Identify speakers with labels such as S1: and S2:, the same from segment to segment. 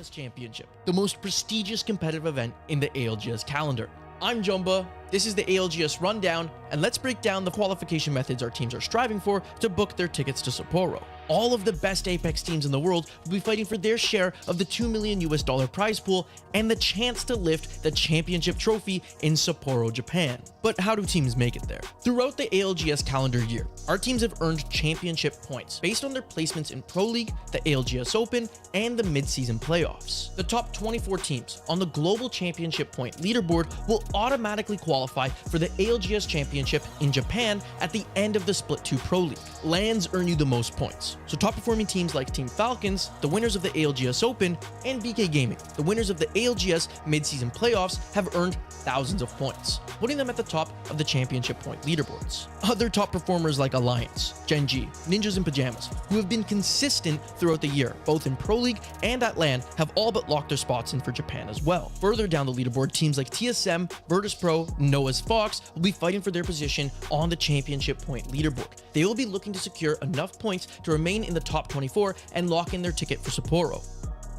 S1: ALGS Championship, the most prestigious competitive event in the ALGS calendar. I'm Jumba, this is the ALGS Rundown, and let's break down the qualification methods our teams are striving for to book their tickets to Sapporo. All of the best Apex teams in the world will be fighting for their share of the $2 million prize pool and the chance to lift the championship trophy in Sapporo, Japan. But how do teams make it there? Throughout the ALGS calendar year, our teams have earned championship points based on their placements in Pro League, the ALGS Open, and the mid-season playoffs. The top 24 teams on the global championship point leaderboard will automatically qualify for the ALGS Championship in Japan at the end of the Split 2 Pro League. Lands earn you the most points. So top performing teams like Team Falcons, the winners of the ALGS Open, and BK Gaming, the winners of the ALGS mid-season playoffs, have earned thousands of points, putting them at the top of the championship point leaderboards. Other top performers like Alliance, Gen G, Ninjas in Pajamas, who have been consistent throughout the year, both in Pro League and at LAN, have all but locked their spots in for Japan as well. Further down the leaderboard, teams like TSM, Virtus.pro, Noah's Fox will be fighting for their position on the championship point leaderboard. They will be looking to secure enough points to remain in the top 24 and lock in their ticket for Sapporo.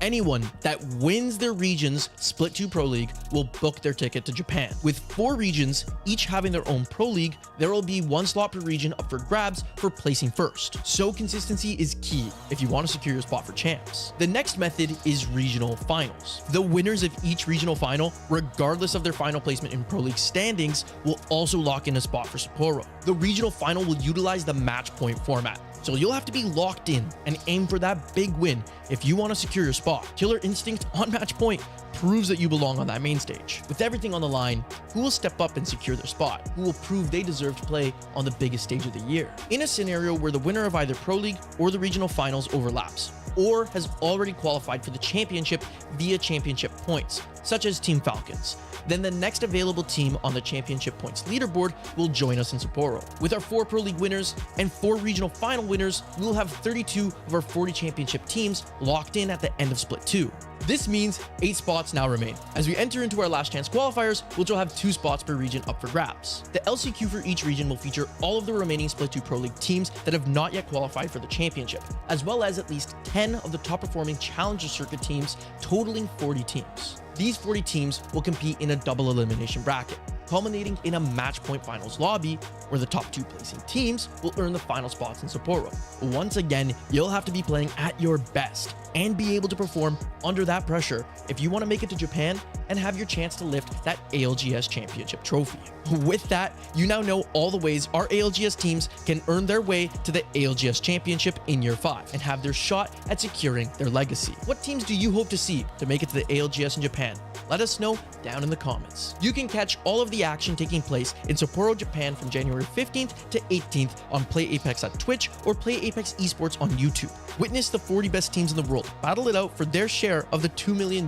S1: Anyone that wins their region's Split 2 Pro League will book their ticket to Japan. With 4 regions, each having their own Pro League, there will be 1 slot per region up for grabs for placing first. So consistency is key if you want to secure your spot for champs. The next method is regional finals. The winners of each regional final, regardless of their final placement in Pro League standings, will also lock in a spot for Sapporo. The regional final will utilize the match point format, so you'll have to be locked in and aim for that big win if you want to secure your spot. Killer Instinct on match point proves that you belong on that main stage. With everything on the line, who will step up and secure their spot? Who will prove they deserve to play on the biggest stage of the year? In a scenario where the winner of either Pro League or the regional finals overlaps, or has already qualified for the championship via championship points, such as Team Falcons, then the next available team on the championship points leaderboard will join us in Sapporo. With our 4 Pro League winners and 4 regional final winners, we will have 32 of our 40 championship teams locked in at the end of Split 2. This means 8 spots now remain. As we enter into our last chance qualifiers, which will have 2 spots per region up for grabs. The LCQ for each region will feature all of the remaining Split 2 Pro League teams that have not yet qualified for the championship, as well as at least 10 of the top performing Challenger Circuit teams, totaling 40 teams. These 40 teams will compete in a double elimination bracket, culminating in a match point finals lobby where the top 2 placing teams will earn the final spots in Sapporo. Once again, you'll have to be playing at your best and be able to perform under that pressure if you want to make it to Japan and have your chance to lift that ALGS Championship trophy. With that, you now know all the ways our ALGS teams can earn their way to the ALGS Championship in year 5 and have their shot at securing their legacy. What teams do you hope to see to make it to the ALGS in Japan? Let us know down in the comments. You can catch all of the action taking place in Sapporo, Japan from January 15th to 18th on Play Apex at Twitch or Play Apex Esports on YouTube. Witness the 40 best teams in the world battle it out for their share of the $2 million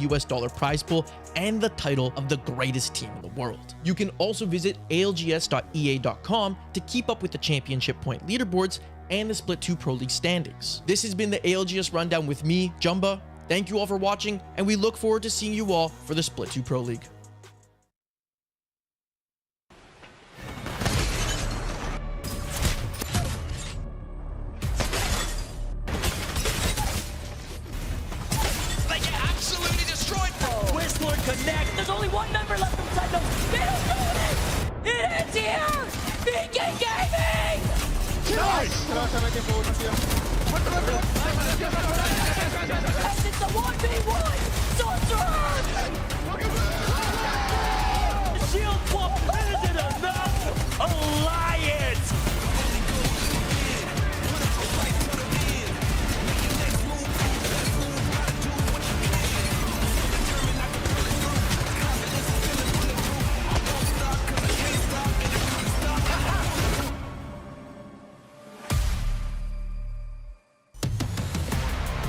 S1: prize pool and the title of the greatest team in the world. You can also visit algs.ea.com to keep up with the championship point leaderboards and the Split 2 Pro League standings. This has been the ALGS Rundown with me, Jumba. Thank you all for watching, and we look forward to seeing you all for the Split 2 Pro League.
S2: Connect. There's only one member left from Sentinels. They don't know it. It ends here. BK Gaming.
S3: Nice.
S2: And it's a 1v1. Sorcerer. Shield swap. Is it enough? Alliance.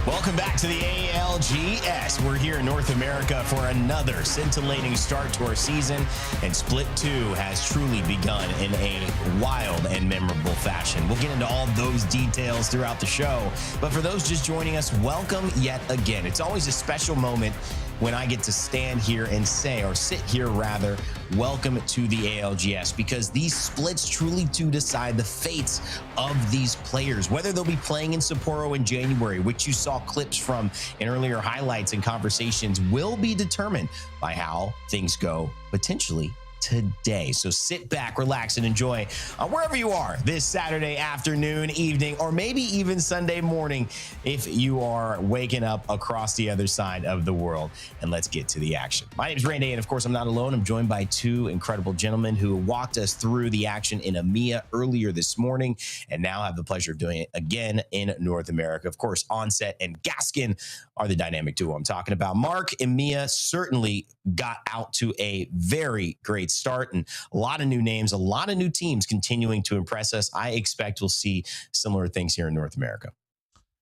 S4: Welcome back to the ALGS. We're here in North America for another scintillating start to our season, and Split 2 has truly begun in a wild and memorable fashion. We'll get into all those details throughout the show, but for those just joining us, welcome yet again. It's always a special moment when I get to stand here and say, or sit here rather, welcome to the ALGS, because these splits truly do decide the fates of these players, whether they'll be playing in Sapporo in January, which you saw clips from in earlier highlights and conversations, will be determined by how things go potentially today. So sit back, relax, and enjoy wherever you are this Saturday afternoon, evening, or maybe even Sunday morning if you are waking up across the other side of the world. And let's get to the action. My name is Randy, and of course, I'm not alone. I'm joined by two incredible gentlemen who walked us through the action in EMEA earlier this morning, and now have the pleasure of doing it again in North America. Of course, Onset and Gaskin are the dynamic duo I'm talking about. Mark, EMEA certainly got out to a very great start, and a lot of new names, a lot of new teams continuing to impress us. I expect we'll see similar things here in North America.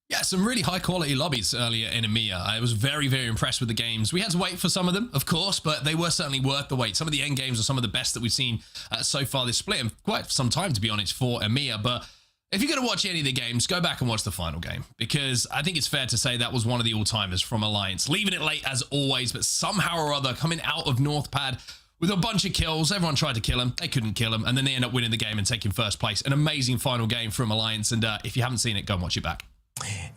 S3: Yeah, some really high quality lobbies earlier in EMEA. I was very, very impressed with the games. We had to wait for some of them, of course, but they were certainly worth the wait. Some of the end games are some of the best that we've seen so far this split, and quite some time, to be honest, for EMEA. But if you're going to watch any of the games, go back and watch the final game, because I think it's fair to say that was one of the all-timers from Alliance. Leaving it late as always, but somehow or other coming out of Northpad with a bunch of kills. Everyone tried to kill him. They couldn't kill him, and then they end up winning the game and taking first place. An amazing final game from Alliance, and if you haven't seen it, go and watch it back.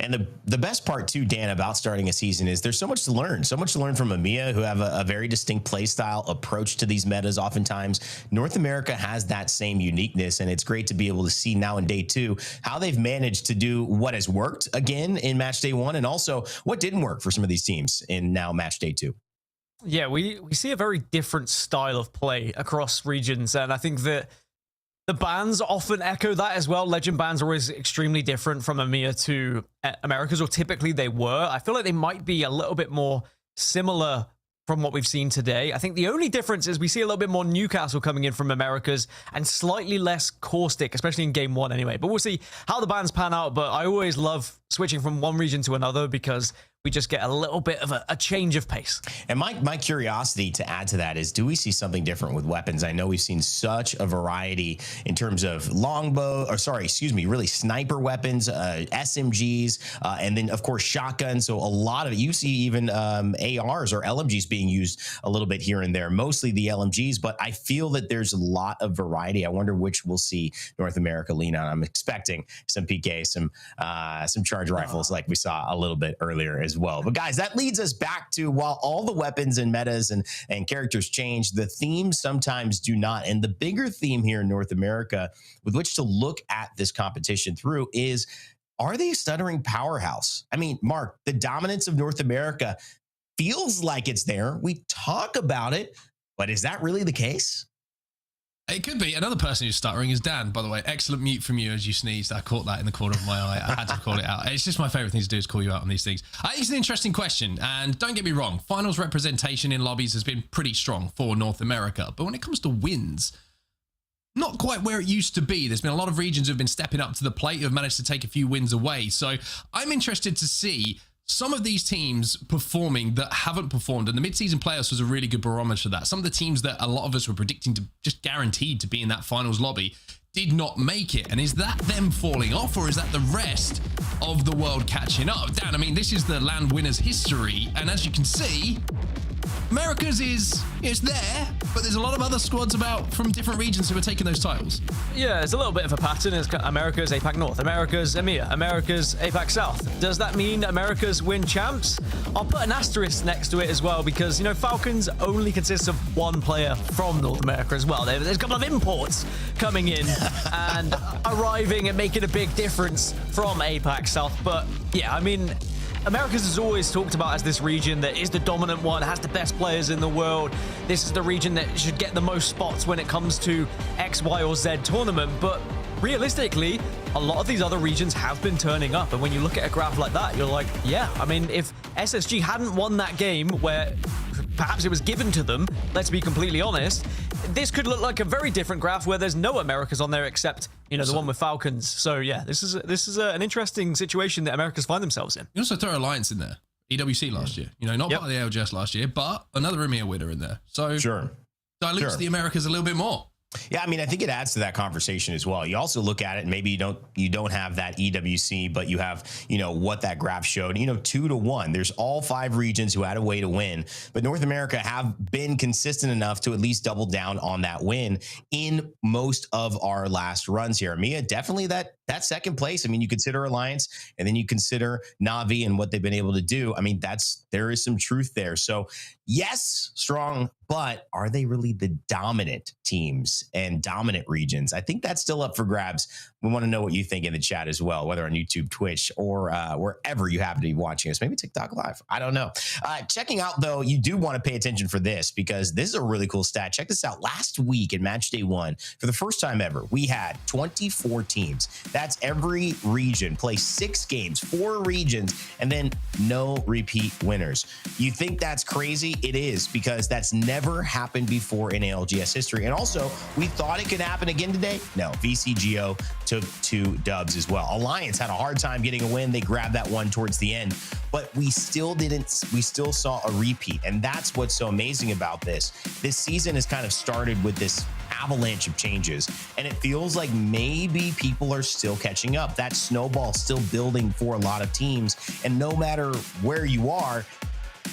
S4: And the best part too, Dan, about starting a season is there's so much to learn from EMEA, who have a very distinct play style approach to these metas. Oftentimes North America has that same uniqueness, and it's great to be able to see now in day two how they've managed to do what has worked again in match day one, and also what didn't work for some of these teams in now match day two.
S5: Yeah, we see a very different style of play across regions, and I think that the bans often echo that as well. Legend bans are always extremely different from EMEA to Americas, or typically they were. I feel like they might be a little bit more similar from what we've seen today. I think the only difference is we see a little bit more Newcastle coming in from Americas and slightly less Caustic, especially in game one anyway. But we'll see how the bans pan out. But I always love switching from one region to another, because we just get a little bit of a change of pace.
S4: And my curiosity to add to that is, do we see something different with weapons? I know we've seen such a variety in terms of really sniper weapons, SMGs, and then of course shotguns. So a lot of it, you see even ARs or LMGs being used a little bit here and there, mostly the LMGs, but I feel that there's a lot of variety. I wonder which we'll see North America lean on. I'm expecting some PK, some charge rifles like we saw a little bit earlier as well. But guys, that leads us back to, while all the weapons and metas and characters change, the themes sometimes do not. And the bigger theme here in North America with which to look at this competition through is, are they a stuttering powerhouse? I mean, Mark, the dominance of North America feels like it's there. We talk about it, but is that really the case?
S3: It could be. Another person who's stuttering is Dan, by the way. Excellent mute from you as you sneezed. I caught that in the corner of my eye. I had to call it out. It's just my favorite thing to do is call you out on these things. I think it's an interesting question. And don't get me wrong, finals representation in lobbies has been pretty strong for North America. But when it comes to wins, not quite where it used to be. There's been a lot of regions who have been stepping up to the plate, who have managed to take a few wins away. So I'm interested to see some of these teams performing that haven't performed, and the mid-season playoffs was a really good barometer for that. Some of the teams that a lot of us were predicting to just guaranteed to be in that finals lobby did not make it. And is that them falling off, or is that the rest of the world catching up? Dan, I mean, this is the land winners history, and as you can see, America's it's there, but there's a lot of other squads about from different regions who are taking those titles.
S5: Yeah, it's a little bit of a pattern. It's America's APAC North, America's EMEA, America's APAC South. Does that mean America's win champs? I'll put an asterisk next to it as well, because, you know, Falcons only consists of one player from North America as well. There's a couple of imports coming in and arriving and making a big difference from APAC South. But yeah, I mean, Americas is always talked about as this region that is the dominant one, has the best players in the world. This is the region that should get the most spots when it comes to X, Y, or Z tournament. But realistically, a lot of these other regions have been turning up. And when you look at a graph like that, you're like, yeah, I mean, if SSG hadn't won that game where perhaps it was given to them, let's be completely honest, this could look like a very different graph where there's no Americas on there except, you know, the one with Falcons. So yeah, this is an interesting situation that Americas find themselves in.
S3: You also throw Alliance in there. EWC last year, you know, not part of the ALGS last year, but another EMEA winner in there. So
S4: sure,
S3: dilutes the Americas a little bit more.
S4: Yeah, I mean, I think it adds to that conversation as well. You also look at it, and maybe you don't have that EWC, but you have, what that graph showed, 2-1. There's all 5 regions who had a way to win, but North America have been consistent enough to at least double down on that win in most of our last runs here. Mia, definitely that second place. I mean, you consider Alliance, and then you consider Na'Vi and what they've been able to do. I mean, there is some truth there. So yes, strong, but are they really the dominant teams and dominant regions? I think that's still up for grabs. We want to know what you think in the chat as well, whether on YouTube, Twitch, or wherever you happen to be watching us. Maybe TikTok Live. I don't know. Checking out, though, you do want to pay attention for this, because this is a really cool stat. Check this out. Last week in match day 1, for the first time ever, we had 24 teams. That's every region play 6 games, 4 regions, and then no repeat winners. You think that's crazy? It is, because that's never happened before in ALGS history. And also, we thought it could happen again today. No, VCGO took 2 dubs as well. Alliance had a hard time getting a win. They grabbed that one towards the end, but we still saw a repeat. And that's what's so amazing about this. This season has kind of started with this avalanche of changes, and it feels like maybe people are still catching up. That snowball still building for a lot of teams, and no matter where you are,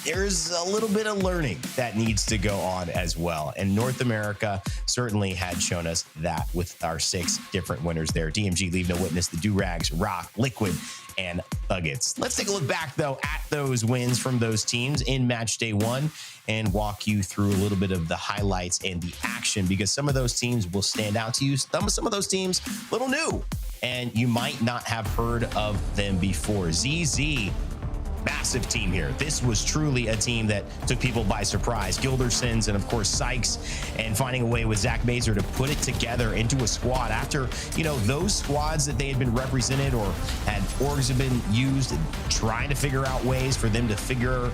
S4: there's a little bit of learning that needs to go on as well. And North America certainly had shown us that with our 6 different winners there. DMG, LeaveNoWitness, the Durags, Rock, Liquid, and Thuggets. Let's take a look back, though, at those wins from those teams in match day 1 and walk you through a little bit of the highlights and the action, because some of those teams will stand out to you. Some of those teams, a little new, and you might not have heard of them before. ZZ, massive team here. This was truly a team that took people by surprise. Gildersons and, of course, Sykes, and finding a way with Zach Mazer to put it together into a squad after, those squads that they had been represented or had orgs have been used, trying to figure out ways for them to figure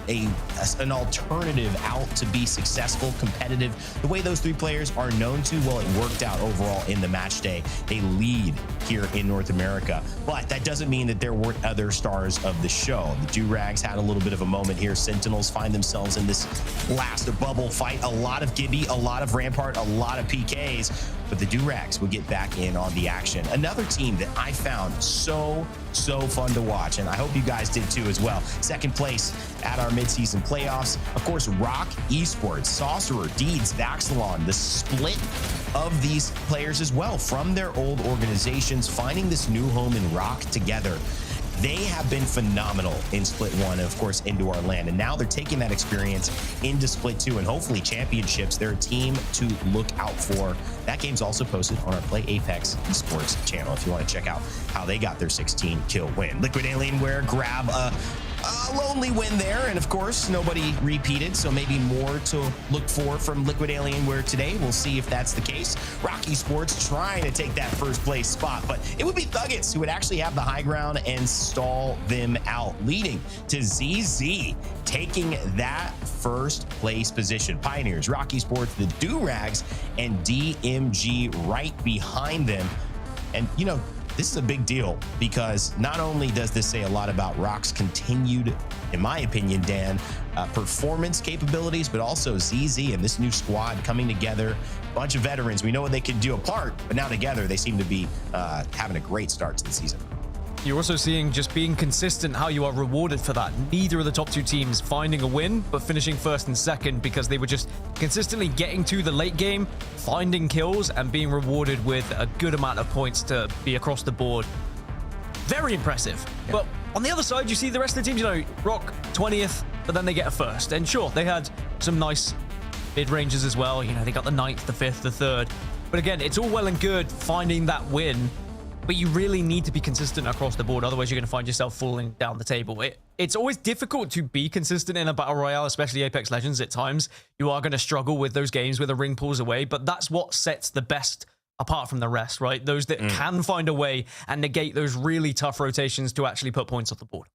S4: an alternative out to be successful, competitive. The way those 3 players are known to, well, it worked out overall in the match day. They lead here in North America, but that doesn't mean that there weren't other stars of the show. The Durags had a little bit of a moment here. Sentinels find themselves in this last bubble fight. A lot of Gibby, a lot of Rampart, a lot of PKs, but the Durags would get back in on the action. Another team that I found so fun to watch, and I hope you guys did too as well. Second place at our midseason playoffs, of course, Rock Esports, Sorcerer, Deeds, Vaxilon, the split of these players as well from their old organizations, finding this new home in Rock together. They have been phenomenal in Split 1 and, of course, into our land. And now they're taking that experience into Split 2 and hopefully championships. They're a team to look out for. That game's also posted on our Play Apex Esports channel if you want to check out how they got their 16-kill win. Liquid Alienware grab a lonely win there, and of course nobody repeated, so maybe more to look for from Liquid Alienware today. We'll see if that's the case. Rocky Sports trying to take that first place spot, but it would be Thuggets who would actually have the high ground and stall them out, leading to ZZ taking that first place position. Pioneers, Rocky Sports, the Durags, and DMG right behind them. And this is a big deal, because not only does this say a lot about Rock's continued, in my opinion, Dan, performance capabilities, but also ZZ and this new squad coming together, a bunch of veterans. We know what they can do apart, but now together they seem to be having a great start to the season.
S5: You're also seeing just being consistent how you are rewarded for that. Neither of the top 2 teams finding a win, but finishing first and second because they were just consistently getting to the late game, finding kills, and being rewarded with a good amount of points to be across the board. Very impressive. Yeah. But on the other side, you see the rest of the teams, Rock 20th, but then they get a first. And sure, they had some nice mid-ranges as well. They got the 9th, the 5th, the 3rd. But again, it's all well and good finding that win, but you really need to be consistent across the board. Otherwise, you're going to find yourself falling down the table. It's always difficult to be consistent in a battle royale, especially Apex Legends. At times, you are going to struggle with those games where the ring pulls away, but that's what sets the best apart from the rest, right? Those that can find a way and negate those really tough rotations to actually put points off the board.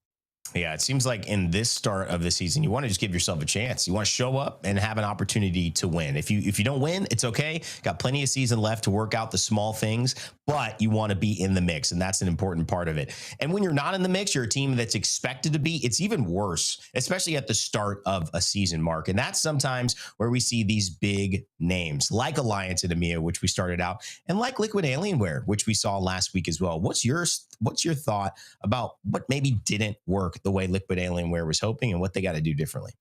S4: Yeah, it seems like in this start of the season, you want to just give yourself a chance. You want to show up and have an opportunity to win. If you don't win, it's okay. Got plenty of season left to work out the small things, but you want to be in the mix, and that's an important part of it. And when you're not in the mix, you're a team that's expected to be. It's even worse, especially at the start of a season, Mark. And that's sometimes where we see these big names like Alliance and EMEA, which we started out, and like Liquid Alienware, which we saw last week as well. What's your thought about what maybe didn't work the way Liquid Alienware was hoping and what they got to do differently?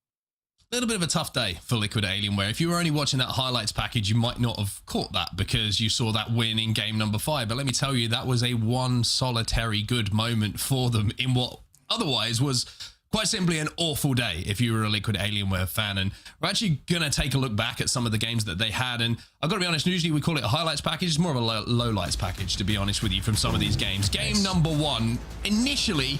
S3: A little bit of a tough day for Liquid Alienware. If you were only watching that highlights package, you might not have caught that because you saw that win in game number 5. But let me tell you, that was a one solitary good moment for them in what otherwise was quite simply an awful day if you were a Liquid Alienware fan. And we're actually going to take a look back at some of the games that they had. And I've got to be honest, usually we call it a highlights package. It's more of a low lights package, to be honest with you, from some of these games. Game number 1, initially,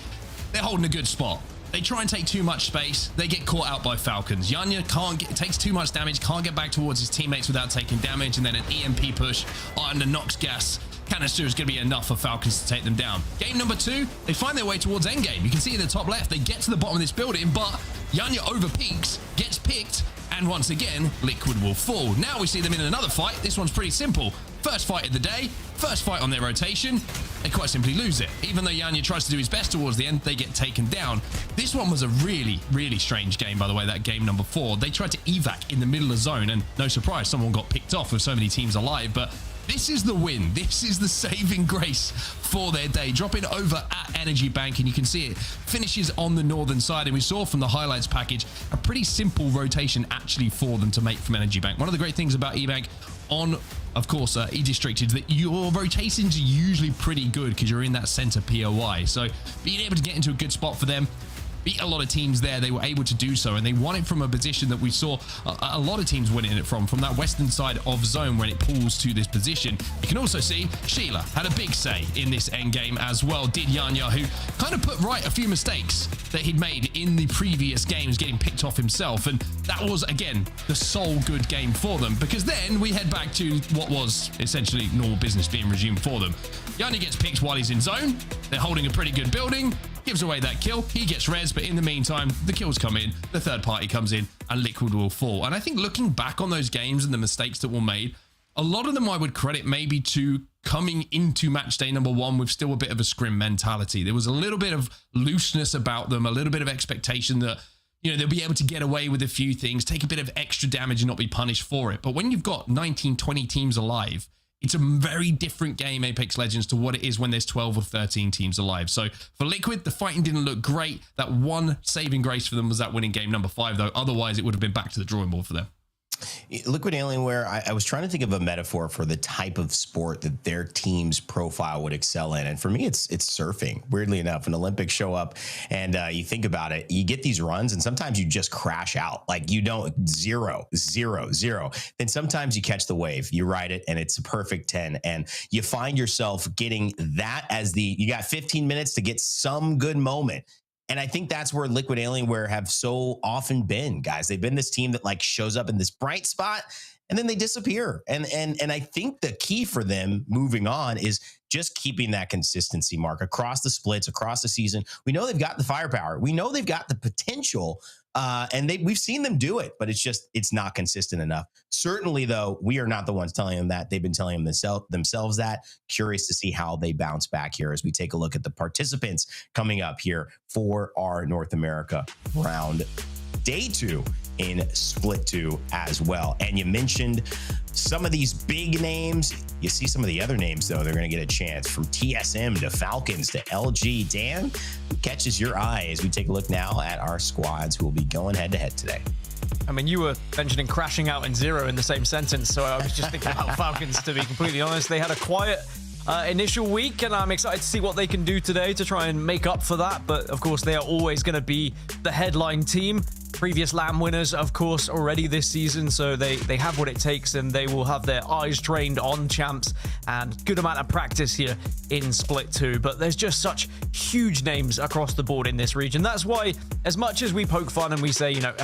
S3: they're holding a good spot. They try and take too much space. They get caught out by Falcons. Yanya takes too much damage, can't get back towards his teammates without taking damage, and then an EMP push on the Nox gas canister is going to be enough for Falcons to take them down. Game number 2, they find their way towards endgame. You can see in the top left, they get to the bottom of this building, but Yanya overpeaks, gets picked, and once again, Liquid will fall. Now we see them in another fight. This one's pretty simple. First fight of the day, first fight on their rotation, they quite simply lose it. Even though Yanya tries to do his best towards the end, they get taken down. This one was a really, really strange game, by the way, that game number 4. They tried to evac in the middle of zone, and no surprise, someone got picked off with so many teams alive, but this is the win. This is the saving grace for their day. Dropping over at Energy Bank, and you can see it finishes on the northern side. And we saw from the highlights package a pretty simple rotation actually for them to make from Energy Bank. One of the great things about eBank on, of course, E-District is that your rotations are usually pretty good because you're in that center POI. So being able to get into a good spot for them, beat a lot of teams there, they were able to do so, and they won it from a position that we saw a lot of teams winning it from that western side of zone when it pulls to this position. You can also see Sheila had a big say in this end game as well. Did Yanya, who kind of put right a few mistakes that he'd made in the previous games, getting picked off himself, and that was, again, the sole good game for them, because then we head back to what was essentially normal business being resumed for them. Yanya gets picked while he's in zone. They're holding a pretty good building. Gives away that kill. He gets res, but in the meantime, the kills come in, the third party comes in, and Liquid will fall. And I think looking back on those games and the mistakes that were made, a lot of them I would credit maybe to coming into match day number 1 with still a bit of a scrim mentality. There was a little bit of looseness about them, a little bit of expectation that, you know, they'll be able to get away with a few things, take a bit of extra damage and not be punished for it. But when you've got 19, 20 teams alive, it's a very different game, Apex Legends, to what it is when there's 12 or 13 teams alive. So for Liquid, the fighting didn't look great. That one saving grace for them was that winning game number 5, though. Otherwise, it would have been back to the drawing board for them.
S4: Liquid Alienware, I was trying to think of a metaphor for the type of sport that their team's profile would excel in. And for me, it's surfing. Weirdly enough, when Olympics show up and you think about it, you get these runs and sometimes you just crash out. Like you don't, 0, 0, 0. Then sometimes you catch the wave, you ride it, and it's a perfect 10. And you find yourself getting that as you got 15 minutes to get some good moment. And I think that's where Liquid Alienware have so often been, guys. They've been this team that like shows up in this bright spot and then they disappear. And I think the key for them moving on is just keeping that consistency, Mark, across the splits, across the season. We know they've got the firepower. We know they've got the potential. And we've seen them do it, but it's not consistent enough. Certainly, though, we are not the ones telling them that. They've been telling them themselves that. Curious to see how they bounce back here as we take a look at the participants coming up here for our North America round. Day 2 in Split 2 as well. And you mentioned some of these big names. You see some of the other names, though, they're going to get a chance, from TSM to Falcons to LG. Dan, who catches your eye as we take a look now at our squads who will be going head-to-head today?
S5: I mean, you were mentioning crashing out in 0 in the same sentence, so I was just thinking about Falcons, to be completely honest. They had a quiet initial week, and I'm excited to see what they can do today to try and make up for that. But of course, they are always going to be the headline team. Previous LAM winners, of course, already this season, so they have what it takes, and they will have their eyes trained on champs and good amount of practice here in Split 2. But there's just such huge names across the board in this region. That's why, as much as we poke fun and we say, you know,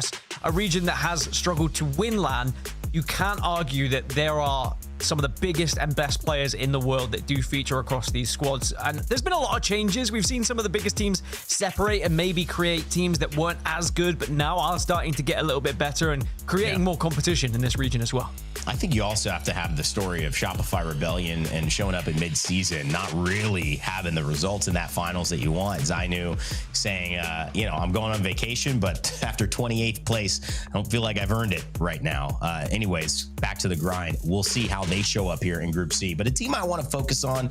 S5: a region that has struggled to win LAN, you can't argue that there are some of the biggest and best players in the world that do feature across these squads. And there's been a lot of changes. We've seen some of the biggest teams separate and maybe create teams that weren't as good, but now are starting to get a little bit better and creating more competition in this region as well.
S4: I think you also have to have the story of Shopify Rebellion and showing up in mid-season, not really having the results in that finals that you want. Zainu saying, I'm going on vacation, but after 28th place, I don't feel like I've earned it right now. Anyways, back to the grind. We'll see how they show up here in Group C. But a team I want to focus on,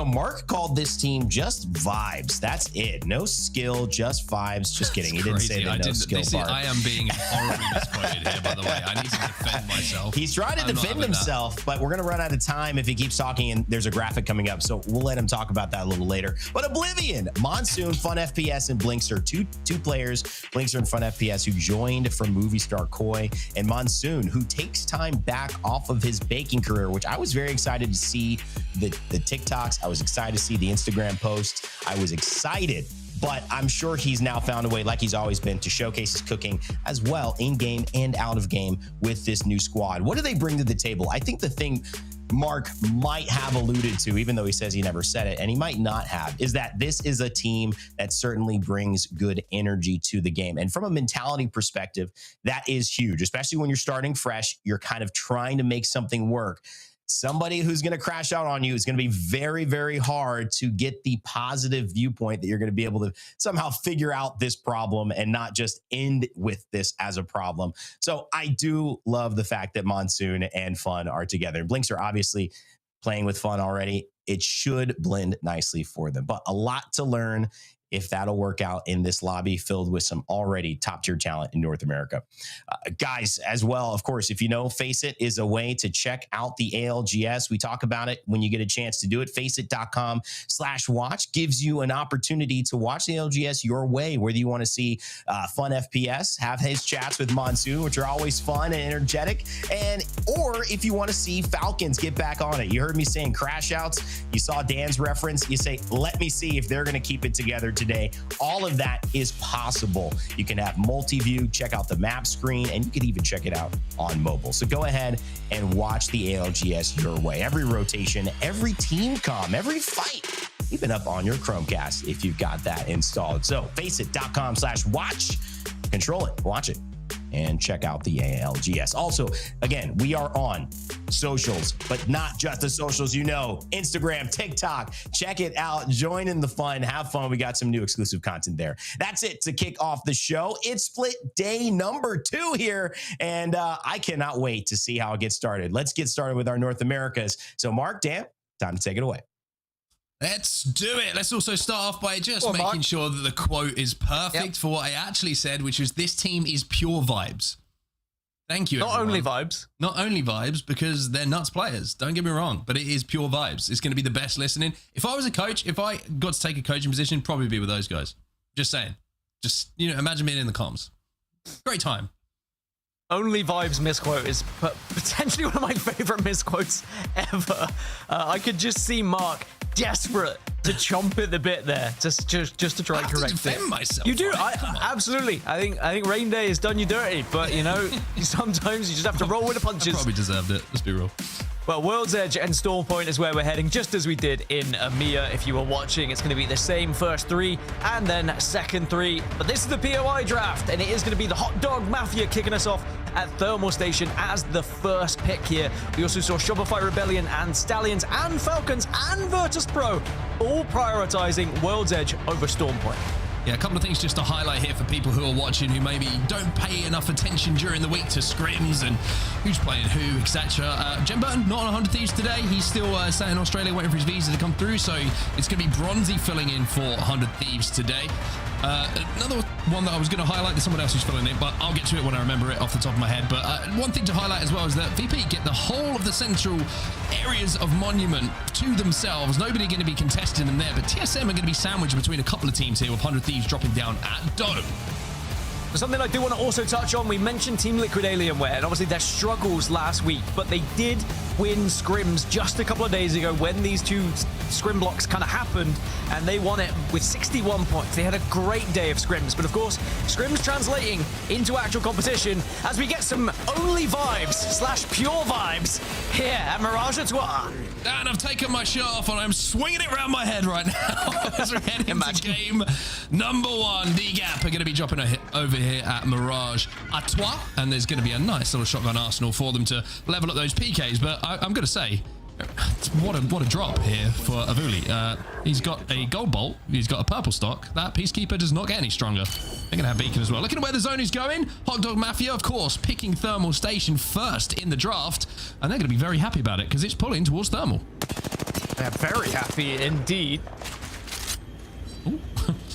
S4: Mark called this team just vibes. That's it. No skill, just vibes. Just kidding. He didn't say the no skill part.
S3: I am being horribly disappointed here, by the way. I need to defend myself.
S4: He's trying to defend himself, but we're going to run out of time if he keeps talking, and there's a graphic coming up, so we'll let him talk about that a little later. But Oblivion, Monsoon, Fun FPS, and Blinkster, two players, Blinkster and Fun FPS, who joined from Movie Star Koi, and Monsoon, who takes time back off of his baking career, which I was very excited to see the TikToks. I was excited to see the Instagram posts. I was excited, but I'm sure he's now found a way, like he's always been, to showcase his cooking as well in-game and out of game with this new squad. What do they bring to the table? I think the thing Mark might have alluded to, even though he says he never said it, and he might not have, is that this is a team that certainly brings good energy to the game. And from a mentality perspective, that is huge, especially when you're starting fresh, you're kind of trying to make something work. Somebody who's going to crash out on you is going to be very, very hard to get the positive viewpoint that you're going to be able to somehow figure out this problem and not just end with this as a problem. So I do love the fact that Monsoon and Fun are together. Blinks are obviously playing with Fun already. It should blend nicely for them, but a lot to learn if that'll work out in this lobby filled with some already top-tier talent in North America. Guys, as well, of course, if you know, Faceit is a way to check out the ALGS. We talk about it when you get a chance to do it. Faceit.com/watch gives you an opportunity to watch the ALGS your way, whether you want to see Fun FPS, have his chats with Monsoon, which are always fun and energetic, or if you want to see Falcons get back on it. You heard me saying crash outs. You saw Dan's reference. You say, let me see if they're going to keep it together today. All of that is possible. You can have multi-view, check out the map screen, and you can even check it out on mobile. So go ahead and watch the ALGS your way. Every rotation, every team comm, every fight, even up on your Chromecast if you've got that installed. So Faceit.com/watch, control it, watch it, and check out the ALGS. Also, again, we are on socials, but not just the socials, Instagram, TikTok. Check it out. Join in the fun. Have fun. We got some new exclusive content there. That's it to kick off the show. It's split day number 2 here, and I cannot wait to see how it gets started. Let's get started with our North Americas. So, Mark, Dan, time to take it away.
S3: Let's do it. Let's also start off by just making sure that the quote is perfect for what I actually said, which is, this team is pure vibes. Thank you, everyone.
S5: Not only vibes.
S3: Not only vibes, because they're nuts players. Don't get me wrong, but it is pure vibes. It's going to be the best listening. If I was a coach, if I got to take a coaching position, probably be with those guys. Just saying. Just, imagine being in the comms. Great time.
S5: Only vibes misquote is potentially one of my favorite misquotes ever. I could just see Mark desperate to chomp at the bit there, just to try and correct
S3: defend
S5: it.
S3: Myself,
S5: you do,
S3: right?
S5: Absolutely. I think Rain Day has done you dirty, but sometimes you just have to roll with the punches.
S3: I probably deserved it. Let's be real.
S5: Well, World's Edge and Storm Point is where we're heading, just as we did in EMEA. If you were watching, it's going to be the same first 3 and then second 3. But this is the POI draft, and it is going to be the Hot Dog Mafia kicking us off at Thermal Station as the first pick here. We also saw Shopify Rebellion and Stallions and Falcons and Virtus.pro all prioritizing World's Edge over Storm Point.
S3: Yeah, a couple of things just to highlight here for people who are watching who maybe don't pay enough attention during the week to scrims and who's playing who, etc. Jen Burton, not on 100 Thieves today. He's still staying in Australia waiting for his visa to come through, so it's going to be Bronzy filling in for 100 Thieves today. Another one that I was going to highlight, there's someone else who's filling in, but I'll get to it when I remember it off the top of my head. But one thing to highlight as well is that VP get the whole of the central areas of Monument to themselves. Nobody going to be contesting them there, but TSM are going to be sandwiched between a couple of teams here with 100 Thieves dropping down at Dome.
S5: Something I do want to also touch on, we mentioned Team Liquid Alienware and obviously their struggles last week, but they did win scrims just a couple of days ago when these two scrim blocks kind of happened, and they won it with 61 points. They had a great day of scrims, but of course, scrims translating into actual competition as we get some only vibes / pure vibes here at Mirage at Trois.
S3: And I've taken my shirt off and I'm swinging it around my head right now as we're heading into game number 1. DGAP are going to be dropping over here at Mirage at Trois, and there's going to be a nice little shotgun arsenal for them to level up those PKs. But I'm going to say, what a drop here for Avuli. He's got a gold bolt. He's got a purple stock. That Peacekeeper does not get any stronger. They're going to have Beacon as well. Looking at where the zone is going. Hot Dog Mafia, of course, picking Thermal Station first in the draft. And they're going to be very happy about it because it's pulling towards Thermal.
S5: They're very happy indeed.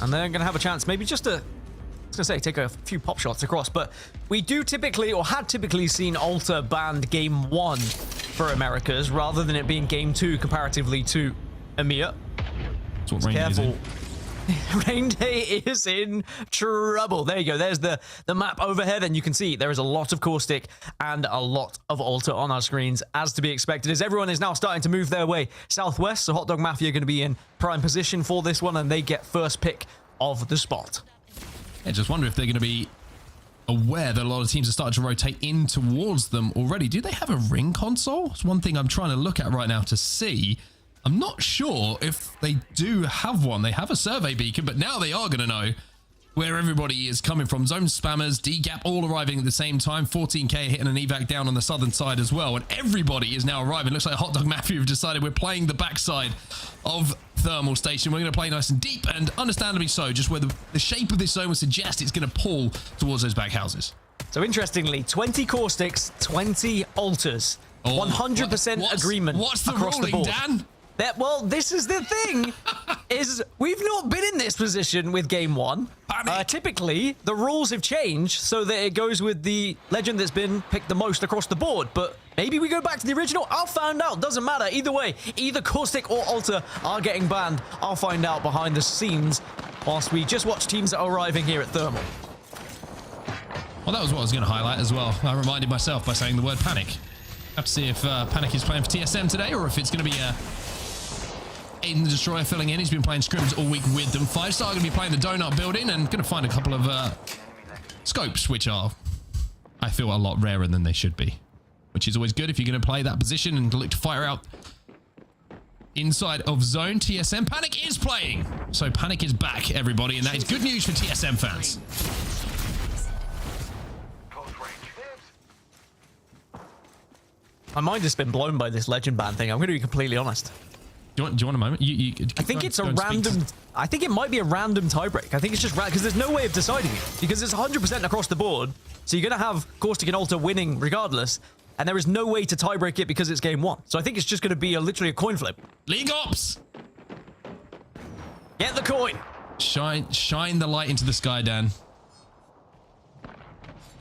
S5: And they're going to have a chance maybe just to, I was going to say, take a few pop shots across. But we do typically, or had typically seen Alter banned game 1 for Americas rather than it being game 2 comparatively to EMEA.
S3: That's what Rain Day is in.
S5: Rain Day is in trouble. There you go. There's the map overhead, and you can see there is a lot of Caustic and a lot of Alter on our screens, as to be expected, as everyone is now starting to move their way southwest. So Hot Dog Mafia are going to be in prime position for this one, and they get first pick of the spot.
S3: I just wonder if they're going to be aware that a lot of teams are starting to rotate in towards them already. Do they have a ring console? It's one thing I'm trying to look at right now to see. I'm not sure if they do have one. They have a survey beacon, but now they are going to know where everybody is coming from. Zone spammers, DGAP all arriving at the same time. 14k hitting an evac down on the southern side as well. And everybody is now arriving. Looks like Hot Dog Mafia have decided we're playing the backside of Thermal Station. We're going to play nice and deep, and understandably so, just where the shape of this zone would suggest it's going to pull towards those back houses.
S5: So interestingly, 20 Caustics, 20 Alters. 100% agreement
S3: what's the
S5: across
S3: ruling,
S5: the board.
S3: Dan?
S5: Well, this is the thing, is we've not been in this position with game 1. Typically, the rules have changed so that it goes with the legend that's been picked the most across the board. But maybe we go back to the original. I'll find out. Doesn't matter. Either way, either Caustic or Alter are getting banned. I'll find out behind the scenes whilst we just watch teams that are arriving here at Thermal.
S3: Well, that was what I was going to highlight as well. I reminded myself by saying the word Panic. Have to see if Panic is playing for TSM today, or if it's going to be Aiden the Destroyer filling in. He's been playing scrims all week with them. 5-star going to be playing the donut building, and going to find a couple of scopes, which are, I feel, a lot rarer than they should be, which is always good if you're going to play that position and look to fire out inside of zone. TSM Panic is playing, so Panic is back, everybody, and that is good news for TSM fans.
S5: My mind has been blown by this legend ban thing. I'm going to be completely honest.
S3: Do you want a moment?
S5: I think it's a random. I think it might be a random tiebreak. I think it's just because there's no way of deciding it, because it's 100% across the board. So you're going to have Caustic and Alter winning regardless, and there is no way to tiebreak it because it's game 1. So I think it's just going to be literally a coin flip.
S3: League Ops,
S5: get the coin.
S3: Shine the light into the sky, Dan,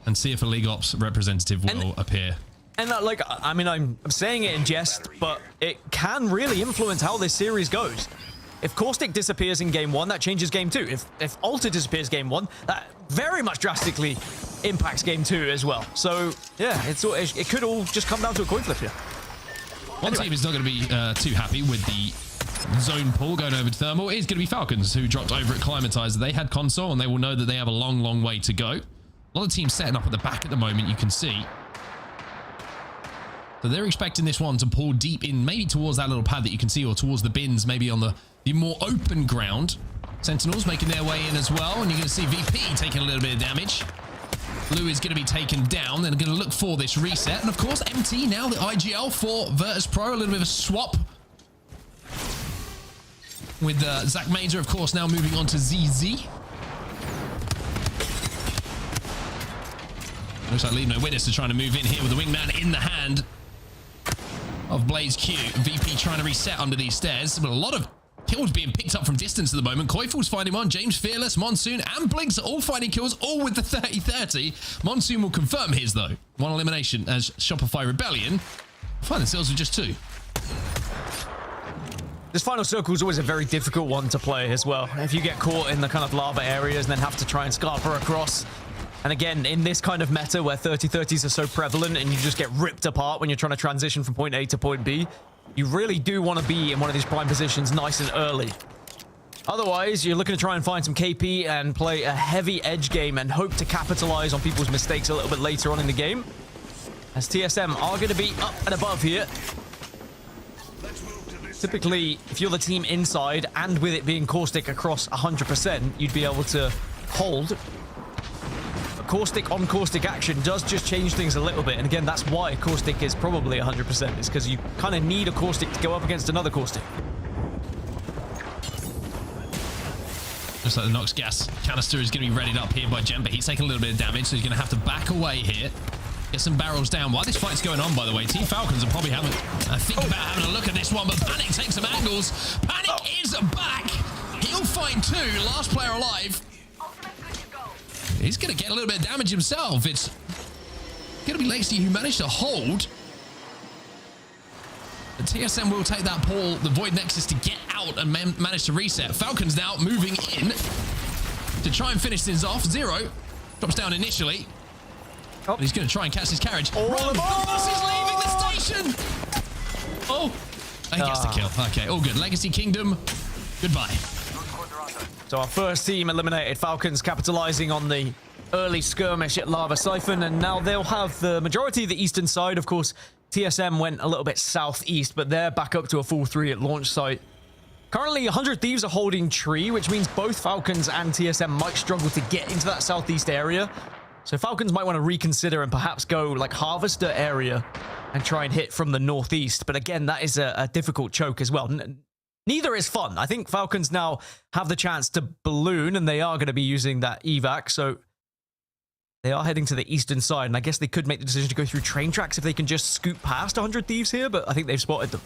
S3: and see if a League Ops representative will appear.
S5: And I mean, I'm saying it in jest, but it can really influence how this series goes. If Caustic disappears in game 1, that changes game 2. If Alter disappears game 1, that very much drastically impacts game 2 as well. So yeah, it could all just come down to a coin flip here.
S3: One team is not going to be too happy with the zone pull going over to Thermal. It's going to be Falcons, who dropped over at Climatizer. They had console, and they will know that they have a long, long way to go. A lot of teams setting up at the back at the moment, you can see. So they're expecting this one to pull deep in, maybe towards that little pad that you can see, or towards the bins, maybe on the more open ground. Sentinels making their way in as well, and you're going to see VP taking a little bit of damage. Lou is going to be taken down. They're going to look for this reset. And of course, MT now, the IGL for Virtus.pro. A little bit of a swap with Zach Major, of course, now moving on to ZZ. Looks like LeaveNoWitness are trying to move in here with the wingman in the hand of Blaze Q. VP trying to reset under these stairs, but a lot of kills being picked up from distance at the moment. Koifel's finding one, James Fearless, Monsoon, and Blinks are all finding kills, all with the 30-30. Monsoon will confirm his, though. One elimination as Shopify Rebellion find themselves with just 2.
S5: This final circle is always a very difficult one to play as well. If you get caught in the kind of lava areas and then have to try and scarper across, And again, in this kind of meta where 30-30s are so prevalent and you just get ripped apart when you're trying to transition from point A to point B, you really do want to be in one of these prime positions nice and early. Otherwise, you're looking to try and find some KP and play a heavy edge game and hope to capitalize on people's mistakes a little bit later on in the game. As TSM are going to be up and above here. Typically, if you're the team inside and with it being Caustic across 100%, you'd be able to hold. But Caustic on Caustic action does just change things a little bit. And again, that's why Caustic is probably 100%. It's because you kind of need a Caustic to go up against another Caustic.
S3: Looks like the Nox gas canister is going to be readied up here by Jemba. He's taking a little bit of damage, so he's going to have to back away here. Get some barrels down. While this fight's going on, by the way, Team Falcons are probably having a think about having a look at this one, but Panic takes some angles. Panic is back. He'll find two. Last player alive. He's going to get a little bit of damage himself. It's going to be Lacey who managed to hold. The TSM will take that Paul, the Void Nexus, to get out and manage to reset. Falcons now moving in to try and finish things off. Zero drops down initially. Oh. He's going to try and catch his carriage. Run! Bus is leaving the station! Oh! He gets the kill. Okay, all good. Legacy Kingdom, goodbye.
S5: So our first team eliminated. Falcons capitalizing on the early skirmish at Lava Siphon, and now they'll have the majority of the eastern side. Of course, TSM went a little bit southeast, but they're back up to a full 3 at launch site. Currently, 100 Thieves are holding tree, which means both Falcons and TSM might struggle to get into that southeast area. So Falcons might want to reconsider and perhaps go like Harvester area and try and hit from the northeast. But again, that is a difficult choke as well. Neither is fun. I think Falcons now have the chance to balloon, and they are going to be using that evac. So they are heading to the eastern side, and I guess they could make the decision to go through train tracks if they can just scoot past 100 Thieves here, but I think they've spotted them.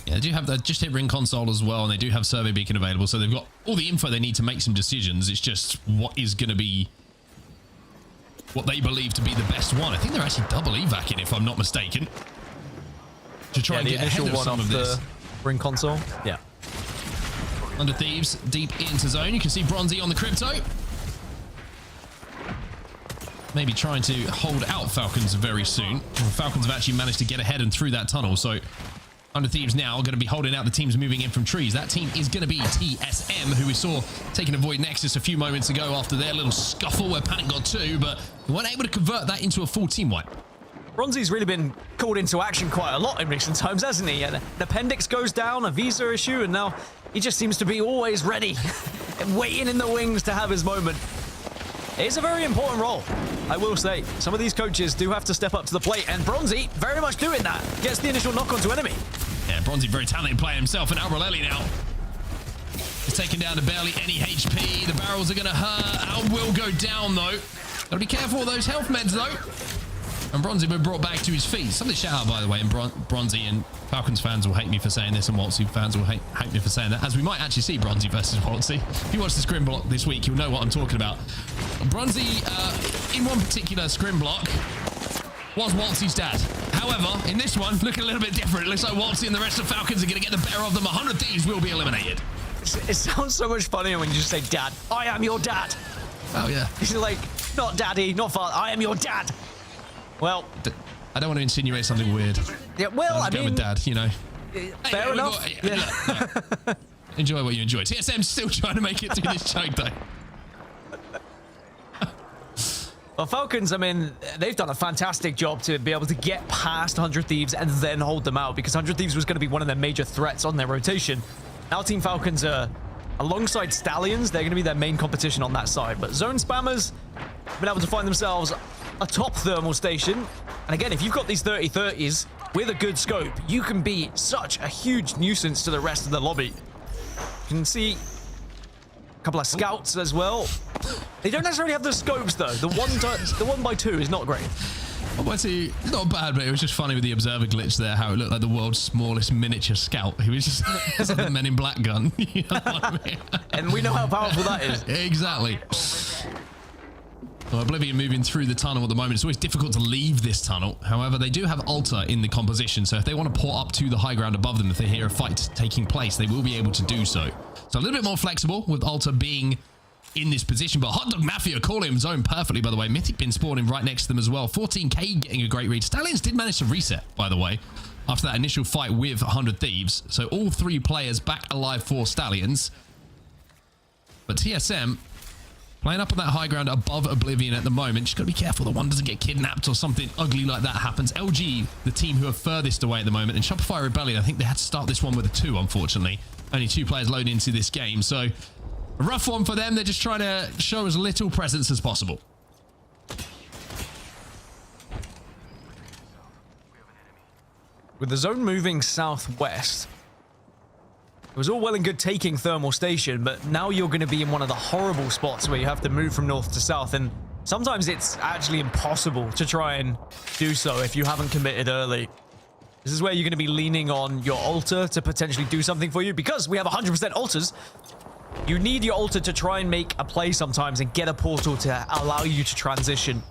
S3: Yeah, they do have the just hit ring console as well, and they do have survey beacon available, so they've got all the info they need to make some decisions. It's just what is going to be what they believe to be the best one. I think they're actually double evacing, if I'm not mistaken, to try and get ahead of some of this.
S5: Ring console. Yeah.
S3: Under Thieves, deep into zone. You can see Bronzy on the crypto. Maybe trying to hold out Falcons very soon. Falcons have actually managed to get ahead and through that tunnel. So Under Thieves now going to be holding out the teams moving in from trees. That team is going to be TSM, who we saw taking a Void Nexus a few moments ago after their little scuffle where Panic got 2, but they weren't able to convert that into a full team wipe.
S5: Bronzy's really been called into action quite a lot in recent times, hasn't he? And an appendix goes down, a visa issue, and now he just seems to be always ready and waiting in the wings to have his moment. It is a very important role, I will say. Some of these coaches do have to step up to the plate, and Bronzy very much doing that. Gets the initial knock onto enemy.
S3: Yeah, Bronzy, very talented player himself, and Albrelli now is taken down to barely any HP. The barrels are going to hurt. Al will go down, though. Got to be careful with those health meds, though. And Bronzy been brought back to his feet. Something to shout out, by the way, and Bronzy and Falcons fans will hate me for saying this, and Waltzy fans will hate me for saying that, as we might actually see Bronzy versus Waltzy. If you watch the scrim block this week, you'll know what I'm talking about. Bronzy, in one particular scrim block, was Waltzy's dad. However, in this one, looking a little bit different. It looks like Waltzy and the rest of Falcons are going to get the better of them. 100 Thieves will be eliminated.
S5: It sounds so much funnier when you just say dad. I am your dad.
S3: Oh, yeah.
S5: He's like, not daddy, not father. I am your dad. Well,
S3: I don't want to insinuate something weird.
S5: Yeah, well, I mean,
S3: with dad, you know.
S5: Fair enough.
S3: Enjoy what you enjoy. TSM's still trying to make it through this choke, though.
S5: Well, Falcons, I mean, they've done a fantastic job to be able to get past 100 Thieves and then hold them out, because 100 Thieves was going to be one of their major threats on their rotation. Now Team Falcons are alongside Stallions. They're going to be their main competition on that side. But Zone Spammers have been able to find themselves a top thermal station. And again, if you've got these 30-30s with a good scope, you can be such a huge nuisance to the rest of the lobby. You can see a couple of scouts as well. They don't necessarily have the scopes, though. The 1x2 is not great.
S3: 1x2, it's not bad, but it was just funny with the observer glitch there, how it looked like the world's smallest miniature scout. He was just it's like the Men in Black gun. You know what I mean?
S5: And we know how powerful that is.
S3: Exactly. Well, Oblivion moving through the tunnel at the moment. It's always difficult to leave this tunnel. However, they do have Altar in the composition, so if they want to port up to the high ground above them, if they hear a fight taking place, they will be able to do so. So a little bit more flexible with Altar being in this position, but Hot Dog Mafia calling him zone perfectly, by the way. Mythic Bin spawning right next to them as well. 14k getting a great read. Stallions did manage to reset, by the way, after that initial fight with 100 Thieves. So all 3 players back alive for Stallions. But TSM playing up on that high ground above Oblivion at the moment. Just got to be careful that one doesn't get kidnapped or something ugly like that happens. LG, the team who are furthest away at the moment, and Shopify Rebellion, I think they had to start this one with a 2, unfortunately. Only 2 players loading into this game, so a rough one for them. They're just trying to show as little presence as possible.
S5: With the zone moving southwest, it was all well and good taking Thermal Station, but now you're going to be in one of the horrible spots where you have to move from north to south, and sometimes it's actually impossible to try and do so if you haven't committed early. This is where you're going to be leaning on your altar to potentially do something for you, because we have 100% altars. You need your altar to try and make a play sometimes and get a portal to allow you to transition.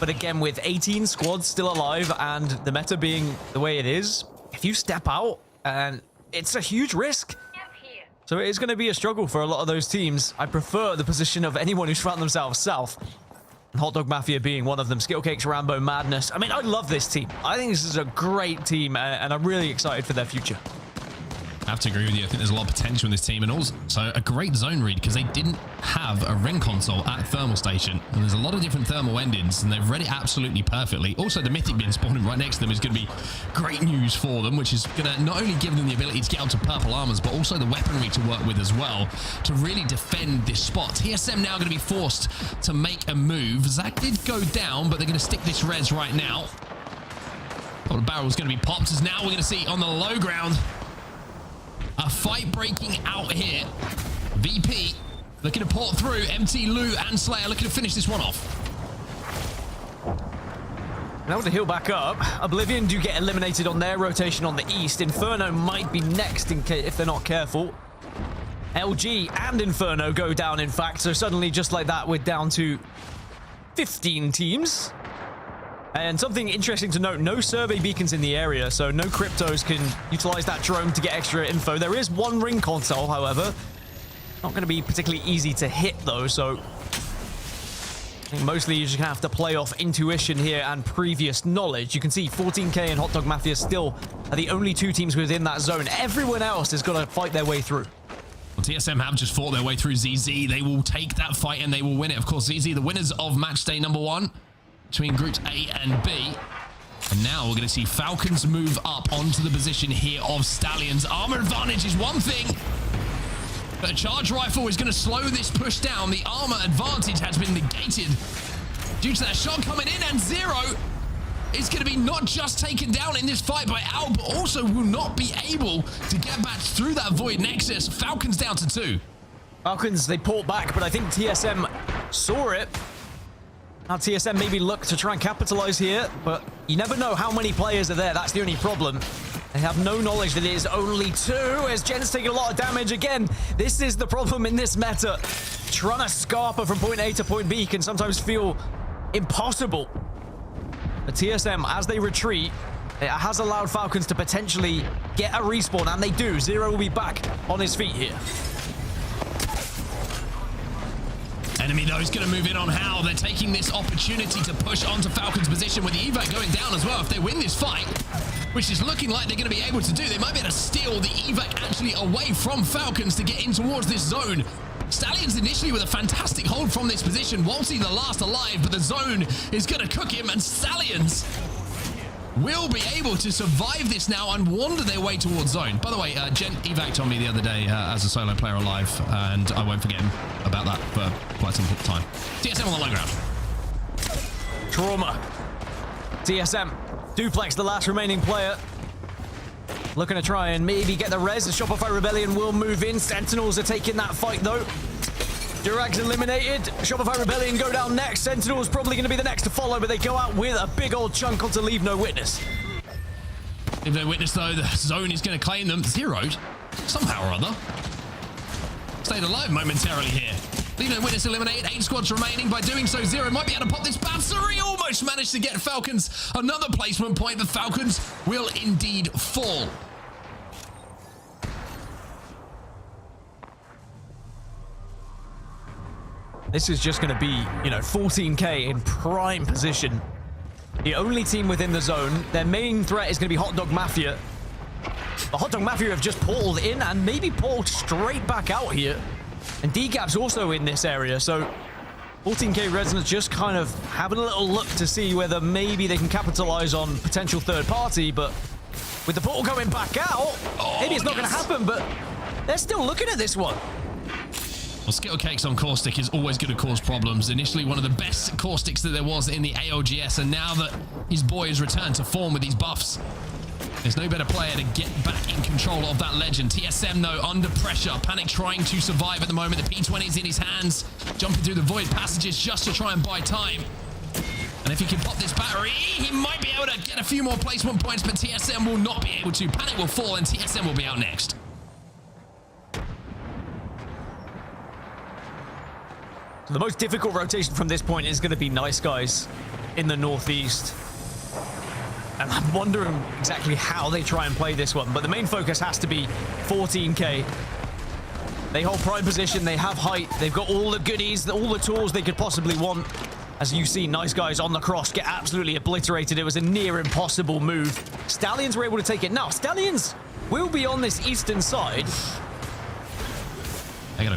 S5: But again, with 18 squads still alive and the meta being the way it is, if you step out, and it's a huge risk. So it is going to be a struggle for a lot of those teams. I prefer the position of anyone who's found themselves south. And Hot Dog Mafia being one of them. Skillcakes, Rambo, Madness. I mean, I love this team. I think this is a great team, and I'm really excited for their future.
S3: I have to agree with you. I think there's a lot of potential in this team, and also a great zone read, because they didn't have a ring console at Thermal Station, and there's a lot of different thermal endings, and they've read it absolutely perfectly. Also, the Mythic Bin spawning right next to them is going to be great news for them, which is going to not only give them the ability to get onto purple armors, but also the weaponry to work with as well to really defend this spot. TSM now going to be forced to make a move. Zach did go down, but they're going to stick this res right now. Oh, the barrel is going to be popped, as now we're going to see on the low ground a fight breaking out here. VP looking to port through. MT, Lou, and Slayer looking to finish this one off.
S5: Now with the heal back up, Oblivion do get eliminated on their rotation on the east. Inferno might be next if they're not careful. LG and Inferno go down, in fact. So suddenly, just like that, we're down to 15 teams. And something interesting to note, no survey beacons in the area, so no cryptos can utilize that drone to get extra info. There is one ring console, however. Not going to be particularly easy to hit, though, so I think mostly you're just going to have to play off intuition here and previous knowledge. You can see 14k and Hot Dog Mafia still are the only 2 teams within that zone. Everyone else has got to fight their way through.
S3: Well, TSM have just fought their way through ZZ. They will take that fight and they will win it. Of course, ZZ, the winners of match day number 1. Between groups A and B. And now we're going to see Falcons move up onto the position here of Stallions. Armor advantage is one thing, but a charge rifle is going to slow this push down. The armor advantage has been negated due to that shot coming in, and Zero is going to be not just taken down in this fight by Al, but also will not be able to get back through that Void Nexus. Falcons down to 2.
S5: Falcons, they pulled back, but I think TSM saw it. Now TSM maybe look to try and capitalize here, but you never know how many players are there. That's the only problem. They have no knowledge that it is only 2, as Jen's taking a lot of damage. Again, this is the problem in this meta. Trying to scarper from point A to point B can sometimes feel impossible. But TSM, as they retreat, it has allowed Falcons to potentially get a respawn, and they do. Zero will be back on his feet here.
S3: Enemy, though, is going to move in on How. They're taking this opportunity to push onto Falcon's position with the evac going down as well. If they win this fight, which is looking like they're going to be able to do, they might be able to steal the evac actually away from Falcons to get in towards this zone. Stallions initially with a fantastic hold from this position. Walty the last alive, but the zone is going to cook him, and Stallions will be able to survive this now and wander their way towards zone. By the way, Jen evac'd on me the other day as a solo player alive, and I won't forget him about that for quite some time. TSM on the low ground.
S5: Trauma. TSM. Duplex, the last remaining player. Looking to try and maybe get the res. The Shopify Rebellion will move in. Sentinels are taking that fight, though. Durags eliminated. Shopify Rebellion go down next. Sentinels probably going to be the next to follow, but they go out with a big old chunk onto LeaveNoWitness.
S3: LeaveNoWitness, though, the zone is going to claim them. Zeroed, somehow or other. Stayed alive momentarily here. LeaveNoWitness eliminated. 8 squads remaining. By doing so, Zero might be able to pop this battery. Almost managed to get Falcons another placement point. The Falcons will indeed fall.
S5: This is just going to be, you know, 14K in prime position. The only team within the zone. Their main threat is going to be Hot Dog Mafia. The Hot Dog Mafia have just pulled in and maybe pulled straight back out here. And DGAP's also in this area, so 14K Resonance just kind of having a little look to see whether maybe they can capitalize on potential third party, but with the portal going back out, maybe it's not going to happen, but they're still looking at this one.
S3: Well, Skittle Cakes on Caustic is always going to cause problems. Initially, one of the best Caustics that there was in the ALGS, and now that his boy has returned to form with these buffs, there's no better player to get back in control of that legend. TSM, though, under pressure. Panic trying to survive at the moment. The P20 is in his hands, jumping through the void passages just to try and buy time. And if he can pop this battery, he might be able to get a few more placement points, but TSM will not be able to. Panic will fall, and TSM will be out next.
S5: The most difficult rotation from this point is going to be Nice Guys in the northeast. And I'm wondering exactly how they try and play this one. But the main focus has to be 14K. They hold prime position. They have height. They've got all the goodies, all the tools they could possibly want. As you see, Nice Guys on the cross get absolutely obliterated. It was a near impossible move. Stallions were able to take it. Now, Stallions will be on this eastern side.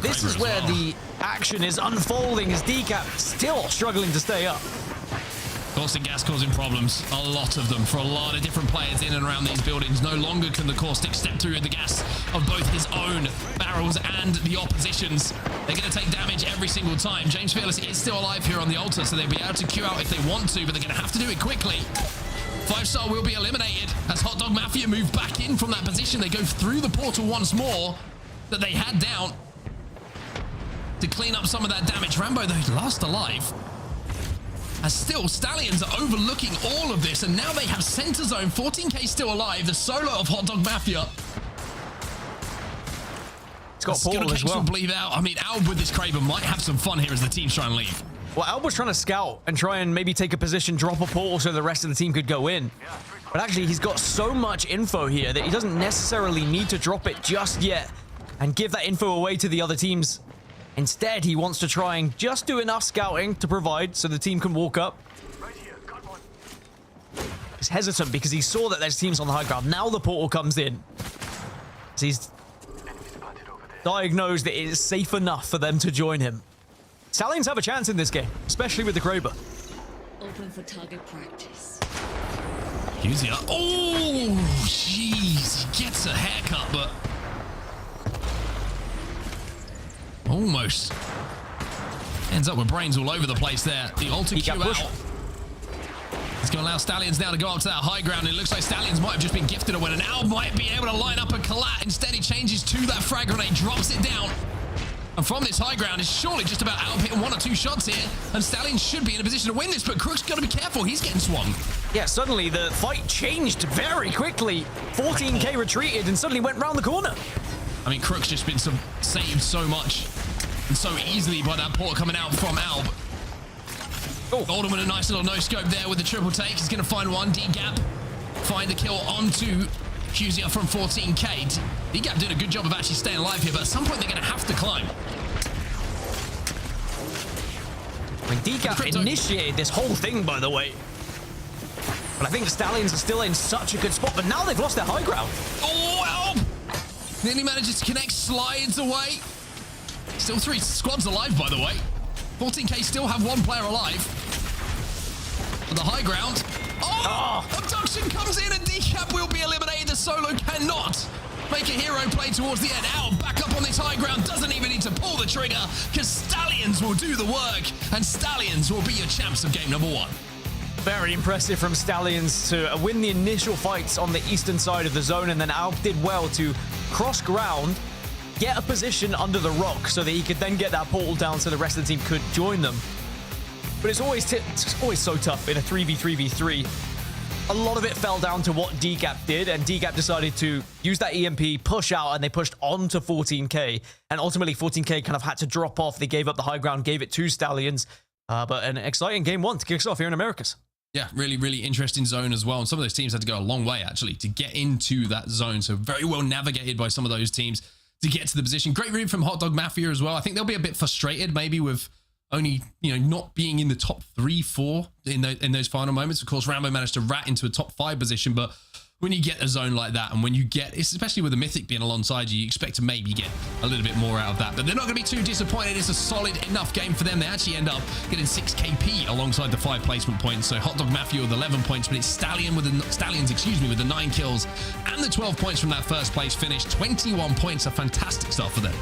S5: This is where the action is unfolding as DGAP still struggling to stay up.
S3: Caustic gas causing problems, a lot of them, for a lot of different players in and around these buildings. No longer can the Caustic step through the gas of both his own barrels and the opposition's. They're going to take damage every single time. James Fearless is still alive here on the altar, so they'll be able to queue out if they want to, but they're going to have to do it quickly. 5-star will be eliminated as Hot Dog Mafia move back in from that position. They go through the portal once more that they had down to clean up some of that damage. Rambo, though, last alive. As still, Stallions are overlooking all of this, and now they have center zone. 14K still alive. The solo of Hot Dog Mafia.
S5: It's got portal as well.
S3: Will bleed out. I mean, Alb with this Kraber might have some fun here as the teams try and leave.
S5: Well, Alb was trying to scout and try and maybe take a position, drop a portal so the rest of the team could go in. But actually, he's got so much info here that he doesn't necessarily need to drop it just yet and give that info away to the other teams. Instead, he wants to try and just do enough scouting to provide so the team can walk up. He's hesitant because he saw that there's teams on the high ground. Now the portal comes in. So he's diagnosed that it is safe enough for them to join him. Stallions have a chance in this game, especially with the Kraber.
S6: Open for target practice.
S3: Hughes, oh, jeez. He gets a haircut, but almost ends up with brains all over the place there. The alter queue out. It's going to allow Stallions now to go up to that high ground. It looks like Stallions might have just been gifted a win, and Al might be able to line up a collat. Instead, he changes to that frag grenade, drops it down. And from this high ground, it's surely just about Al hitting 1 or 2 shots here, and Stallions should be in a position to win this, but Crook's got to be careful. He's getting swung. Yeah, suddenly the fight changed very quickly. 14K retreated and suddenly went round the corner. I mean, Crook's just been saved so much and so easily by that portal coming out from Alb. Oh, Golden with a nice little no-scope there with the triple take. He's going to find one. DGAP find the kill onto Hughesia from 14K. DGAP did a good job of actually staying alive here, but at some point they're going to have to climb.
S5: I mean, DGAP initiated this whole thing, by the way. But I think the Stallions are still in such a good spot, but now they've lost their high ground.
S3: Oh, Alb! Nearly manages to connect, slides away. Still 3 squads alive, by the way. 14K still have 1 player alive. For the high ground. Oh! Abduction comes in and DGAP will be eliminated. The solo cannot make a hero play towards the end. Out, back up on this high ground. Doesn't even need to pull the trigger because Stallions will do the work. And Stallions will be your champs of game number 1.
S5: Very impressive from Stallions to win the initial fights on the eastern side of the zone. And then Alp did well to cross ground, get a position under the rock so that he could then get that portal down so the rest of the team could join them. But it's always so tough in a 3v3v3. A lot of it fell down to what DGAP did, and DGAP decided to use that EMP, push out, and they pushed onto 14K. And ultimately, 14K kind of had to drop off. They gave up the high ground, gave it to Stallions. But an exciting game 1 to kick us off here in Americas.
S3: Yeah, really, really interesting zone as well. And some of those teams had to go a long way, actually, to get into that zone. So very well navigated by some of those teams to get to the position. Great read from Hot Dog Mafia as well. I think they'll be a bit frustrated maybe with only, not being in the top 3-4 in those final moments. Of course, Rambo managed to rat into a top 5 position, but when you get a zone like that, and when you get, especially with the Mythic being alongside you, you expect to maybe get a little bit more out of that. But they're not going to be too disappointed. It's a solid enough game for them. They actually end up getting 6 KP alongside the 5 placement points. So Hot Dog Mafia with 11 points, but it's Stallions with the 9 kills and the 12 points from that first place finish. 21 points, a fantastic start for them.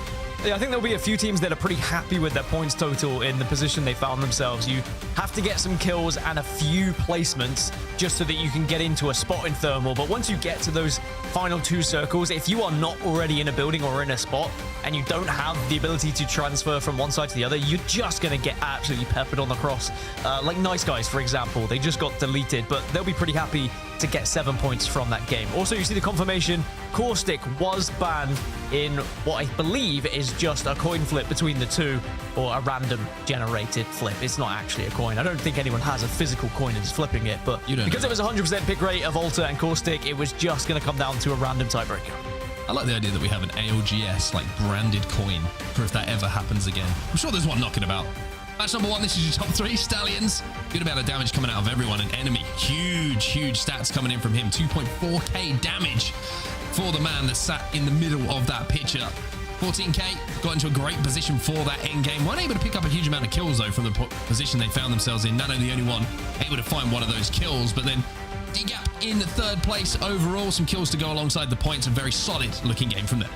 S5: Yeah, I think there'll be a few teams that are pretty happy with their points total in the position they found themselves. You have to get some kills and a few placements just so that you can get into a spot in Thermal. But once you get to those final 2 circles, if you are not already in a building or in a spot and you don't have the ability to transfer from one side to the other, you're just going to get absolutely peppered on the cross. Like Nice Guys, for example, they just got deleted, but they'll be pretty happy to get 7 points from that game. Also, you see the confirmation, Caustic was banned in what I believe is just a coin flip between the two, or a random generated flip. It's not actually a coin. I don't think anyone has a physical coin and is flipping it, but because it was 100% pick rate of Alter and Caustic, it was just going to come down to a random tiebreaker.
S3: I like the idea that we have an ALGS branded coin for if that ever happens again. I'm sure there's one knocking about. Match number 1, this is your top 3. Stallions, good amount of damage coming out of everyone. An enemy, huge stats coming in from him. 2.4k damage for the man that sat in the middle of that picture. 14k, got into a great position for that end game. Weren't able to pick up a huge amount of kills though from the position they found themselves in. Nano the only one able to find one of those kills, but then DGAP in 3rd place overall. Some kills to go alongside the points. A very solid looking game from there.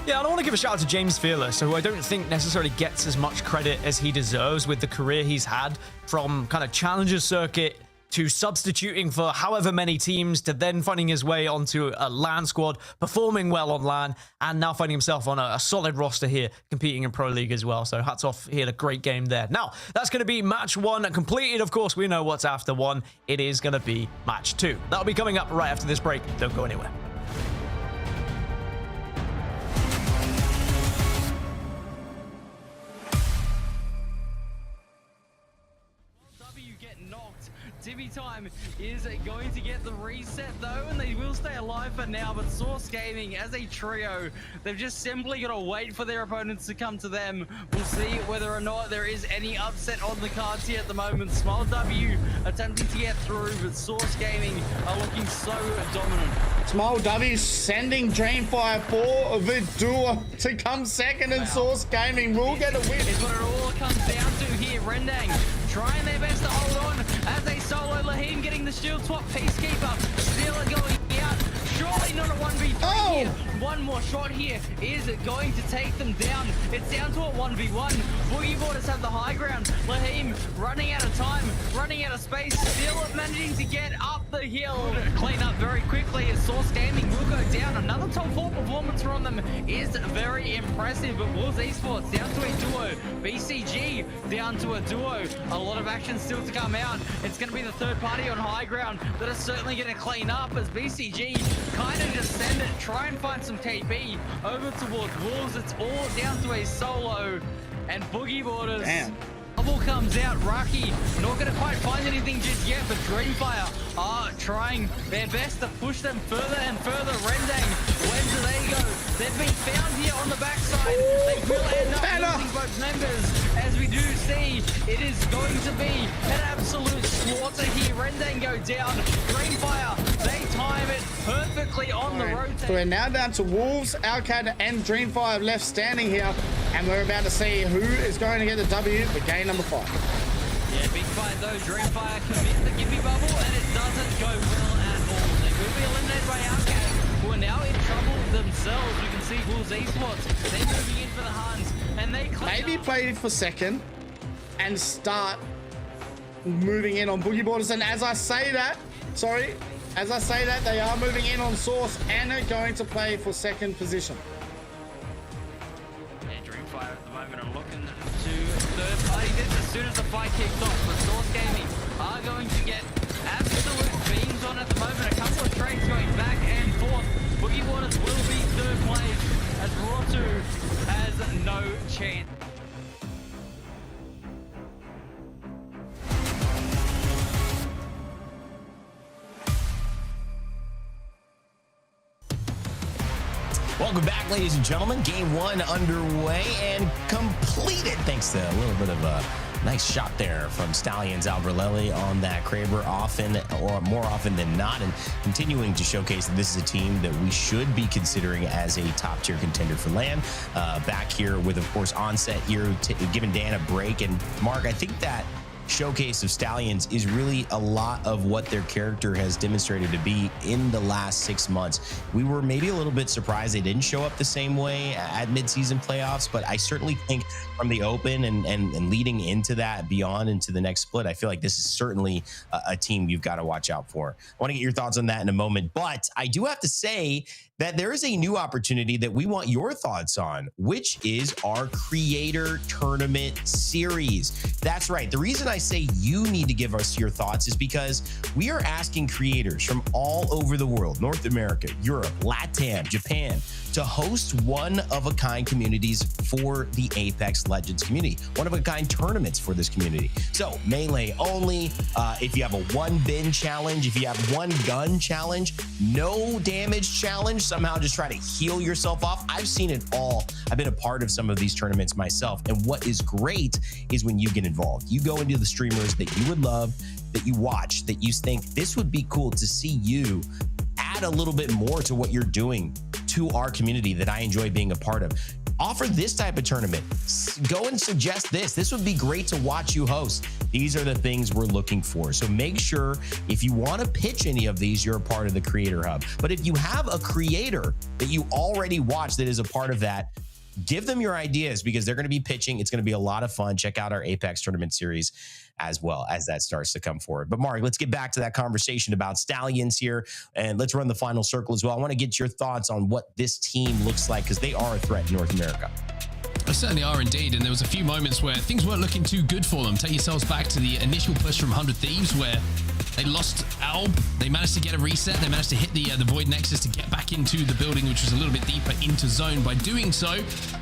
S5: Yeah, and I want to give a shout out to James Fearless, who I don't think necessarily gets as much credit as he deserves with the career he's had, from kind of challenger circuit to substituting for however many teams to then finding his way onto a LAN squad, performing well on LAN, and now finding himself on a solid roster here, competing in Pro League as well. So hats off, he had a great game there. Now, that's going to be match 1 completed. Of course, we know what's after 1. It is going to be match 2. That'll be coming up right after this break. Don't go anywhere.
S2: Timmy Time is going to get the reset though, and they will stay alive for now, but Source Gaming as a trio, they've just simply got to wait for their opponents to come to them. We'll see whether or not there is any upset on the cards here at the moment. Smile W attempting to get through, but Source Gaming are looking so dominant.
S7: Smile W sending Dreamfire for the duo to come second, and Source Gaming will get a win.
S2: Is what it all comes down to here. Rendang trying their best to hold on as they solo Lahim, getting the shield swap. Peacekeeper still going out. Surely not a 1v3 here. One more shot here is going to take them down. It's down to a 1v1. Boogie Borders have the high ground. Lahim running out of time, running out of space, still managing to get up the hill. Clean up very quickly as Source Gaming will go down. Another top 4 performance from them is very impressive, but Wolves Esports down to a duo. BCG down to a duo. A lot of action still to come out. It's going to be the 3rd party on high ground that are certainly going to clean up as BCG kind of just send it, try and find some KP over towards Wolves. It's all down to a solo, and Boogie Borders.
S7: Damn.
S2: Bubble comes out. Rocky not going to quite find anything just yet, but Dreamfire are trying their best to push them further and further. Rendang, where do they go? They've been found here on the backside. They will end up losing both members, as we do see it is going to be an absolute slaughter here. Rendang go down. Dreamfire, they time it perfectly on the rotate.
S7: So we're now down to Wolves, Alcad, and Dreamfire left standing here, and we're about to see who is going to get the W for game number 5.
S2: Yeah, big fight though. Dreamfire commit the gimme bubble, and it doesn't go well at all. They will be eliminated by Alcad, who are now in trouble themselves. You can see Wolves Esports, they're moving in for the Huns, and they
S7: maybe play for second and start moving in on Boogie Borders. And as I say that, they are moving in on Source and are going to play for second position.
S2: Dreamfire at the moment are looking to 3rd party this as soon as the fight kicks off. But Source Gaming are going to get absolute beams on at the moment. A couple of trades going back and forth. Boogie Waters will be 3rd place as Raw 2 has no chance.
S4: Welcome back, ladies and gentlemen. Game 1 underway and completed, thanks to a little bit of Nice shot there from Stallions Alberlelli on that Kraber often, or more often than not, and continuing to showcase that this is a team that we should be considering as a top tier contender for LAN. Back here with, of course, Onset here, giving Dan a break. And Mark, I think that showcase of Stallions is really a lot of what their character has demonstrated to be in the last 6 months. We were maybe a little bit surprised they didn't show up the same way at midseason playoffs, but I certainly think from the open and leading into that, beyond into the next split, I feel like this is certainly a team you've got to watch out for. I want to get your thoughts on that in a moment, but I do have to say that there is a new opportunity that we want your thoughts on, which is our Creator Tournament Series. That's right. The reason I say you need to give us your thoughts is because we are asking creators from all over the world, North America, Europe, LATAM, Japan, to host one-of-a-kind communities for the Apex Legends community, one-of-a-kind tournaments for this community. So Melee only, if you have a one bin challenge, if you have one gun challenge, no damage challenge, somehow just try to heal yourself off. I've seen it all. I've been a part of some of these tournaments myself. And what is great is when you get involved. You go into the streamers that you would love, that you watch, that you think this would be cool to see you add a little bit more to what you're doing to our community that I enjoy being a part of. Offer this type of tournament. Go and suggest this. This would be great to watch you host. These are the things we're looking for. So make sure if you want to pitch any of these, you're a part of the Creator Hub. But if you have a creator that you already watch that is a part of that, give them your ideas because they're going to be pitching. It's going to be a lot of fun. Check out our Apex Tournament Series as well as that starts to come forward. But Mark, let's get back to that conversation about Stallions here, and let's run the final circle as well. I want to get your thoughts on what this team looks like because they are a threat in North America.
S3: They certainly are indeed, and there was a few moments where things weren't looking too good for them. Take yourselves back to the initial push from 100 Thieves where they lost Alb. They managed to get a reset. They managed to hit the Void Nexus to get back into the building, which was a little bit deeper into zone. By doing so,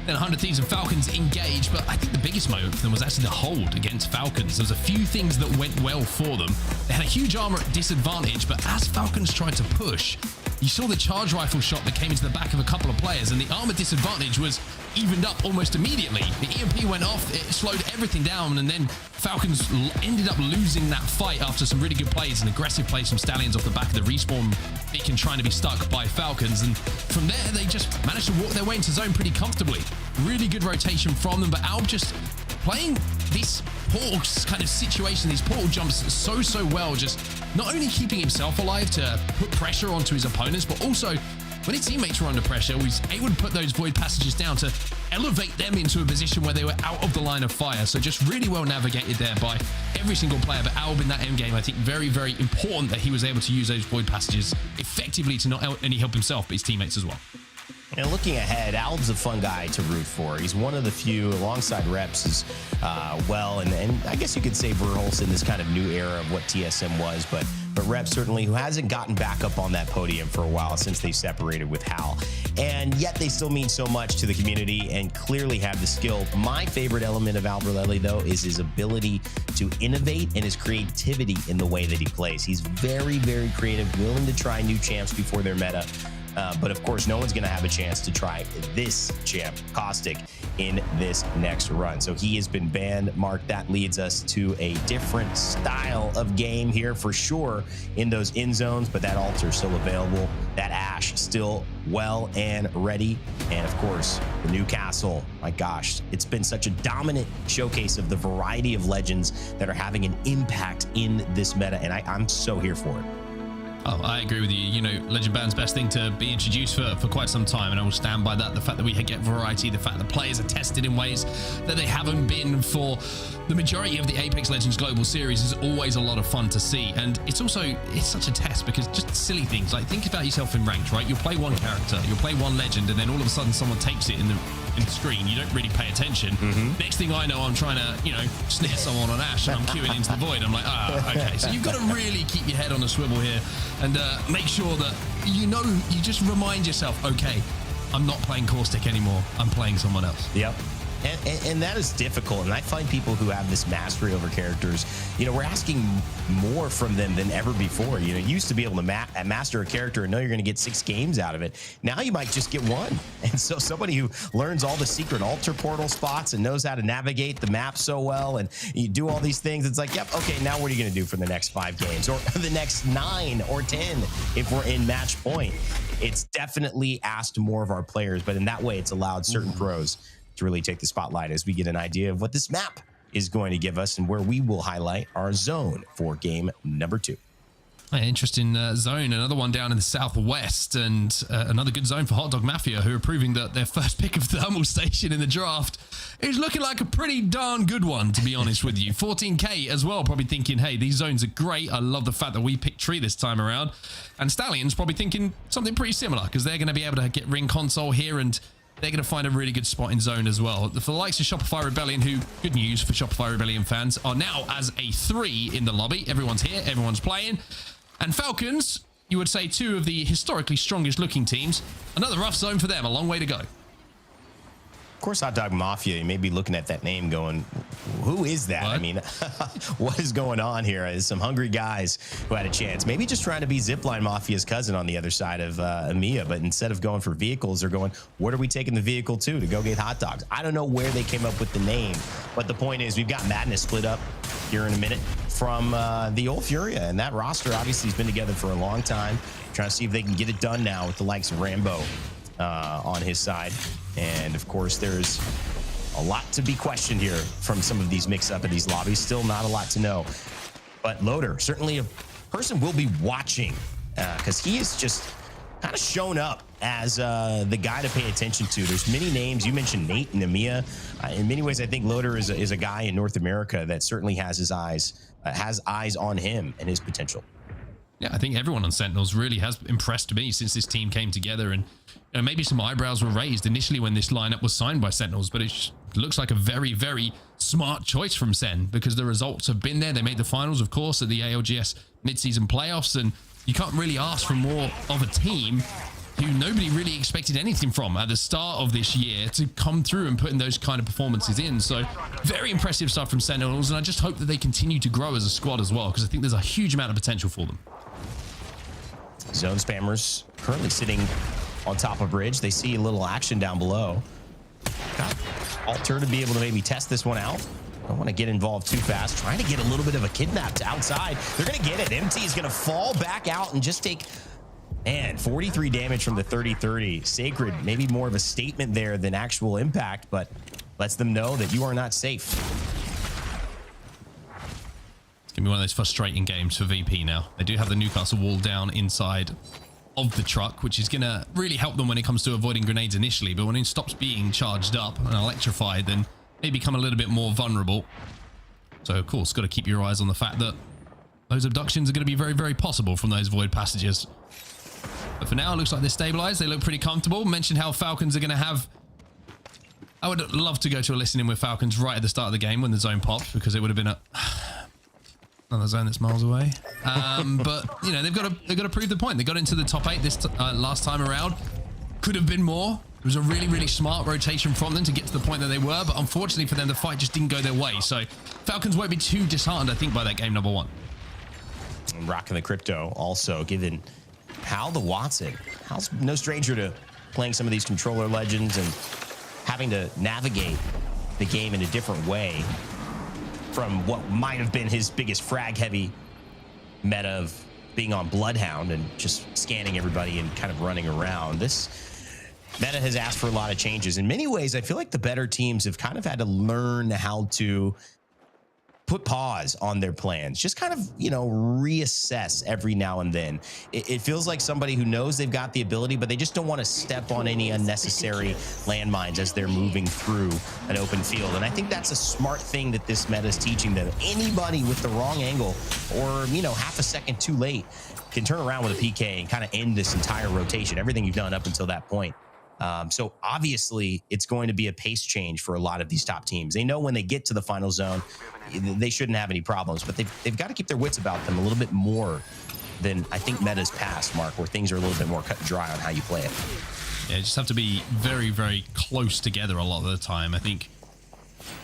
S3: then 100 Thieves and Falcons engaged. But I think the biggest moment for them was actually the hold against Falcons. There was a few things that went well for them. They had a huge armor disadvantage, but as Falcons tried to push, you saw the charge rifle shot that came into the back of a couple of players, and the armor disadvantage was evened up almost immediately. The EMP went off, it slowed everything down, and then Falcons ended up losing that fight after some really good plays and aggressive plays from Stallions off the back of the respawn beacon trying to be stuck by Falcons. And from there, they just managed to walk their way into zone pretty comfortably. Really good rotation from them, but Alb just playing this portal kind of situation, these portal jumps so well, just not only keeping himself alive to put pressure onto his opponents, but also when his teammates were under pressure, he was able to put those void passages down to elevate them into a position where they were out of the line of fire. So just really well navigated there by every single player. But Alb in that end game, I think very, very important that he was able to use those void passages effectively to not only help himself, but his teammates as well.
S4: And looking ahead, Alb's a fun guy to root for. He's one of the few, alongside Reps as well, and I guess you could say Verholst in this kind of new era of what TSM was, but Reps certainly, who hasn't gotten back up on that podium for a while since they separated with Hal. And yet they still mean so much to the community and clearly have the skill. My favorite element of Alberlelli, though, is his ability to innovate and his creativity in the way that he plays. He's very, very creative, willing to try new champs before their meta. But of course, no one's going to have a chance to try this champ, Caustic, in this next run. So he has been banned. Mark, that leads us to a different style of game here for sure in those end zones, but that altar still available. That Ash still well and ready. And of course, the new castle. My gosh, it's been such a dominant showcase of the variety of legends that are having an impact in this meta. And I'm so here for it.
S3: Oh, I agree with you. You know, Legend Band's best thing to be introduced for quite some time, and I will stand by that. The fact that we get variety, the fact that players are tested in ways that they haven't been for the majority of the Apex Legends Global Series is always a lot of fun to see. And it's such a test because just silly things, like think about yourself in ranked, right? You'll play one character, you'll play one legend, and then all of a sudden someone takes it in the screen. You don't really pay attention. Next thing I know, I'm trying to, snare someone on Ash and I'm queuing into the void. I'm like, okay. So you've got to really keep your head on a swivel here and make sure that, you just remind yourself, okay, I'm not playing Caustic anymore. I'm playing someone else.
S4: Yep. And that is difficult. And I find people who have this mastery over characters, we're asking more from them than ever before. You used to be able to master a character and know you're going to get 6 games out of it. Now you might just get 1. And so somebody who learns all the secret altar portal spots and knows how to navigate the map so well, and you do all these things, it's like, yep, okay, now what are you going to do for the next 5 games or the next 9 or 10 if we're in match point? It's definitely asked more of our players, but in that way, it's allowed certain pros to really take the spotlight as we get an idea of what this map is going to give us and where we will highlight our zone for game number 2.
S3: Interesting zone, another one down in the southwest, and another good zone for Hot Dog Mafia, who are proving that their first pick of Thermal Station in the draft is looking like a pretty darn good one, to be honest with you. 14K as well, probably thinking, hey, these zones are great. I love the fact that we picked Tree this time around. And Stallion's probably thinking something pretty similar, because they're going to be able to get Ring Console here, and they're going to find a really good spot in zone as well. For the likes of Shopify Rebellion, who, good news for Shopify Rebellion fans, are now as a 3 in the lobby. Everyone's here, everyone's playing. And Falcons, you would say 2 of the historically strongest looking teams. Another rough zone for them, a long way to go.
S4: Of course, Hot Dog Mafia, you may be looking at that name going, who is that?
S3: What?
S4: I mean, what is going on here? Is some hungry guys who had a chance, maybe just trying to be Zipline Mafia's cousin on the other side of EMEA, but instead of going for vehicles, they're going, what are we taking the vehicle to go get hot dogs? I don't know where they came up with the name, but the point is we've got Madness split up here in a minute from the old Furia, and that roster obviously has been together for a long time, trying to see if they can get it done now with the likes of Rambo on his side. And of course, there's a lot to be questioned here from some of these mix-up in these lobbies. Still not a lot to know. But Loader, certainly a person we'll be watching, because he is just kind of shown up as the guy to pay attention to. There's many names. You mentioned Nate and Emiya. In many ways, I think Loader is a guy in North America that certainly has his eyes on him and his potential.
S3: Yeah, I think everyone on Sentinels really has impressed me since this team came together, and maybe some eyebrows were raised initially when this lineup was signed by Sentinels, but it looks like a very, very smart choice from Sen, because the results have been there. They made the finals, of course, at the ALGS mid-season playoffs, and you can't really ask for more of a team who nobody really expected anything from at the start of this year to come through and putting those kind of performances in. So very impressive stuff from Sentinels, and I just hope that they continue to grow as a squad as well, because I think there's a huge amount of potential for them.
S4: Zone spammers currently sitting on top of bridge. They see a little action down below. Got Alter to be able to maybe test this one out. Don't want to get involved too fast. Trying to get a little bit of a kidnap to outside. They're going to get it. MT is going to fall back out and just take, 43 damage from the 30-30. Sacred, maybe more of a statement there than actual impact, but lets them know that you are not safe.
S3: It's going to be one of those frustrating games for VP now. They do have the Newcastle wall down inside of the truck, which is going to really help them when it comes to avoiding grenades initially, but when it stops being charged up and electrified, then they become a little bit more vulnerable. So, of course, got to keep your eyes on the fact that those abductions are going to be very, very possible from those void passages. But for now, it looks like they're stabilized. They look pretty comfortable. Mentioned how Falcons are going to have... I would love to go to a listening with Falcons right at the start of the game when the zone popped, because it would have been another zone that's miles away. But they've got to prove the point. They got into the top 8 this last time around. Could have been more. It was a really, really smart rotation from them to get to the point that they were, but unfortunately for them, the fight just didn't go their way. So Falcons won't be too disheartened, I think, by that game number 1.
S4: And rocking the crypto also, given Hal the Watson. Hal's no stranger to playing some of these controller legends and having to navigate the game in a different way from what might have been his biggest frag-heavy meta of being on Bloodhound and just scanning everybody and kind of running around. This meta has asked for a lot of changes. In many ways, I feel like the better teams have kind of had to learn how to put pause on their plans, just kind of, reassess every now and then. It feels like somebody who knows they've got the ability, but they just don't want to step on any unnecessary landmines as they're moving through an open field. And I think that's a smart thing that this meta is teaching them. Anybody with the wrong angle or, half a second too late can turn around with a PK and kind of end this entire rotation, everything you've done up until that point. So obviously it's going to be a pace change for a lot of these top teams. They know when they get to the final zone, they shouldn't have any problems, but they've got to keep their wits about them a little bit more than I think meta's past, Mark, where things are a little bit more cut and dry on how you play it.
S3: Yeah, you just have to be very, very close together a lot of the time. I think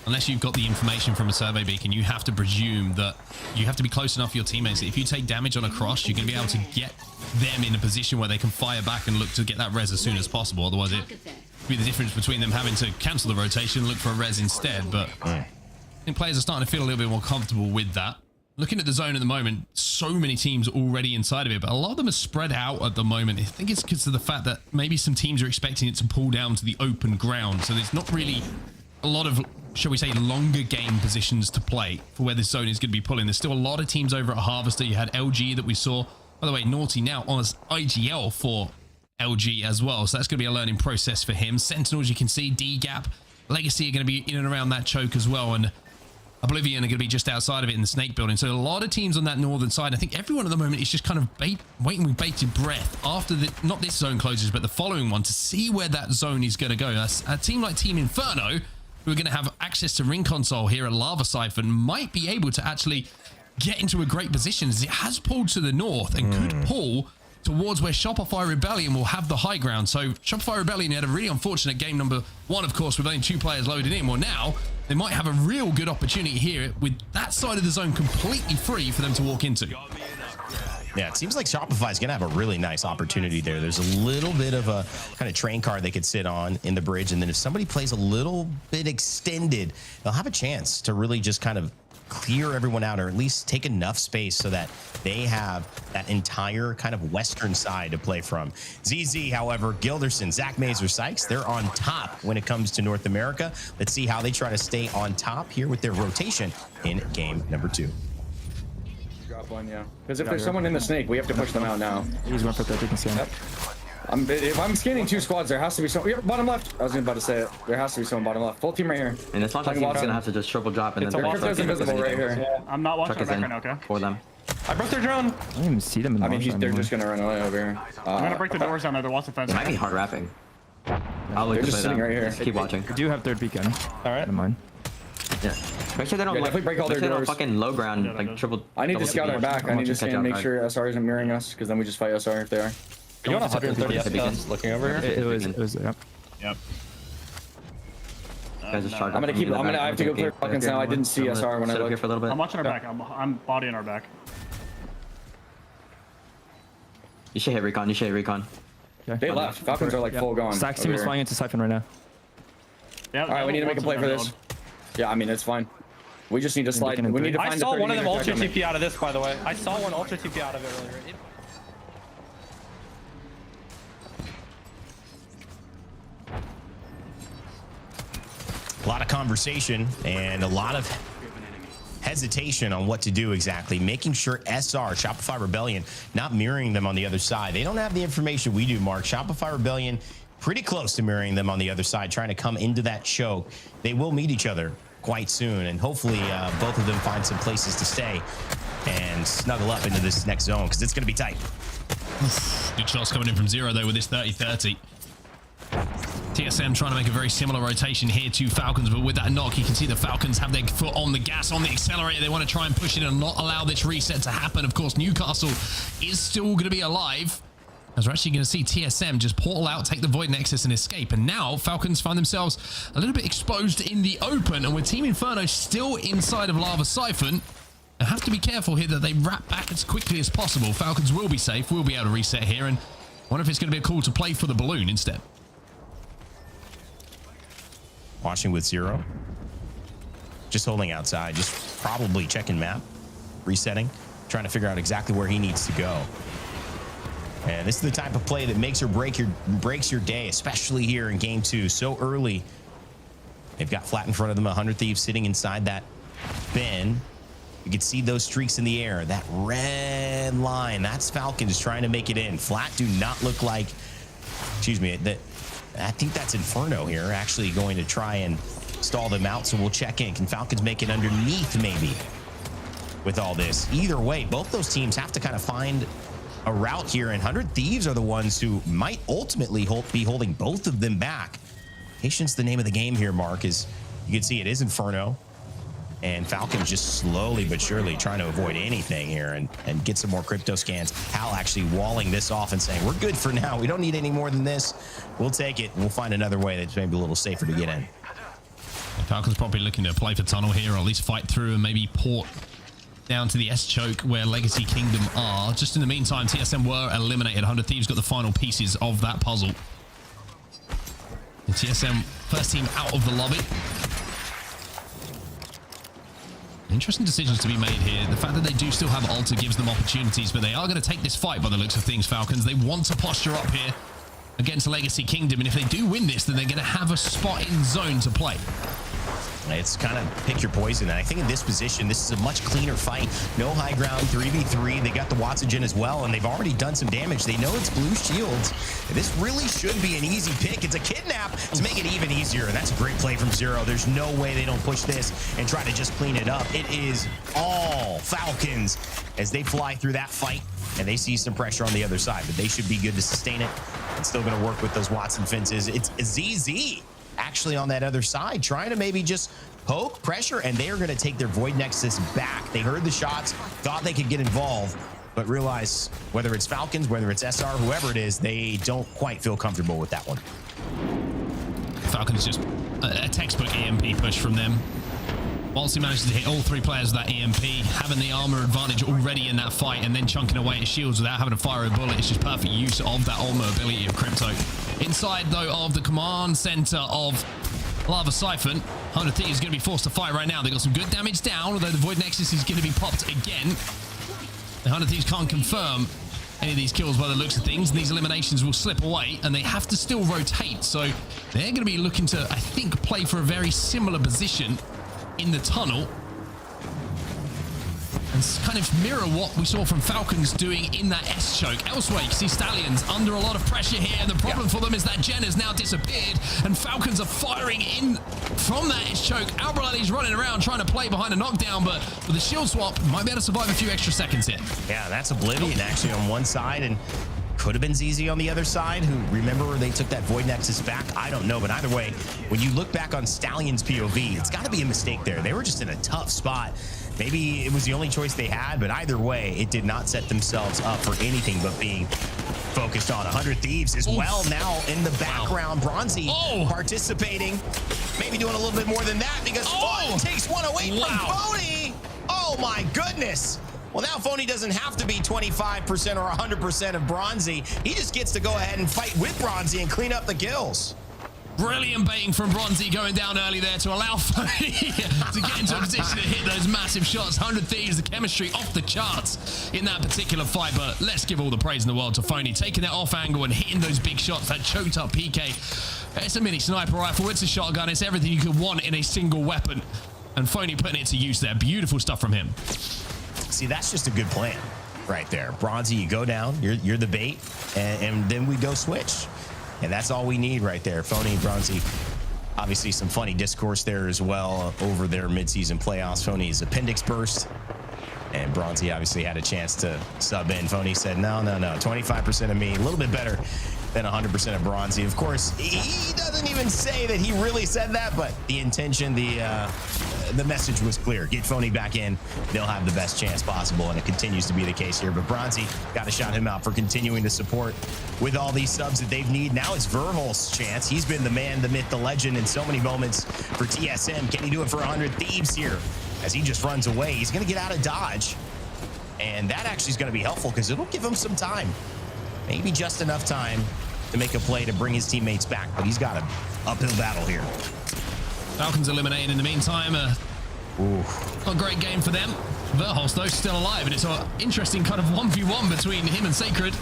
S3: unless you've got the information from a survey beacon, you have to presume that you have to be close enough for your teammates that if you take damage on a cross, you're going to be able to get them in a position where they can fire back and look to get that res as soon as possible. Otherwise, it would be the difference between them having to cancel the rotation and look for a res instead. But I think players are starting to feel a little bit more comfortable with that. Looking at the zone at the moment, so many teams already inside of it, but a lot of them are spread out at the moment. I think it's because of the fact that maybe some teams are expecting it to pull down to the open ground. So there's not really a lot of, shall we say, longer game positions to play for where this zone is going to be pulling. There's still a lot of teams over at Harvester. You had LG that we saw. By the way, Naughty now on IGL for LG as well. So that's going to be a learning process for him. Sentinels, you can see, DGAP, Legacy are going to be in and around that choke as well. And Oblivion are going to be just outside of it in the Snake building. So a lot of teams on that northern side. I think everyone at the moment is just kind of waiting with bated breath after not this zone closes, but the following one to see where that zone is going to go. A team like Team Inferno, who are going to have access to ring console here at Lava Siphon, might be able to actually get into a great position as it has pulled to the north and could pull towards where Shopify Rebellion will have the high ground. So Shopify Rebellion had a really unfortunate game number 1, of course, with only 2 players loaded in. Well, now they might have a real good opportunity here with that side of the zone completely free for them to walk into.
S4: Yeah, it seems like Shopify is going to have a really nice opportunity there. There's a little bit of a kind of train car they could sit on in the bridge. And then if somebody plays a little bit extended, they'll have a chance to really just kind of clear everyone out, or at least take enough space so that they have that entire kind of western side to play from. ZZ, however, Gilderson, Zach Mazer, Sykes, they're on top when it comes to North America. Let's see how they try to stay on top here with their rotation in game number 2.
S8: Drop one, yeah. Because if there's someone in the snake, we have to push them out now.
S9: He's going for 30, you can see him.
S8: Yep. If I'm scanning 2 squads, there has to be someone. Bottom left. I was about to say it. There has to be someone bottom left. Full team right here.
S10: And this one team's gonna have to just triple drop and then
S8: Their invisible right here.
S9: Yeah, I'm not watching back right now, okay?
S10: For them.
S9: I broke their drone. I don't even see them in the
S8: they're just gonna run away over here.
S9: I'm gonna break the doors down there. They're watching fence.
S10: It might be hard wrapping. I'll look
S8: They're just sitting right here.
S10: Just keep watching.
S9: We do have third beacon. All right. Never mind.
S10: Yeah. Make sure they don't
S8: definitely break all their doors.
S10: Fucking low ground, like triple.
S8: I need to scout our back. I need to scan, make sure SR isn't mirroring us, because then we just fight SR if they are.
S9: You want 130 FPS looking over here? It was, yep.
S10: Yep. Guys just charged.
S8: I have to go clear Falcons now. I didn't see SR when I looked.
S10: Here for a little bit.
S9: I'm watching our back. I'm bodying our back.
S10: You should hit recon.
S9: Okay.
S8: They left. Falcons are like full gone.
S9: Stack's team is flying into Siphon right now.
S8: Yeah. All right, we need to make a play for this. Yeah, I mean, it's fine. We just need to slide. We need to find.
S11: I saw one of them ultra TP out of this, by the way. I saw one ultra TP out of it earlier.
S4: A lot of conversation and a lot of hesitation on what to do exactly. Making sure SR, Shopify Rebellion, not mirroring them on the other side. They don't have the information we do, Mark. Shopify Rebellion, pretty close to mirroring them on the other side, trying to come into that choke. They will meet each other quite soon, and hopefully both of them find some places to stay and snuggle up into this next zone, because it's going to be tight.
S3: Good shots coming in from Zero, though, with this 30-30. TSM trying to make a very similar rotation here to Falcons, but with that knock, you can see the Falcons have their foot on the gas, on the accelerator. They want to try and push it and not allow this reset to happen. Of course, Newcastle is still going to be alive, as we're actually going to see TSM just portal out, take the Void Nexus and escape. And now Falcons find themselves a little bit exposed in the open, and with Team Inferno still inside of Lava Siphon, they have to be careful here that they wrap back as quickly as possible. Falcons will be safe, will be able to reset here, and wonder if it's going to be a call to play for the balloon instead.
S4: Watching with Zero. Just holding outside, just probably checking map, resetting, trying to figure out exactly where he needs to go. And this is the type of play that makes or breaks your day, especially here in game 2. So early. They've got Flat in front of them, 100 Thieves sitting inside that bin. You can see those streaks in the air, that red line. That's Falcons trying to make it in. Flat do not look like, excuse me, I think that's Inferno here, actually going to try and stall them out, so we'll check in. Can Falcons make it underneath, maybe, with all this? Either way, both those teams have to kind of find a route here, and 100 Thieves are the ones who might ultimately be holding both of them back. Patience, the name of the game here, Mark, is you can see it is Inferno, and Falcons just slowly but surely trying to avoid anything here and get some more crypto scans. Hal actually walling this off and saying, we're good for now. We don't need any more than this. We'll take it. We'll find another way that's maybe a little safer to get in.
S3: Falcons probably looking to play for tunnel here, or at least fight through and maybe port down to the S-choke where Legacy Kingdom are. Just in the meantime, TSM were eliminated. 100 Thieves got the final pieces of that puzzle. And TSM, first team out of the lobby. Interesting decisions to be made here. The fact that they do still have Alter gives them opportunities, but they are going to take this fight by the looks of things, Falcons. They want to posture up here against Legacy Kingdom, and if they do win this, then they're going to have a spot in zone to play.
S4: It's kind of pick your poison. And I think in this position, this is a much cleaner fight. No high ground, 3v3. They got the Watsogen as well, and they've already done some damage. They know it's blue shields. This really should be an easy pick. It's a kidnap to make it even easier, and that's a great play from Zero. There's no way they don't push this and try to just clean it up. It is all Falcons as they fly through that fight, and they see some pressure on the other side, but they should be good to sustain it. It's still going to work with those Watson fences. It's ZZ actually on that other side, trying to maybe just poke, pressure, and they are going to take their Void Nexus back. They heard the shots, thought they could get involved, but realize whether it's Falcons, whether it's SR, whoever it is, they don't quite feel comfortable with that one.
S3: Falcons just a textbook EMP push from them. Whilst he manages to hit all 3 players with that EMP, having the armor advantage already in that fight and then chunking away at shields without having to fire a bullet, it's just perfect use of that armor ability of Crypto. Inside, though, of the command center of Lava Siphon, 100 Thieves is going to be forced to fight right now. They got some good damage down, although the Void Nexus is going to be popped again. The 100 Thieves can't confirm any of these kills by the looks of things, and these eliminations will slip away, and they have to still rotate. So they're going to be looking to, I think, play for a very similar position in the tunnel and kind of mirror what we saw from Falcons doing in that S-choke. Elsewhere, you see Stallions under a lot of pressure here, and the problem for them is that Jen has now disappeared, and Falcons are firing in from that S-choke. Albrale's running around trying to play behind a knockdown, but with a shield swap, might be able to survive a few extra seconds here.
S4: Yeah, that's Oblivion actually on one side, and could have been ZZ on the other side, who, remember, they took that Void Nexus back? I don't know, but either way, when you look back on Stallion's POV, it's got to be a mistake there. They were just in a tough spot. Maybe it was the only choice they had, but either way, it did not set themselves up for anything but being focused on 100 Thieves as well. Now in the background, Bronzy participating, maybe doing a little bit more than that, because Fun takes one away from Phony. Oh my goodness. Well, now Phony doesn't have to be 25% or 100% of Bronzy. He just gets to go ahead and fight with Bronzy and clean up the kills.
S3: Brilliant baiting from Bronzy going down early there to allow Phony to get into a position to hit those massive shots. 100 Thieves, the chemistry off the charts in that particular fight, but let's give all the praise in the world to Phony, taking that off angle and hitting those big shots, that choked up PK. It's a mini sniper rifle, it's a shotgun, it's everything you could want in a single weapon, and Phony putting it to use there. Beautiful stuff from him.
S4: See, that's just a good plan right there. Bronzy, you go down, you're the bait, and then we go switch. And that's all we need right there. Phony and Bronzy, obviously some funny discourse there as well over their midseason playoffs. Phony's appendix burst, and Bronzy obviously had a chance to sub in. Phony said, no, 25% of me, a little bit better than 100% of Bronzy. Of course, he doesn't even say that he really said that, but the intention, the message was clear. Get Phony back in, they'll have the best chance possible, and it continues to be the case here. But Bronzy, got to shout him out for continuing to support with all these subs that they've need. Now it's Verhol's chance. He's been the man, the myth, the legend in so many moments for TSM. Can he do it for 100 Thieves here? As he just runs away, he's going to get out of dodge, and that actually is going to be helpful because it'll give him some time. Maybe just enough time to make a play to bring his teammates back, but he's got an uphill battle here.
S3: Falcons eliminated in the meantime. Not a great game for them. Verholst, though, still alive, and it's an interesting kind of 1v1 between him and Sacred.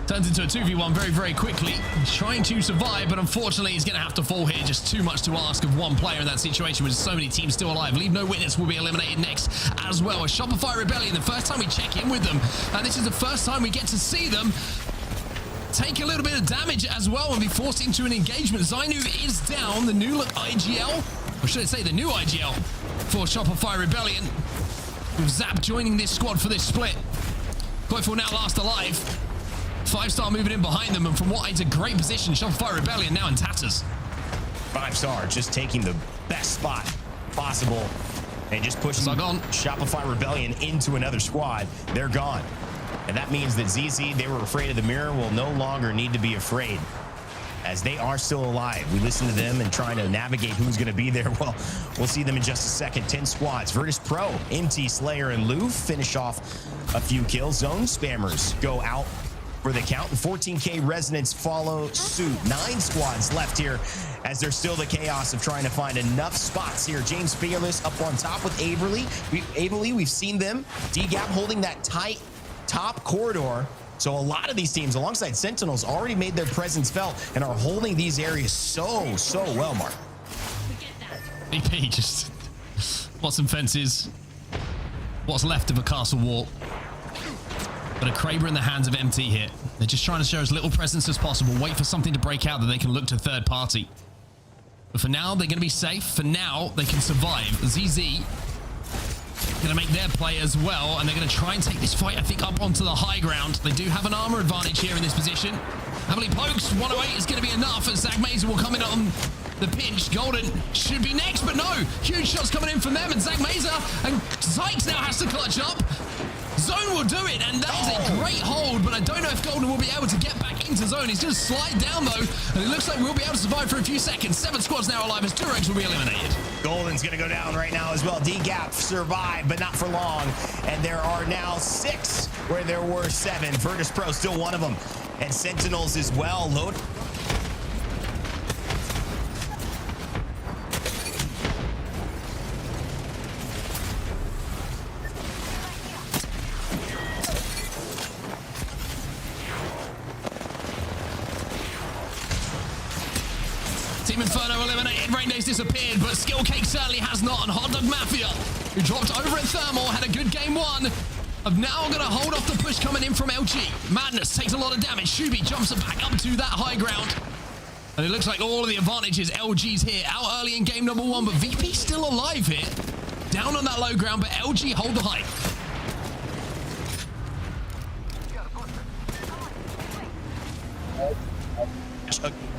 S3: Turns into a 2v1 very, very quickly. He's trying to survive, but unfortunately he's going to have to fall here. Just too much to ask of one player in that situation with so many teams still alive. LeaveNoWitness will be eliminated next as well. A Shopify Rebellion, the first time we check in with them. And this is the first time we get to see them take a little bit of damage as well and be forced into an engagement. Zainu is down, the new IGL, or should I say the new IGL for Shopify Rebellion. With Zap joining this squad for this split. Koifel now last alive. 5-star moving in behind them, and from what is a great position, Shopify Rebellion now in tatters.
S4: 5-star just taking the best spot possible and just pushing Shopify Rebellion into another squad. They're gone. And that means that ZZ, they were afraid of the mirror, will no longer need to be afraid. as they are still alive. We listen to them and trying to navigate who's going to be there. Well, we'll see them in just a second. 10 squads. Virtus.pro, MT, Slayer, and Lou finish off a few kills. Zone spammers go out for the count, and 14K Resonance follow suit. 9 squads left here as there's still the chaos of trying to find enough spots here. James Fearless up on top with Averly. We've seen them. DGAP holding that tight top corridor. So a lot of these teams, alongside Sentinels, already made their presence felt and are holding these areas so well, Mark.
S3: VP just wants some fences. What's left of a castle wall. But a Kraber in the hands of MT here. They're just trying to show as little presence as possible. Wait for something to break out that they can look to third party. But for now, they're going to be safe. For now, they can survive. ZZ going to make their play as well, and they're going to try and take this fight, I think, up onto the high ground. They do have an armor advantage here in this position. Heavily pokes. 108 is going to be enough, and Zach Mazer will come in on the pinch. Golden should be next, but no. Huge shots coming in from them, and Zach Mazer and Sykes now has to clutch up. Zone will do it, and that is a great hold, but I don't know if Golden will be able to get back into zone. He's going to slide down, though, and it looks like we'll be able to survive for a few seconds. 7 squads now alive as Durags will be eliminated.
S4: Golden's going to go down right now as well. DGAP survived, but not for long, and there are now 6 where there were 7. Virtus.pro still one of them, and Sentinels as well. Load.
S3: Team Inferno eliminated, Rain Days disappeared, but Skill Cake certainly has not, and Hot Dog Mafia, who dropped over at Thermal, had a good game 1, of now going to hold off the push coming in from LG. Madness takes a lot of damage. Shubi jumps back up to that high ground, and it looks like all of the advantages LG's here, out early in game number 1, but VP still alive here, down on that low ground, but LG hold the height.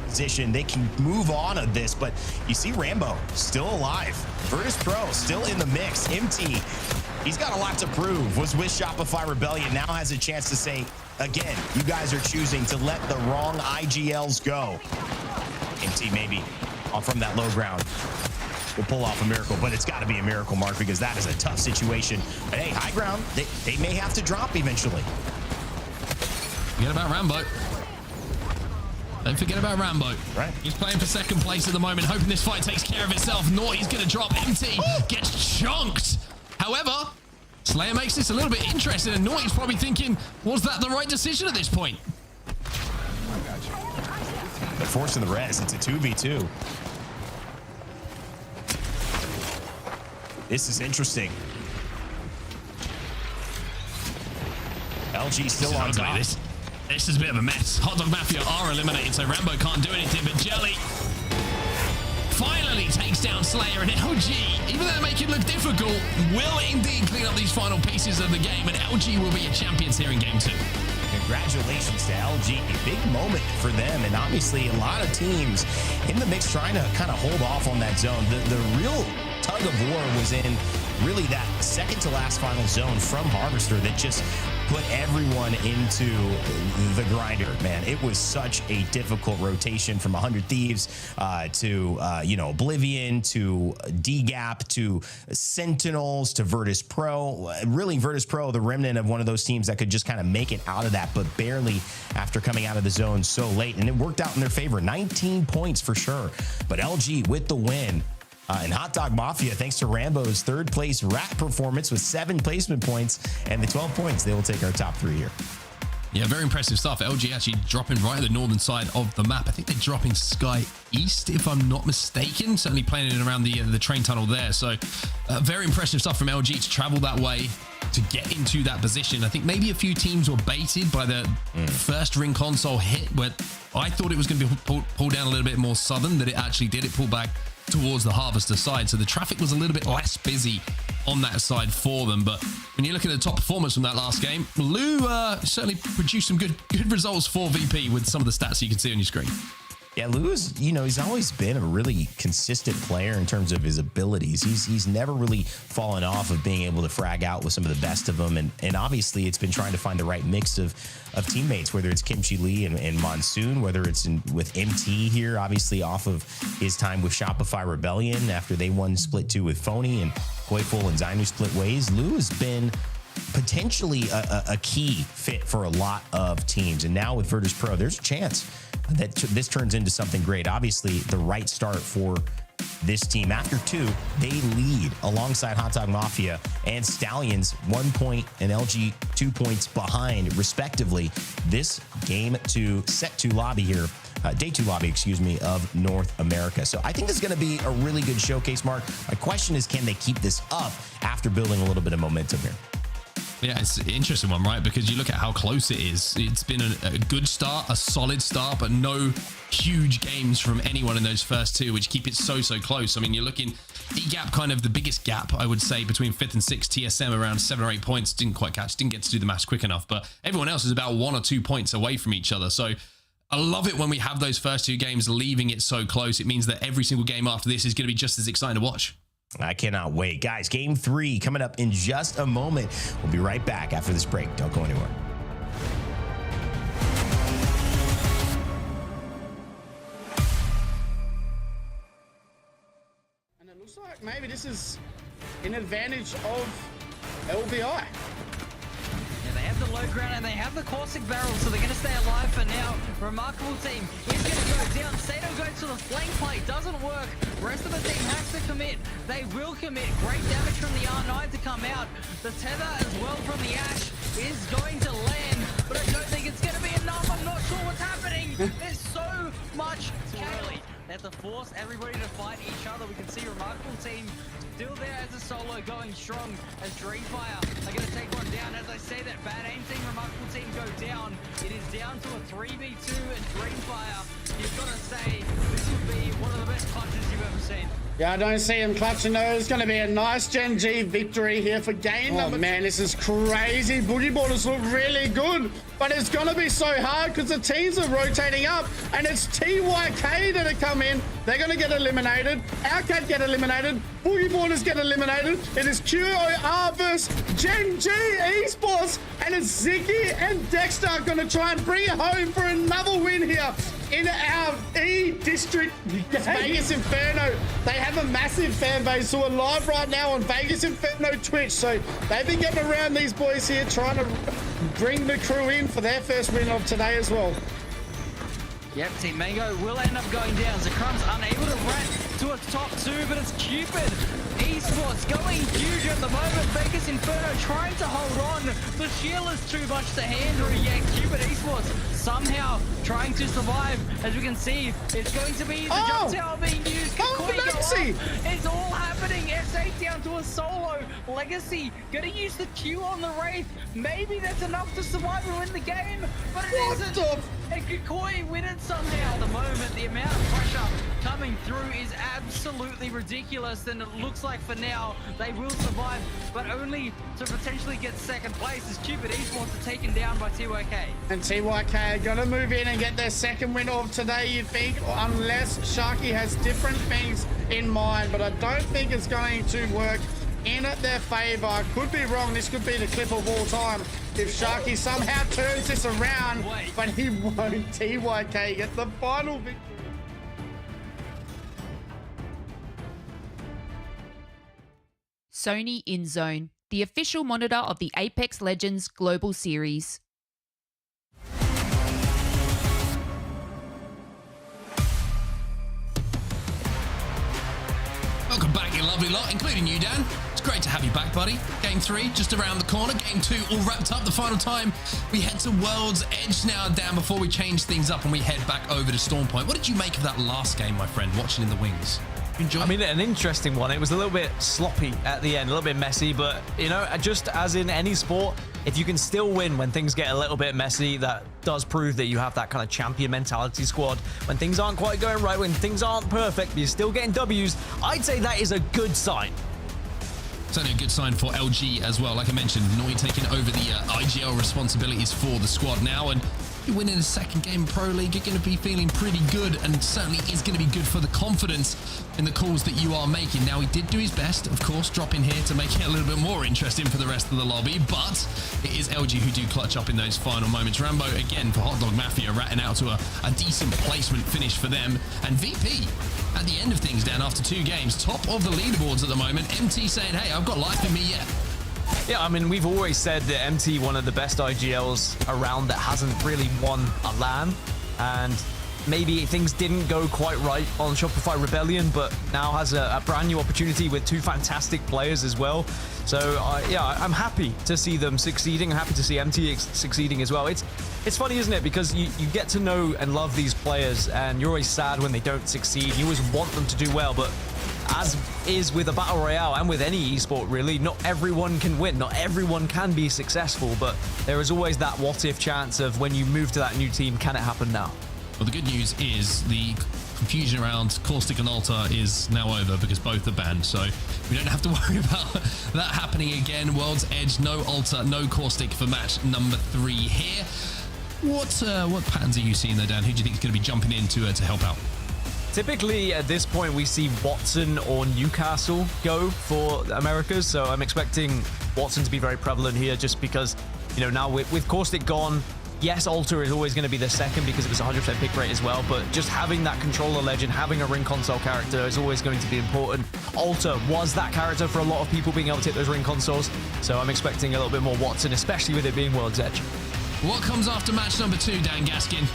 S4: Position. They can move on of this, but you see Rambo still alive. Virtus.pro still in the mix. MT, he's got a lot to prove. Was with Shopify Rebellion, now has a chance to say, again, you guys are choosing to let the wrong IGLs go. MT maybe from that low ground will pull off a miracle, but it's got to be a miracle, Mark, because that is a tough situation. But hey, high ground, they may have to drop eventually.
S3: Forget about Rambo. Don't forget about Rambo.
S4: Right.
S3: He's playing for second place at the moment, hoping this fight takes care of itself. Naughty's going to drop. MT gets chunked. However, Slayer makes this a little bit interesting, and Naughty's probably thinking, was that the right decision at this point?
S4: They're forcing the res. It's a 2v2. This is interesting. LG still on top.
S3: This is a bit of a mess. Hot Dog Mafia are eliminated, so Rambo can't do anything, but Jelly finally takes down Slayer, and LG, even though they make it look difficult, will indeed clean up these final pieces of the game, and LG will be your champions here in game 2.
S4: Congratulations to LG. A big moment for them, and obviously a lot of teams in the mix trying to kind of hold off on that zone. The real tug of war was in really that second to last final zone from Harvester that just put everyone into the grinder, man. It was such a difficult rotation from 100 Thieves to, Oblivion, to DGAP, to Sentinels, to Virtus.pro. Really, Virtus.pro, the remnant of one of those teams that could just kind of make it out of that, but barely after coming out of the zone so late. And it worked out in their favor. 19 points for sure. But LG with the win. And Hot Dog Mafia, thanks to Rambo's third place rat performance with 7 placement points and the 12 points, they will take our top 3 here.
S3: Yeah, very impressive stuff. LG actually dropping right at the northern side of the map. I think they're dropping Sky East, if I'm not mistaken. Certainly playing it around the train tunnel there. So very impressive stuff from LG to travel that way to get into that position. I think maybe a few teams were baited by the first ring console hit, but I thought it was going to be pulled down a little bit more southern than it actually did. It pulled back towards the Harvester side, so the traffic was a little bit less busy on that side for them. But when you look at the top performance from that last game, Lou certainly produced some good results for VP with some of the stats you can see on your screen.
S4: Yeah, Lewis, you know, he's always been a really consistent player in terms of his abilities. He's never really fallen off of being able to frag out with some of the best of them. And obviously it's been trying to find the right mix of teammates, whether it's Kimchi Lee and Monsoon, whether it's with MT here, obviously off of his time with Shopify Rebellion after they won split 2 with Phony, and Koiful and Zainu split ways. Lou has been potentially a key fit for a lot of teams. And now with Virtus.pro, there's a chance that this turns into something great. Obviously, the right start for this team. After 2, they lead alongside Hot Dog Mafia and Stallions 1 point and LG 2 points behind, respectively. This game to set 2 lobby here. Day 2 lobby, excuse me, of North America. So I think this is going to be a really good showcase, Mark. My question is, can they keep this up after building a little bit of momentum here?
S3: Yeah, it's an interesting one, right? Because you look at how close it is. It's been a good start, a solid start, but no huge games from anyone in those first 2, which keep it so close. I mean, you're looking DGAP, kind of the biggest gap, I would say, between 5th and 6th. TSM around 7 or 8 points. Didn't get to do the maths quick enough, but everyone else is about 1 or 2 points away from each other. So I love it when we have those first 2 games leaving it so close. It means that every single game after this is going to be just as exciting to watch.
S4: I cannot wait. Guys, game 3 coming up in just a moment. We'll be right back after this break. Don't go anywhere.
S7: And it looks like maybe this is an advantage of LBI.
S2: They have the low ground and they have the caustic barrel, so they're going to stay alive for now. Remarkable team is going to go down. Sato goes to the flank play, doesn't work. Rest of the team has to commit. They will commit. Great damage from the R9 to come out. The tether as well from the Ash is going to land, but I don't think it's going to be enough. I'm not sure what's happening. There's so much Kaylee. They have to force everybody to fight each other. We can see Remarkable team still there as a solo, going strong as Dreamfire are going to take one down. As I say that, bad aim team, Remarkable team go down. It is down to a 3v2 and Dreamfire. You've got to say, this will be one of the best clutches you've ever seen.
S7: Yeah, I don't see him clutching those. It's going to be a nice Gen G victory here for game number. Man, this is crazy. Boogie Boarders look really good, but it's going to be so hard because the teams are rotating up, and it's TYK that are come in. They're going to get eliminated. Outcat get eliminated. Boogie Boarders get eliminated. It is QOR versus Gen G Esports, and it's Ziggy and Dexter going to try and bring it home for another win here in our E-District Vegas Inferno. They have a massive fan base who are live right now on Vegas Inferno Twitch, so they've been getting around these boys here, trying to bring the crew in for their first win of today as well.
S2: Yep, Team Mango will end up going down. Zakrum's unable to run to a top 2, but it's Cupid Esports going huge at the moment. Vegas Inferno trying to hold on. The shield is too much to handle, yet Cupid Esports somehow trying to survive. As we can see, it's going to be the jump tower being used. It's all happening. S8 down to a solo. Legacy gonna use the Q on the Wraith. Maybe that's enough to survive and win the game, but it isn't. And Kukoi win it somehow. At the moment, the amount of pressure coming through is absolutely ridiculous, and it looks like for now they will survive, but only to potentially get second place as Cupid Esports are taken down by TYK.
S7: And TYK are going to move in and get their second win of today, you'd think, unless Sharky has different things in mind, but I don't think it's going to work in their favor. I could be wrong. This could be the clip of all time if Sharky somehow turns this around, but he won't. TYK get the final victory.
S12: Sony InZone, the official monitor of the Apex Legends Global Series.
S3: Welcome back, you lovely lot, including you, Dan. It's great to have you back, buddy. Game 3 just around the corner. Game 2 all wrapped up. The final time we head to World's Edge now, Dan, before we change things up and we head back over to Storm Point. What did you make of that last game, my friend, watching in the wings? Enjoy.
S5: I mean, an interesting one. It was a little bit sloppy at the end, a little bit messy, but, you know, just as in any sport, if you can still win when things get a little bit messy, that does prove that you have that kind of champion mentality squad. When things aren't quite going right, when things aren't perfect, but you're still getting W's, I'd say that is a good sign.
S3: Certainly a good sign for LG as well. Like I mentioned, Noi taking over the IGL responsibilities for the squad now, and You're winning a second game of Pro League. You're going to be feeling pretty good, and certainly is going to be good for the confidence in the calls that you are making. Now, he did do his best, of course, dropping here to make it a little bit more interesting for the rest of the lobby, but it is LG who do clutch up in those final moments. Rambo, again, for Hot Dog Mafia, ratting out to a decent placement finish for them. And VP, at the end of things, Dan, after 2 games, top of the leaderboards at the moment. MT saying, hey, I've got life in me yet.
S5: Yeah, I mean, we've always said that MT, one of the best IGLs around that hasn't really won a LAN, and maybe things didn't go quite right on Shopify Rebellion, but now has a brand new opportunity with 2 fantastic players as well. So, yeah, I'm happy to see them succeeding. I'm happy to see MT succeeding as well. It's funny, isn't it? Because you get to know and love these players, and you're always sad when they don't succeed. You always want them to do well, but as is with a battle royale and with any esport, really, not everyone can win. Not everyone can be successful, but there is always that what-if chance of when you move to that new team, can it happen now?
S3: Well, the good news is the confusion around Caustic and Alta is now over because both are banned, so we don't have to worry about that happening again. World's Edge, no Alta, no Caustic for match number 3 here. What patterns are you seeing there, Dan? Who do you think is going to be jumping in to help out?
S5: Typically, at this point, we see Watson or Newcastle go for the Americas, so I'm expecting Watson to be very prevalent here just because, you know, now with Caustic gone, yes, Alta is always going to be the second because it was 100% pick rate as well, but just having that controller legend, having a ring console character is always going to be important. Alta was that character for a lot of people being able to hit those ring consoles, so I'm expecting a little bit more Watson, especially with it being World's Edge.
S3: What comes after match number 2, Dan Gaskin?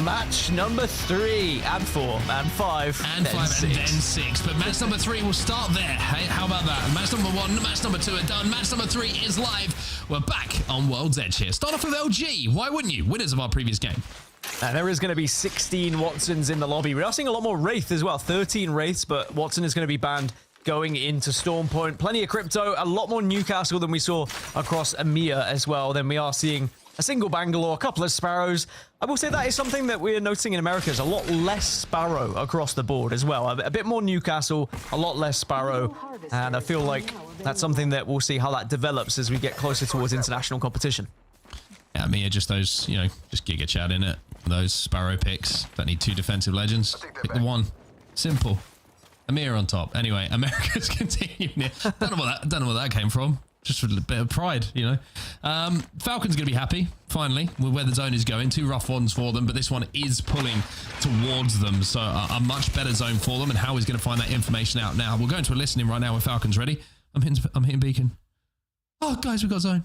S5: Match number 3 and 4 and 5
S3: and 5 and then 6. But match number 3 will start there. Hey, how about that? Match number 1, match number 2 are done. Match number 3 is live. We're back on World's Edge here. Start off with LG. Why wouldn't you? Winners of our previous game.
S5: And there is going to be 16 Watsons in the lobby. We are seeing a lot more Wraith as well. 13 Wraiths, but Watson is going to be banned going into Storm Point. Plenty of Crypto. A lot more Newcastle than we saw across EMEA as well. Then we are seeing a single Bangalore, a couple of Sparrows. I will say that is something that we're noticing in America is a lot less Sparrow across the board as well. A bit more Newcastle, a lot less Sparrow. And I feel like that's something that we'll see how that develops as we get closer towards international competition.
S3: Yeah, Mia, just those, you know, just Giga Chat in it. Those Sparrow picks. Don't need 2 defensive legends. Pick the one. Simple. Amir on top. Anyway, America's continuing. Don't know where that came from. Just for a bit of pride, you know. Falcons going to be happy, finally, with where the zone is going. 2 rough ones for them, but this one is pulling towards them. So a much better zone for them, and how he's going to find that information out now. We're going to a listening right now with Falcons ready. I'm hitting beacon. Oh, guys, we've got zone.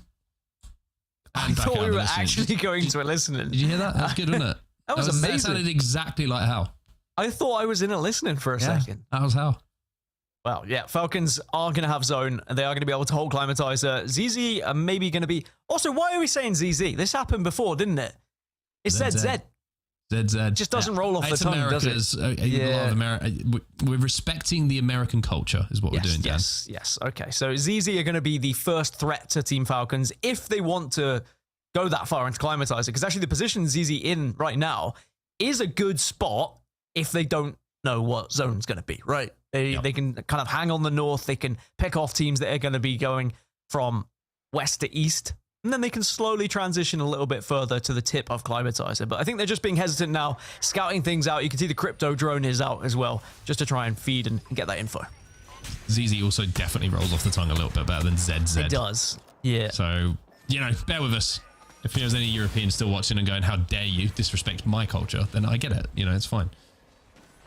S5: I thought we were actually going to a listening.
S3: Did you hear that? That was good, wasn't it?
S5: That was amazing.
S3: That sounded exactly like Hal.
S5: I thought I was in a listening for a second.
S3: That was Hal.
S5: Well, yeah, Falcons are going to have zone, and they are going to be able to hold Climatizer. ZZ are maybe going to be... Also, why are we saying ZZ? This happened before, didn't it? It's ZZ.
S3: ZZ.
S5: Just doesn't roll off the tongue,
S3: America's,
S5: does it?
S3: Yeah. We're respecting the American culture, is what we're doing, Dan.
S5: Yes. Okay, so ZZ are going to be the first threat to Team Falcons if they want to go that far into Climatizer, because actually the position ZZ in right now is a good spot if they don't know what zone's going to be, right? They can kind of hang on the north. They can pick off teams that are going to be going from west to east, and then they can slowly transition a little bit further to the tip of Climatizer. But I think they're just being hesitant now, scouting things out. You can see the Crypto drone is out as well, just to try and feed and get that info.
S3: ZZ also definitely rolls off the tongue a little bit better than ZZ.
S5: It does, yeah.
S3: So, you know, bear with us. If there's any Europeans still watching and going, how dare you disrespect my culture, then I get it. You know, it's fine.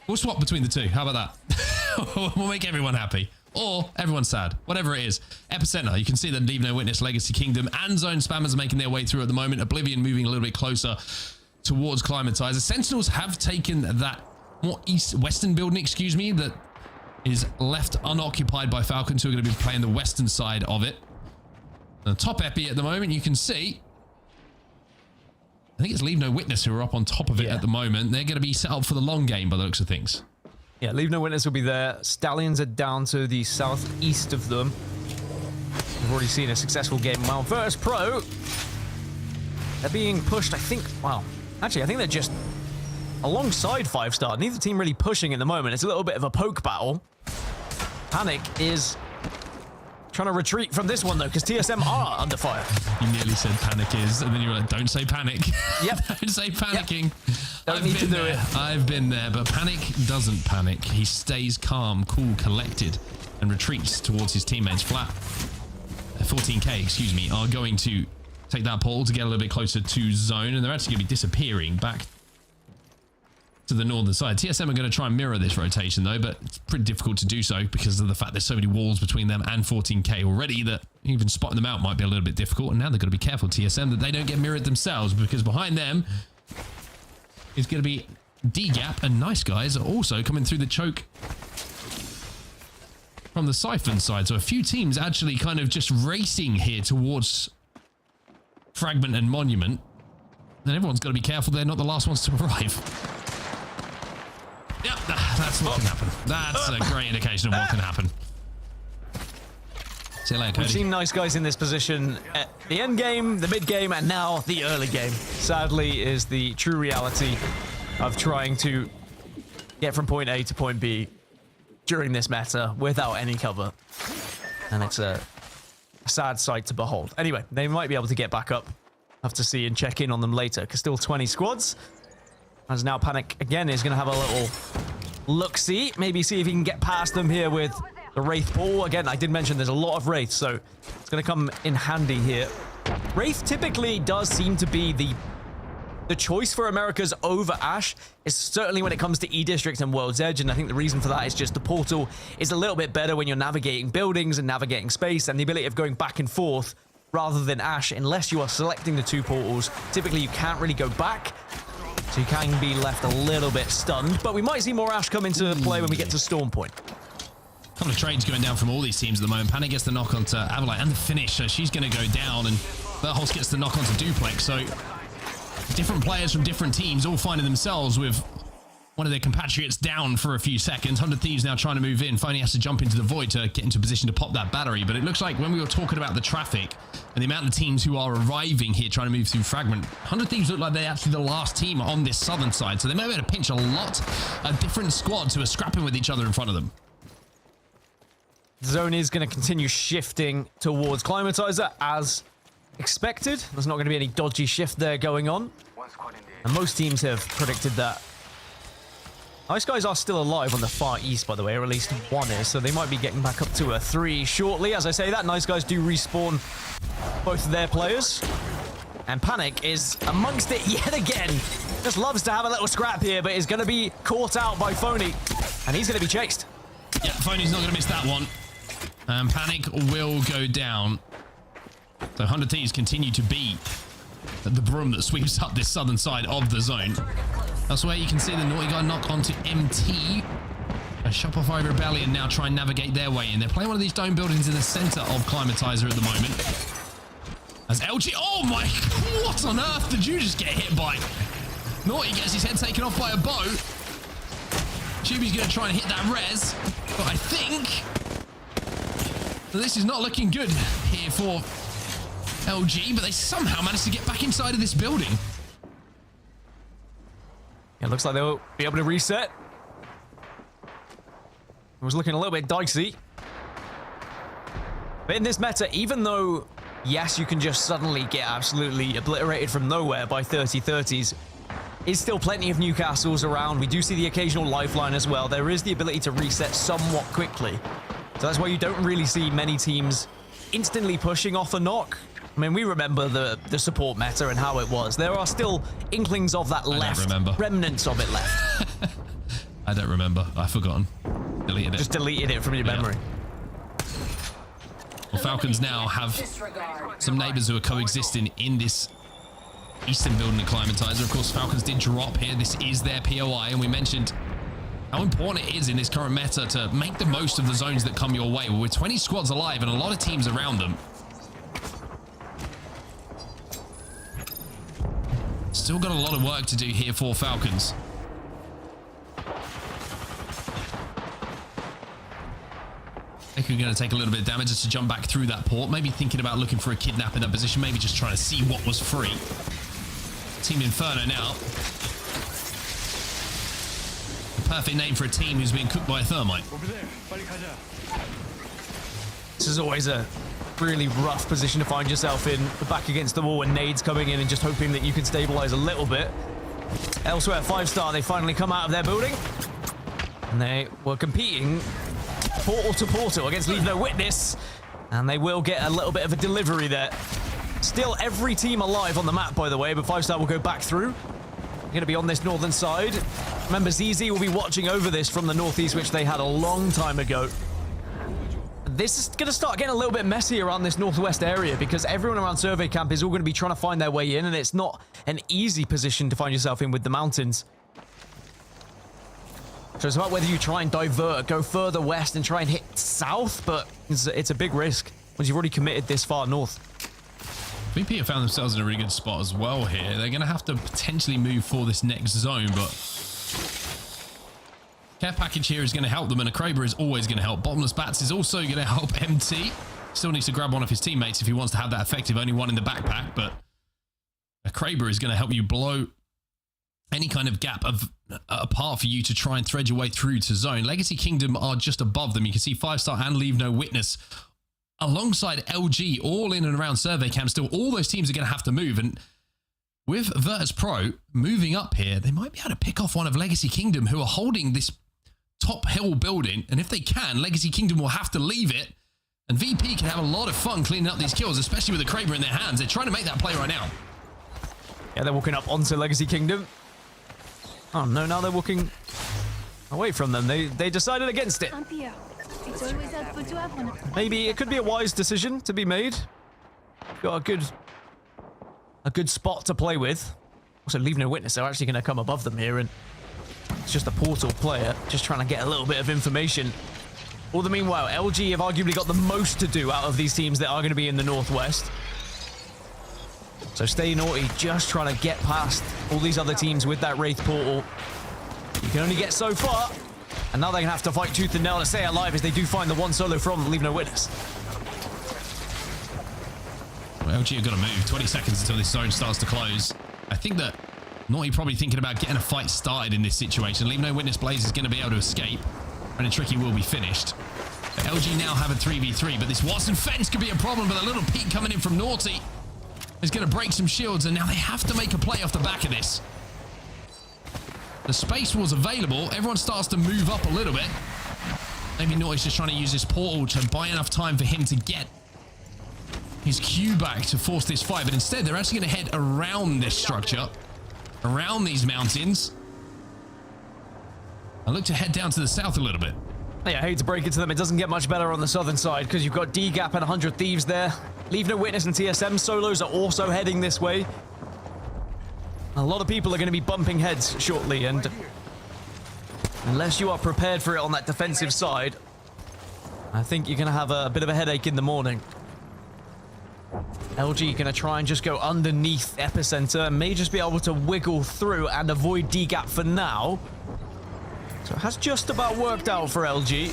S3: We'll swap between the two. How about that? We'll make everyone happy. Or everyone sad. Whatever it is. Epicenter. You can see that LeaveNoWitness, Legacy Kingdom, and Zone Spammers are making their way through at the moment. Oblivion moving a little bit closer towards Climatizer. Sentinels have taken that more western building, that is left unoccupied by Falcons, who are going to be playing the western side of it. The top epi at the moment, you can see... I think it's LeaveNoWitness who are up on top of it at the moment. They're going to be set up for the long game by the looks of things.
S5: Yeah, LeaveNoWitness will be there. Stallions are down to the southeast of them. We've already seen a successful game. Well, Virtus.pro, they're being pushed, I think, well, actually, I think they're just alongside 5-star. Neither team really pushing at the moment. It's a little bit of a poke battle. Panic is trying to retreat from this one, though, because TSM are under fire.
S3: You nearly said panic is, and then you were like, don't say panic.
S5: Yep.
S3: Don't say panicking.
S5: Don't need to do it.
S3: I've been there, but Panic doesn't panic. He stays calm, cool, collected, and retreats towards his teammates. Flat 14K, excuse me, are going to take that pole to get a little bit closer to zone, and they're actually going to be disappearing back to the northern side. TSM are going to try and mirror this rotation, though, but it's pretty difficult to do so because of the fact there's so many walls between them and 14K already that even spotting them out might be a little bit difficult. And now they've got to be careful, TSM, that they don't get mirrored themselves, because behind them is going to be DGAP, and Nice Guys are also coming through the choke from the Siphon side. So a few teams actually kind of just racing here towards Fragment and Monument. And everyone's got to be careful they're not the last ones to arrive. Yep, that's what can happen. That's a great indication of what can happen. See you later, Cody.
S5: We've seen Nice Guys in this position at the end game, the mid game, and now the early game. Sadly, is the true reality of trying to get from point A to point B during this meta without any cover. And it's a sad sight to behold. Anyway, they might be able to get back up. Have to see and check in on them later, because still 20 squads. As now Panic, again, is going to have a little look-see. Maybe see if he can get past them here with the Wraith Ball. Again, I did mention there's a lot of Wraiths, so it's going to come in handy here. Wraith typically does seem to be the choice for Americas over Ashe, is certainly when it comes to E-District and World's Edge, and I think the reason for that is just the portal is a little bit better when you're navigating buildings and navigating space, and the ability of going back and forth rather than Ashe, unless you are selecting the two portals. Typically, you can't really go back, so you can be left a little bit stunned, but we might see more Ashe come into play when we get to Storm Point.
S3: A couple of trades going down from all these teams at the moment. Panic gets the knock onto Avalite and the finish, so she's going to go down, and Bertholz gets the knock onto Duplex. So different players from different teams all finding themselves with one of their compatriots down for a few seconds. 100 Thieves now trying to move in. Finally has to jump into the void to get into position to pop that battery. But it looks like when we were talking about the traffic and the amount of teams who are arriving here trying to move through Fragment, 100 Thieves look like they're actually the last team on this southern side. So they may be able to pinch a lot of different squads who are scrapping with each other in front of them.
S5: Zone is going to continue shifting towards Climatizer as expected. There's not going to be any dodgy shift there going on. And most teams have predicted that. Nice Guys are still alive on the far east, by the way, or at least one is, so they might be getting back up to a 3 shortly. As I say that, Nice Guys do respawn both of their players. And Panic is amongst it yet again. Just loves to have a little scrap here, but is going to be caught out by Phony. And he's going to be chased.
S3: Yeah, Phony's not going to miss that one. And Panic will go down. So 100 Thieves continue to be the broom that sweeps up this southern side of the zone. That's where you can see the Naughty Guy knock onto MT. A Shopify Rebellion now try and navigate their way in. They're playing one of these dome buildings in the center of Climatizer at the moment. As LG... Oh my... What on earth did you just get hit by? Naughty gets his head taken off by a boat. Chuby's going to try and hit that res. But I think... this is not looking good here for LG, but they somehow managed to get back inside of this building.
S5: It looks like they'll be able to reset. It was looking a little bit dicey. But in this meta, even though, yes, you can just suddenly get absolutely obliterated from nowhere by 30-30s, is still plenty of Newcastles around. We do see the occasional lifeline as well. There is the ability to reset somewhat quickly. So that's why you don't really see many teams instantly pushing off a knock. I mean, we remember the support meta and how it was. There are still inklings of that left. Remnants of it left.
S3: I don't remember. I've forgotten. Deleted it.
S5: Just deleted it from your memory.
S3: Well, Falcons now have some neighbors who are coexisting in this eastern building of Climatizer. Of course, Falcons did drop here. This is their POI, and we mentioned how important it is in this current meta to make the most of the zones that come your way. Well, with 20 squads alive and a lot of teams around them, still got a lot of work to do here for Falcons. I think we're going to take a little bit of damage just to jump back through that port. Maybe thinking about looking for a kidnap in that position. Maybe just trying to see what was free. Team Inferno now. The perfect name for a team who's being cooked by a thermite.
S5: This is always a really rough position to find yourself in, back against the wall and nades coming in and just hoping that you can stabilize a little bit. Elsewhere, 5-star, they finally come out of their building. And they were competing portal to portal against LeaveNoWitness. And they will get a little bit of a delivery there. Still every team alive on the map, by the way, but 5-star will go back through. They're going to be on this northern side. Remember, ZZ will be watching over this from the northeast, which they had a long time ago. This is going to start getting a little bit messy around this northwest area because everyone around Survey Camp is all going to be trying to find their way in, and it's not an easy position to find yourself in with the mountains. So it's about whether you try and divert, go further west and try and hit south, but it's a big risk once you've already committed this far north.
S3: VP have found themselves in a really good spot as well here. They're going to have to potentially move for this next zone, but care package here is going to help them, and a Kraber is always going to help. Bottomless Bats is also going to help MT. Still needs to grab one of his teammates if he wants to have that effective. Only one in the backpack, but a Kraber is going to help you blow any kind of gap apart for you to try and thread your way through to zone. Legacy Kingdom are just above them. You can see 5-star and LeaveNoWitness alongside LG all in and around Survey Camp. Still, all those teams are going to have to move, and with Virtus.pro moving up here, they might be able to pick off one of Legacy Kingdom, who are holding this top hill building, and if they can, Legacy Kingdom will have to leave it, and VP can have a lot of fun cleaning up these kills, especially with the Kraber in their hands. They're trying to make that play right now.
S5: Yeah, they're walking up onto Legacy Kingdom. Oh no, now they're walking away from them. They decided against it. Maybe it could be a wise decision to be made. Got a good spot to play with. Also, LeaveNoWitness, they're actually going to come above them here, and it's just a portal player just trying to get a little bit of information. All the meanwhile, LG have arguably got the most to do out of these teams that are going to be in the northwest. So stay naughty, just trying to get past all these other teams with that Wraith portal. You can only get so far, and now they're going to have to fight tooth and nail to stay alive as they do find the one solo from LeaveNoWitness.
S3: Well, LG have got to move. 20 seconds until this zone starts to close. I think that Naughty probably thinking about getting a fight started in this situation. LeaveNoWitness Blaze is going to be able to escape, and a Tricky will be finished. But LG now have a 3v3, but this Watson fence could be a problem, but a little peek coming in from Naughty is going to break some shields, and now they have to make a play off the back of this. The space was available. Everyone starts to move up a little bit. Maybe Naughty's just trying to use this portal to buy enough time for him to get his Q back to force this fight, but instead they're actually going to head around this structure, around these mountains, and look to head down to the south a little bit.
S5: Yeah, I hate to break it to them. It doesn't get much better on the southern side because you've got DGAP and 100 Thieves there. LeaveNoWitness and TSM solos are also heading this way. A lot of people are going to be bumping heads shortly, and unless you are prepared for it on that defensive side, I think you're going to have a bit of a headache in the morning. LG going to try and just go underneath Epicenter, may just be able to wiggle through and avoid DGAP for now. So it has just about worked out for LG.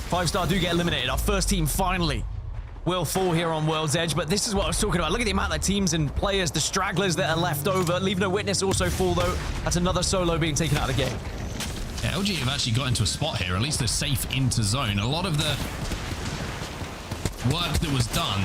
S5: 5-star do get eliminated. Our first team finally will fall here on World's Edge, but this is what I was talking about. Look at the amount of teams and players, the stragglers that are left over. LeaveNoWitness also fall, though. That's another solo being taken out of the game.
S3: Yeah, LG have actually got into a spot here. At least they're safe into zone. A lot of the work that was done,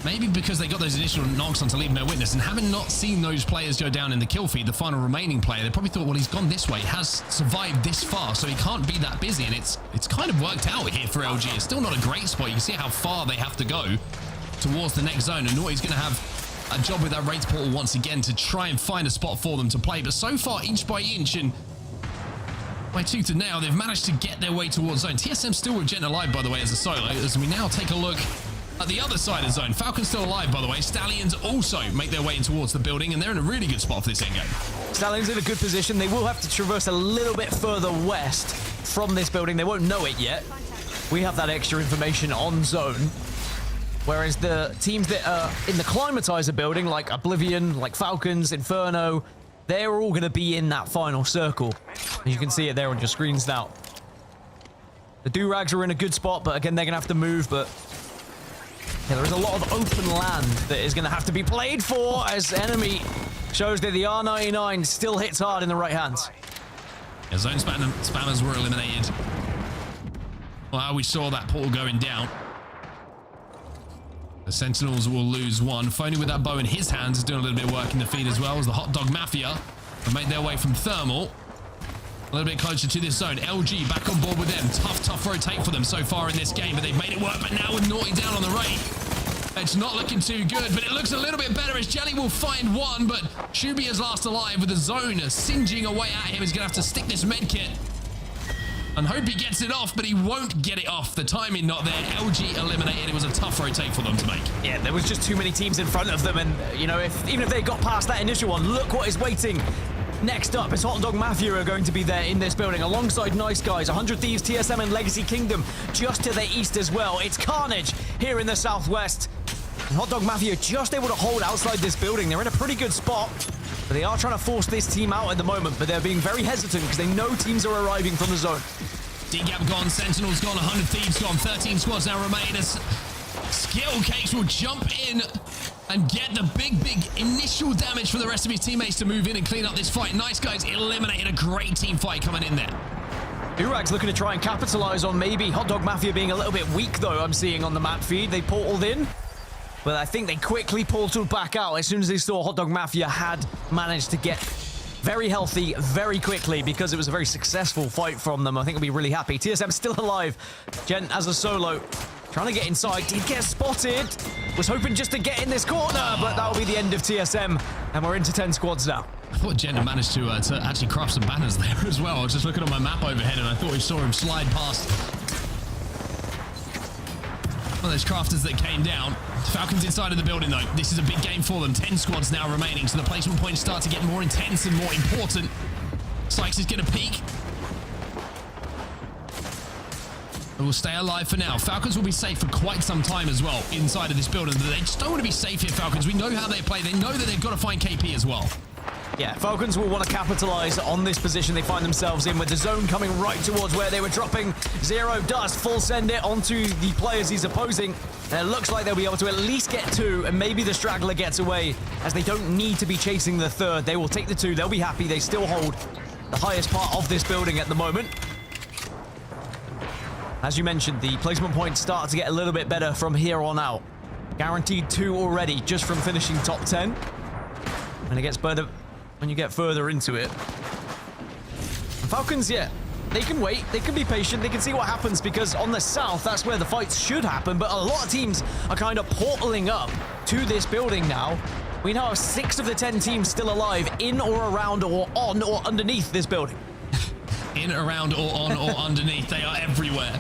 S3: maybe because they got those initial knocks onto LeaveNoWitness, and having not seen those players go down in the kill feed, the final remaining player, they probably thought, well, he's gone this way, has survived this far, so he can't be that busy, and it's kind of worked out here for LG. It's still not a great spot. You can see how far they have to go towards the next zone, and Naughty's going to have a job with that Wraith portal once again to try and find a spot for them to play, but so far, inch by inch, and by tooth and nail, they've managed to get their way towards zone. TSM still with Gent alive, by the way, as a solo, as we now take a look at the other side of zone. Falcons still alive, by the way. Stallions also make their way in towards the building, and they're in a really good spot for this endgame.
S5: Stallions in a good position. They will have to traverse a little bit further west from this building. They won't know it yet. We have that extra information on zone. Whereas the teams that are in the Climatizer building, like Oblivion, like Falcons, Inferno, they're all going to be in that final circle. You can see it there on your screens now. The Durags are in a good spot, but again, they're going to have to move, but yeah, there is a lot of open land that is going to have to be played for, as enemy shows that the R99 still hits hard in the right hands.
S3: Yeah, zone spammers were eliminated. Well, we saw that portal going down. The Sentinels will lose one. Phony with that bow in his hands is doing a little bit of work in the feed as well, as the Hot Dog Mafia have made their way from Thermal a little bit closer to this zone. LG back on board with them. Tough rotate for them so far in this game, but they've made it work. But now with Naughty down on the raid, it's not looking too good, but it looks a little bit better as Jelly will find one, but Shubi is last alive with the zone singeing away at him. He's going to have to stick this med kit and hope he gets it off, but he won't get it off. The timing not there. LG eliminated. It was a tough rotate for them to make.
S5: Yeah, there was just too many teams in front of them, and you know, even if they got past that initial one, look what is waiting. Next up is Hot Dog Mafia are going to be there in this building alongside Nice Guys, 100 Thieves, TSM, and Legacy Kingdom just to the east as well. It's Carnage here in the southwest. And Hot Dog Mafia just able to hold outside this building. They're in a pretty good spot, but they are trying to force this team out at the moment, but they're being very hesitant because they know teams are arriving from the zone.
S3: DGAP gone, Sentinels gone, 100 Thieves gone, 13 squads now remain as Skill Cakes will jump in and get the big initial damage for the rest of his teammates to move in and clean up this fight. Nice Guys eliminated a great team fight coming in there.
S5: Durags looking to try and capitalize on maybe Hot Dog Mafia being a little bit weak, though, I'm seeing on the map feed. They portaled in, but I think they quickly portaled back out as soon as they saw Hot Dog Mafia had managed to get very healthy very quickly because it was a very successful fight from them. I think they'll be really happy. TSM still alive. Gent as a solo. Trying to get inside, did get spotted. Was hoping just to get in this corner, but that'll be the end of TSM, and we're into 10 squads now.
S3: I thought Jen had managed to actually craft some banners there as well. I was just looking on my map overhead, and I thought we saw him slide past one of those crafters that came down. Falcons inside of the building, though. This is a big game for them. 10 squads now remaining, so the placement points start to get more intense and more important. Sykes is going to peek. Will stay alive for now. Falcons will be safe for quite some time as well inside of this building. They just don't want to be safe here, Falcons. We know how they play. They know that they've got to find KP as well.
S5: Yeah, Falcons will want to capitalize on this position they find themselves in, with the zone coming right towards where they were dropping. Zero does full send it onto the players he's opposing. And it looks like they'll be able to at least get two, and maybe the straggler gets away, as they don't need to be chasing the third. They will take the two. They'll be happy. They still hold the highest part of this building at the moment. As you mentioned, the placement points start to get a little bit better from here on out. Guaranteed 2 already just from finishing top 10. And it gets better when you get further into it. And Falcons, yeah, they can wait. They can be patient. They can see what happens, because on the south, that's where the fights should happen. But a lot of teams are kind of portaling up to this building now. We now have 6 of the 10 teams still alive in or around or on or underneath this building.
S3: In, around, or on, or underneath. They are everywhere.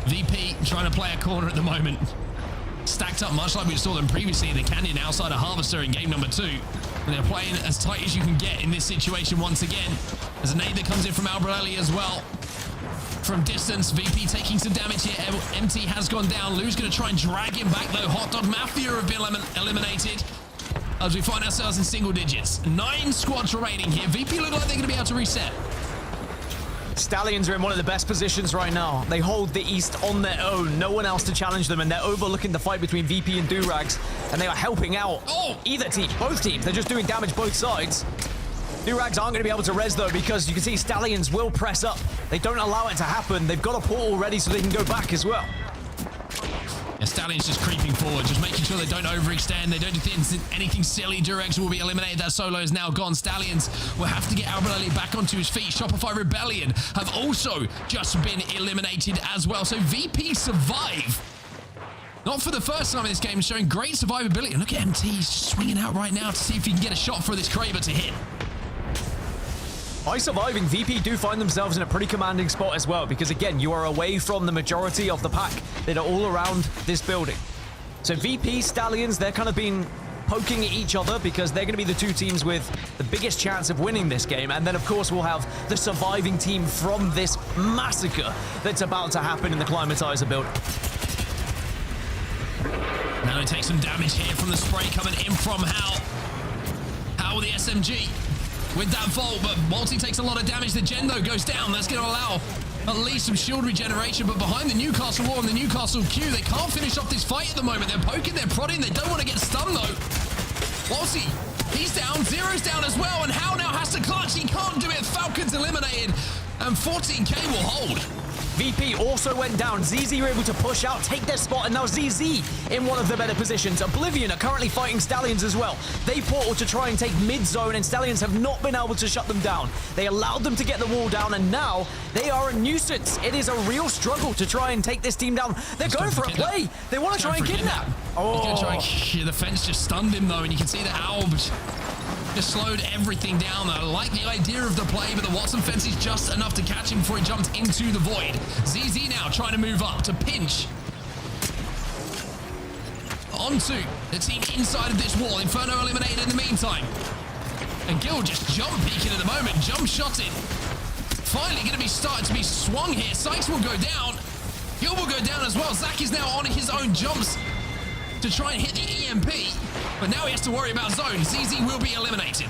S3: VP trying to play a corner at the moment. Stacked up much like we saw them previously in the canyon outside of Harvester in game number 2. And they're playing as tight as you can get in this situation once again. There's a nade that comes in from Albrelli as well. From distance, VP taking some damage here. MT has gone down. Lou's going to try and drag him back, though. Hot Dog Mafia have been eliminated as we find ourselves in single digits. 9 squads remaining here. VP look like they're going to be able to reset.
S5: Stallions are in one of the best positions right now. They hold the East on their own. No one else to challenge them, and they're overlooking the fight between VP and Durags, and they are helping out either team, both teams. They're just doing damage both sides. Durags aren't going to be able to res, though, because you can see Stallions will press up. They don't allow it to happen. They've got a portal ready so they can go back as well.
S3: Yeah, Stallion's just creeping forward, just making sure they don't overextend. They don't do anything silly. Durags will be eliminated. That solo is now gone. Stallions will have to get Albrelli back onto his feet. Shopify Rebellion have also just been eliminated as well. So VP survive. Not for the first time in this game, showing great survivability. And look at MT, he's just swinging out right now to see if he can get a shot for this Kraber to hit.
S5: By surviving, VP do find themselves in a pretty commanding spot as well, because again, you are away from the majority of the pack that are all around this building. So VP, Stallions, they're kind of been poking at each other because they're going to be the 2 teams with the biggest chance of winning this game. And then, of course, we'll have the surviving team from this massacre that's about to happen in the Climatizer building.
S3: Now they take some damage here from the spray coming in from Hal. Hal with the SMG. With that Volt, but Multi takes a lot of damage. The Gen, though, goes down. That's going to allow at least some shield regeneration, but behind the Newcastle wall and the Newcastle Q, they can't finish off this fight at the moment. They're poking, they're prodding, they don't want to get stunned, though. Walsey, he's down, Zero's down as well, and Hal now has to clutch. He can't do it. Falcons eliminated, and 14k will hold.
S5: VP also went down. ZZ were able to push out, take their spot, and now ZZ in one of the better positions. Oblivion are currently fighting Stallions as well. They portal to try and take mid-zone, and Stallions have not been able to shut them down. They allowed them to get the wall down, and now they are a nuisance. It is a real struggle to try and take this team down. They're going for a play. They want to try and kidnap.
S3: The fence just stunned him, though, and you can see that Alb just slowed everything down. I like the idea of the play, but the Watson fence is just enough to catch him before he jumped into the void. ZZ now trying to move up to pinch onto the team inside of this wall. Inferno eliminated in the meantime. And Gil just jump peeking at the moment, jump shotting. Finally going to be starting to be swung here. Sykes will go down. Gil will go down as well. Zach is now on his own jumps to try and hit the EMP, but now he has to worry about zone. ZZ will be eliminated.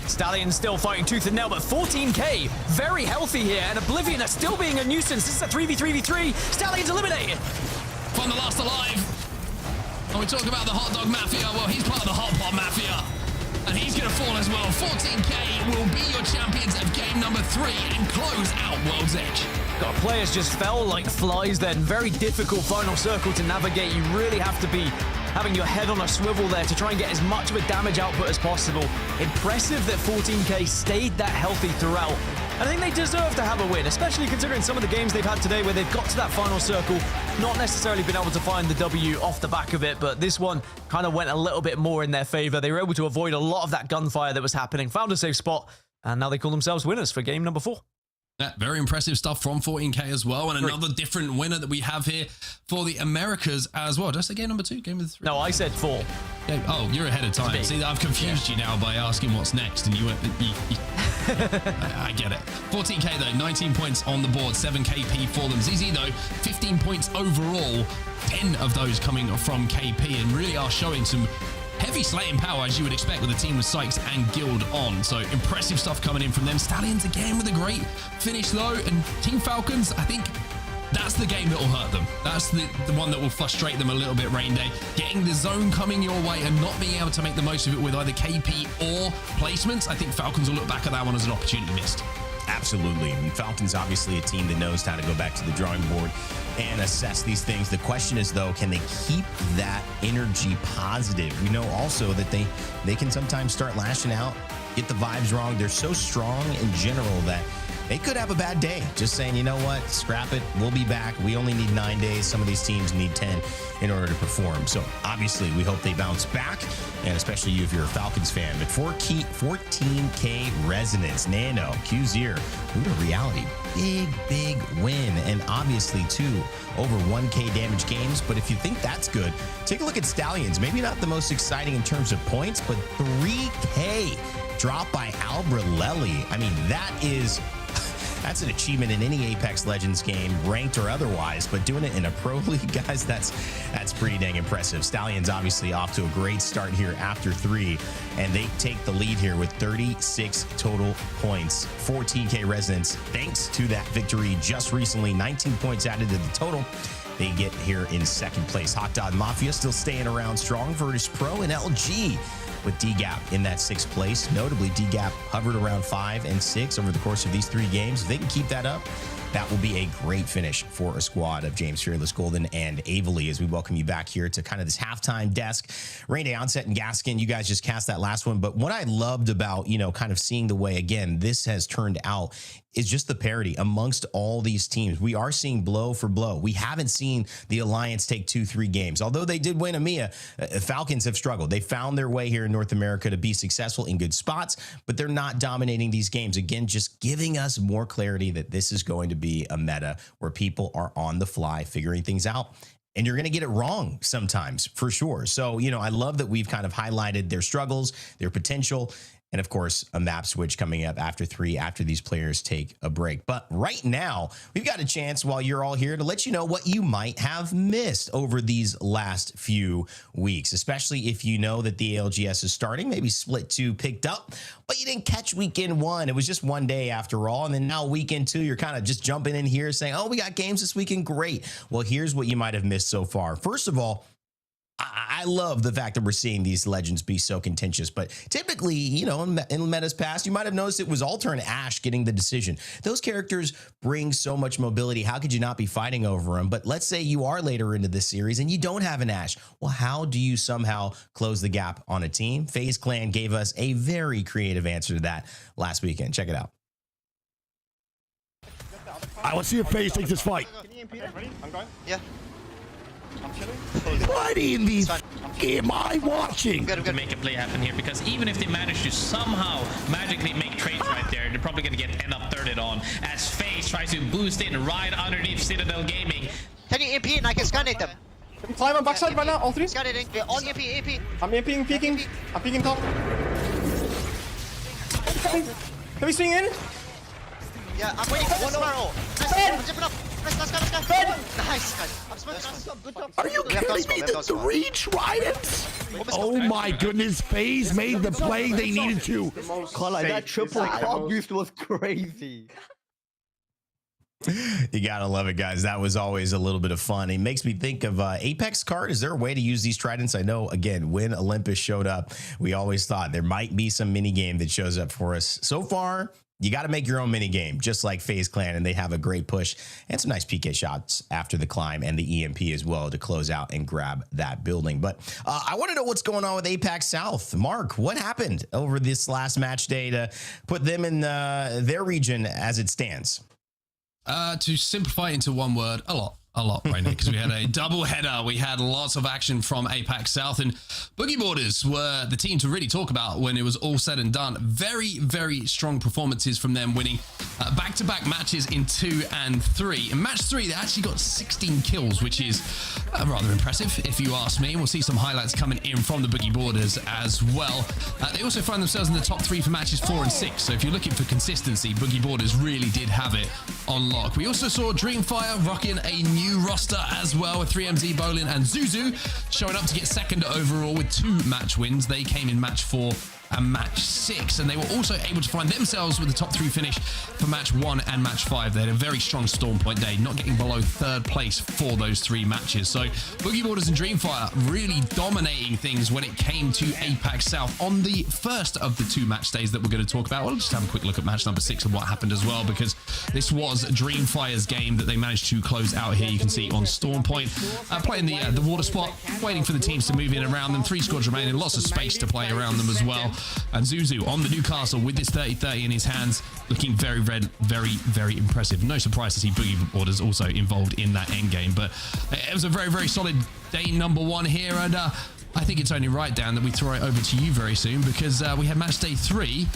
S5: Stallions still fighting tooth and nail, but 14k, very healthy here, and Oblivion are still being a nuisance. This is a 3v3v3. Stallions eliminated.
S3: Find the last alive. When we talk about the hot dog mafia, well, he's part of the hot pot mafia, and he's going to fall as well. 14k will be your champions of game number 3 and close out World's Edge.
S5: God, players just fell like flies then. Very difficult final circle to navigate. You really have to be having your head on a swivel there to try and get as much of a damage output as possible. Impressive that 14k stayed that healthy throughout. I think they deserve to have a win, especially considering some of the games they've had today where they've got to that final circle, not necessarily been able to find the W off the back of it, but this one kind of went a little bit more in their favor. They were able to avoid a lot of that gunfire that was happening, found a safe spot, and now they call themselves winners for game number 4.
S3: Very impressive stuff from 14k as well, and another different winner that we have here for the Americas as well. Did I say game number 2? Game number 3?
S5: No, I said 4.
S3: Yeah, oh, you're ahead of time. See, I've confused you now by asking what's next, and you went... I get it. 14k though, 19 points on the board, 7 KP for them. ZZ though, 15 points overall, 10 of those coming from KP, and really are showing some heavy slaying power, as you would expect with a team with Sykes and Guild on. So impressive stuff coming in from them. Stallions again with a great finish though, and Team Falcons, I think that's the game that will hurt them. That's the one that will frustrate them a little bit, Rain Day. Getting the zone coming your way and not being able to make the most of it with either KP or placements. I think Falcons will look back at that one as an opportunity missed.
S4: Absolutely. I mean, Falcons obviously a team that knows how to go back to the drawing board and assess these things. The question is, though, can they keep that energy positive? We know also that they can sometimes start lashing out, get the vibes wrong. They're so strong in general that they could have a bad day. Just saying, you know what, scrap it. We'll be back. We only need 9 days. Some of these teams need 10 in order to perform. So obviously we hope they bounce back, and especially you if you're a Falcons fan. But 14k resonance, Nano, Qzier, Luda Reality, big win. And obviously 2 over 1k damage games. But if you think that's good, take a look at Stallions. Maybe not the most exciting in terms of points, but 3k drop by Albrelelli. I mean, that's an achievement in any Apex Legends game, ranked or otherwise, but doing it in a pro league, guys, that's pretty dang impressive. Stallions obviously off to a great start here after 3, and they take the lead here with 36 total points. 14k resonance, thanks to that victory just recently, 19 points added to the total. They get here in 2nd place. Hot Dog Mafia still staying around strong. Virtus.pro and LG with DGAP in that 6th place. Notably, DGAP hovered around 5 and 6 over the course of these 3 games. If they can keep that up, that will be a great finish for a squad of James Fearless Golden and Avely, as we welcome you back here to kind of this halftime desk. Rain Day, Onset, and Gaskin, you guys just cast that last one. But what I loved about, kind of seeing the way, again, this has turned out is just the parity amongst all these teams. We are seeing blow for blow. We haven't seen the Alliance take 2-3 games. Although they did win EMEA, Falcons have struggled. They found their way here in North America to be successful in good spots, but they're not dominating these games. Again, just giving us more clarity that this is going to be a meta where people are on the fly figuring things out. And you're going to get it wrong sometimes, for sure. So, I love that we've kind of highlighted their struggles, their potential, and of course, a map switch coming up after 3, after these players take a break. But right now, we've got a chance while you're all here to let you know what you might have missed over these last few weeks, especially if you know that the ALGS is starting, maybe Split 2 picked up, but you didn't catch weekend 1. It was just 1 day after all. And then now weekend 2, you're kind of just jumping in here saying, oh, we got games this weekend. Great. Well, here's what you might have missed so far. First of all, I love the fact that we're seeing these legends be so contentious, but typically, you know, in Meta's past, you might have noticed it was Alter and Ashe getting the decision. Those characters bring so much mobility. How could you not be fighting over them? But let's say you are later into this series and you don't have an Ashe. Well, how do you somehow close the gap on a team? FaZe Clan gave us a very creative answer to that last weekend. Check it out.
S13: Let's see if FaZe takes this fight.
S11: Ready? I'm going.
S14: Yeah.
S11: I'm chilling.
S13: What in the am I watching?
S11: To make a play happen here, because even if they manage to somehow magically make trades right there, they're probably going to end up thirded on as FaZe tries to boost in right underneath Citadel Gaming.
S14: Can you EMP and I can scan them?
S11: Climb on backside right now, all three.
S14: Scanning. We're all EMP.
S11: I'm EMPing, peeking. I'm peeking top. Can we swing in?
S14: Yeah, I'm waiting for one more. I'm jumping up. Let's go. Nice, guys. I'm smoking. Good job.
S13: Are you kidding me? The 3 tridents? Oh my goodness, FaZe made the play they needed to.
S9: That triple clock boost was crazy.
S4: You gotta love it, guys. That was always a little bit of fun. It makes me think of Apex card. Is there a way to use these tridents? I know, again, when Olympus showed up, we always thought there might be some mini game that shows up for us. So far, you got to make your own mini game, just like FaZe Clan, and they have a great push and some nice PK shots after the climb and the EMP as well to close out and grab that building. But I want to know what's going on with Apex South. Mark, what happened over this last match day to put them in their region as it stands?
S3: To simplify into one word, a lot right now, because we had a double header. We had lots of action from Apex South, and Boogie Boarders were the team to really talk about when it was all said and done. Very, very strong performances from them, winning back-to-back matches in 2 and 3. In match 3, they actually got 16 kills, which is rather impressive, if you ask me. We'll see some highlights coming in from the Boogie Boarders as well. They also find themselves in the top 3 for matches 4 and 6. So if you're looking for consistency, Boogie Boarders really did have it on lock. We also saw Dreamfire rocking a new roster as well, with 3MZ, Bolin, and Zuzu showing up to get second overall with 2 match wins. They came in match 4 and match 6, and they were also able to find themselves with the top 3 finish for match 1 and match 5. They had a very strong Storm Point day, not getting below 3rd place for those 3 matches. So Boogie Boarders and Dreamfire really dominating things when it came to Apex South on the first of the 2 match days that we're going to talk about. We'll just have a quick look at match number 6 and what happened as well, because this was Dreamfire's game that they managed to close out here. You can see on Storm Point, playing the water spot, waiting for the teams to move in around them. 3 squads remaining, lots of space to play around them as well. And Zuzu on the Newcastle with this 30-30 in his hands, looking very, very impressive. No surprise to see Boogie Boarders also involved in that end game, but it was a very, very solid day number 1 here, and I think it's only right, Dan, that we throw it over to you very soon, because we had match day 3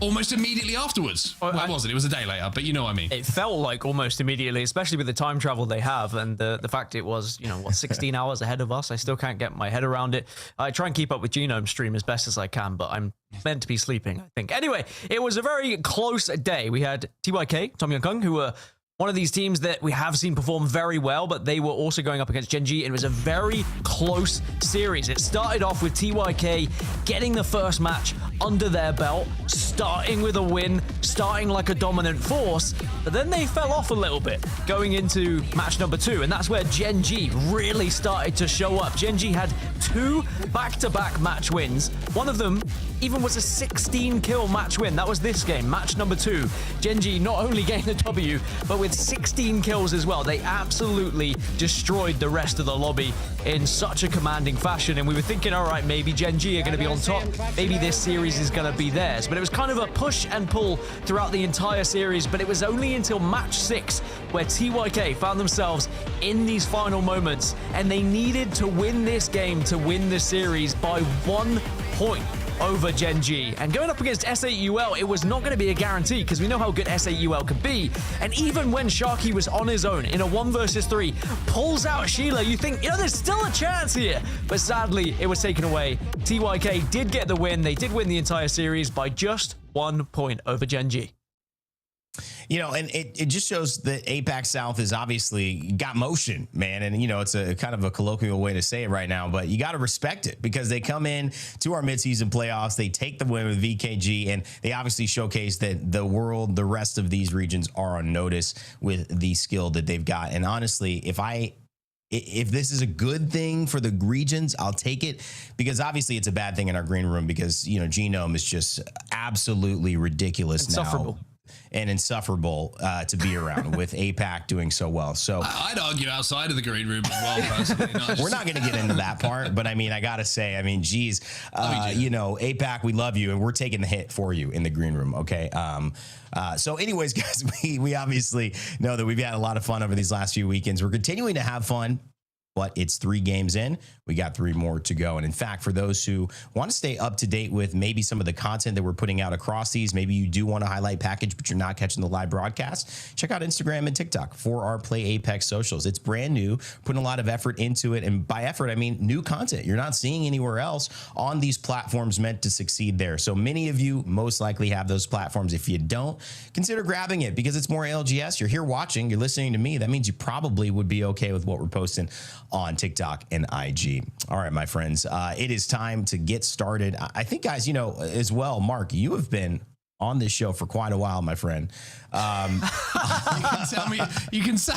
S3: almost immediately afterwards. Well, it wasn't. It was a day later, but you know what I mean.
S5: It felt like almost immediately, especially with the time travel they have, and the fact it was, 16 hours ahead of us. I still can't get my head around it. I try and keep up with Genome's stream as best as I can, but I'm meant to be sleeping, I think. Anyway, it was a very close day. We had TYK, Tom Young Kung, who were one of these teams that we have seen perform very well, but they were also going up against Gen G, and it was a very close series. It started off with TYK getting the first match under their belt, starting with a win, starting like a dominant force, but then they fell off a little bit going into match number 2, and that's where Gen G really started to show up. Gen G had 2 back-to-back match wins. One of them even was a 16-kill match win. That was this game, match number 2. Gen G not only gained the W, but with 16 kills as well. They absolutely destroyed the rest of the lobby in such a commanding fashion, and we were thinking, all right, maybe Gen G are going to be on top. Maybe this series is going to be theirs. But it was kind of a push and pull throughout the entire series, but it was only until match 6 where TYK found themselves in these final moments, and they needed to win this game to win the series by 1 point over Gen G. And going up against S8UL, it was not going to be a guarantee, because we know how good S8UL could be. And even when Sharky was on his own in a 1 versus 3, pulls out Sheila, you think, there's still a chance here. But sadly, it was taken away. TYK did get the win. They did win the entire series by just 1 point over Gen G.
S4: And it just shows that Apex South is obviously got motion, man. And, it's a kind of a colloquial way to say it right now, but you got to respect it, because they come in to our midseason playoffs. They take the win with VKG, and they obviously showcase that the rest of these regions are on notice with the skill that they've got. And honestly, if I if this is a good thing for the regions, I'll take it, because obviously it's a bad thing in our green room because, you know, Genome is just absolutely ridiculous
S5: Insufferable.
S4: now. And insufferable to be around with APAC doing so well. So
S3: I'd argue outside of the green room as well, personally.
S4: we're not going to get into that part, but I mean, I got to say, I mean, geez, you know, APAC, we love you and we're taking the hit for you in the green room. Okay. So anyways, guys, we obviously know that we've had a lot of fun over these last few weekends. We're continuing to have fun, but it's 3 games in. We got 3 more to go. And in fact, for those who want to stay up to date with maybe some of the content that we're putting out across these, maybe you do want a highlight package, but you're not catching the live broadcast, check out Instagram and TikTok for our Play Apex socials. It's brand new, putting a lot of effort into it. And by effort, I mean new content you're not seeing anywhere else on these platforms meant to succeed there. So many of you most likely have those platforms. If you don't, consider grabbing it because it's more ALGS. You're here watching, you're listening to me. That means you probably would be okay with what we're posting on TikTok and IG. All right, my friends, it is time to get started. I think, guys, you know, as well, Mark, you have been on this show for quite a while, my friend. You
S3: can tell me, you can say,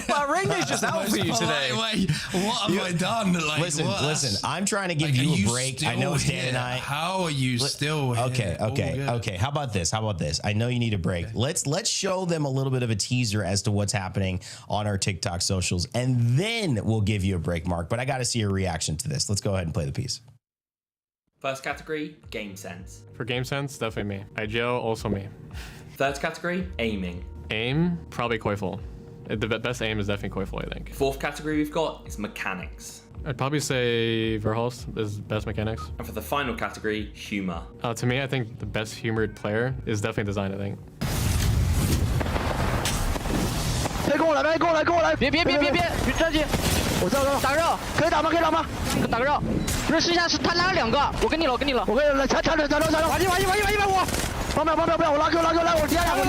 S5: well, Rainbow's just out for you today.
S3: Wait, what have I done? Like,
S4: listen, I'm trying to give you a break. I know Dan and I.
S3: How are you still here?
S4: Okay. How about this? I know you need a break. Let's show them a little bit of a teaser as to what's happening on our TikTok socials, and then we'll give you a break, Mark. But I got to see your reaction to this. Let's go ahead and play the piece.
S15: First category, game sense.
S16: For game sense, definitely me. IGL, also me.
S15: Third category, aiming.
S16: Aim, probably Koiful. The best aim is definitely Koiful, I think.
S15: Fourth category we've got is mechanics.
S16: I'd probably say Verhulst is best mechanics.
S15: And for the final category, humor.
S16: To me, I think the best humored player is definitely design, I think.
S17: 别跟我来，别站起！我知道，打个可以打吗？打个绕。不是，剩下是他拉了2个，我跟你了。我跟你了，抢！往100，帮不了，我拉给我接2个。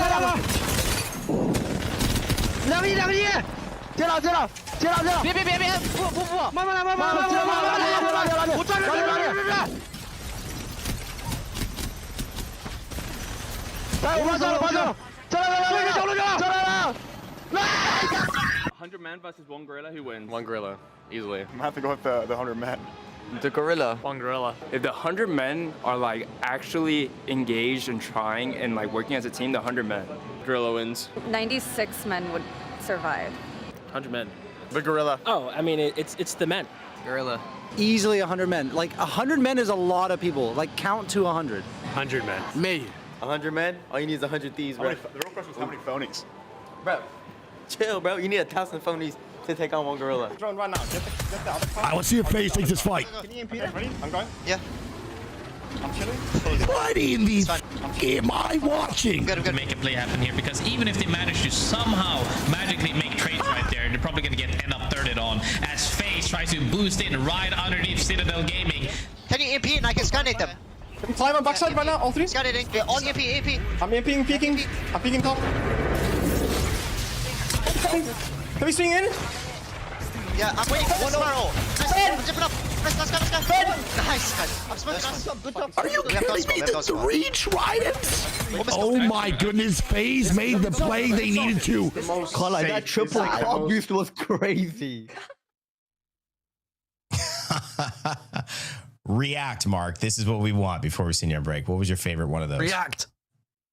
S17: 2个一，接了，别，不，慢慢来，我抓着。来，我发射了，再来。
S18: 100 men versus 1 gorilla, who wins?
S16: 1 gorilla, easily.
S18: I'm gonna have to go with the 100 men.
S19: The gorilla.
S16: 1 gorilla.
S18: If the 100 men are like actually engaged and trying and like working as a team, the 100 men.
S16: Gorilla wins.
S20: 96 men would survive.
S16: 100 men.
S18: The gorilla.
S21: Oh, I mean, it's the men.
S19: Gorilla.
S17: Easily 100 men. Like 100 men is a lot of people. Like count to 100.
S16: 100 men.
S21: Me.
S19: 100 men? All you need is 100 thieves, bro.
S18: The real question is how many phonies?
S19: Bro, chill, bro. You need 1,000 phonies to take on 1 gorilla.
S18: Drone right now. Get the other part.
S13: I want to see your face take this fight.
S18: Can you impede it? Ready? I'm going.
S14: Yeah.
S18: I'm chilling.
S13: What in the am I watching?
S11: To make a play happen here, because even if they manage to somehow magically make trades right there, they're probably going to get end up thirded on as FaZe tries to boost in right underneath Citadel Gaming.
S14: Can you impede and I can scan them?
S18: Can you climb on backside right now? All 3?
S14: Scanning. On EMP.
S18: I'm EMPing, peeking. I'm peeking top. Can we swing in?
S14: Yeah, I'm waiting for one spiral. I'm jumping up. Let's go. Nice, guys. I'm smoking. Good job.
S13: Are you kidding me? The reach riders? Oh my goodness, FaZe made the play they needed to.
S19: Like that triple clock boost was crazy.
S4: React, Mark. This is what we want before we send you a break. What was your favorite one of those?
S5: React.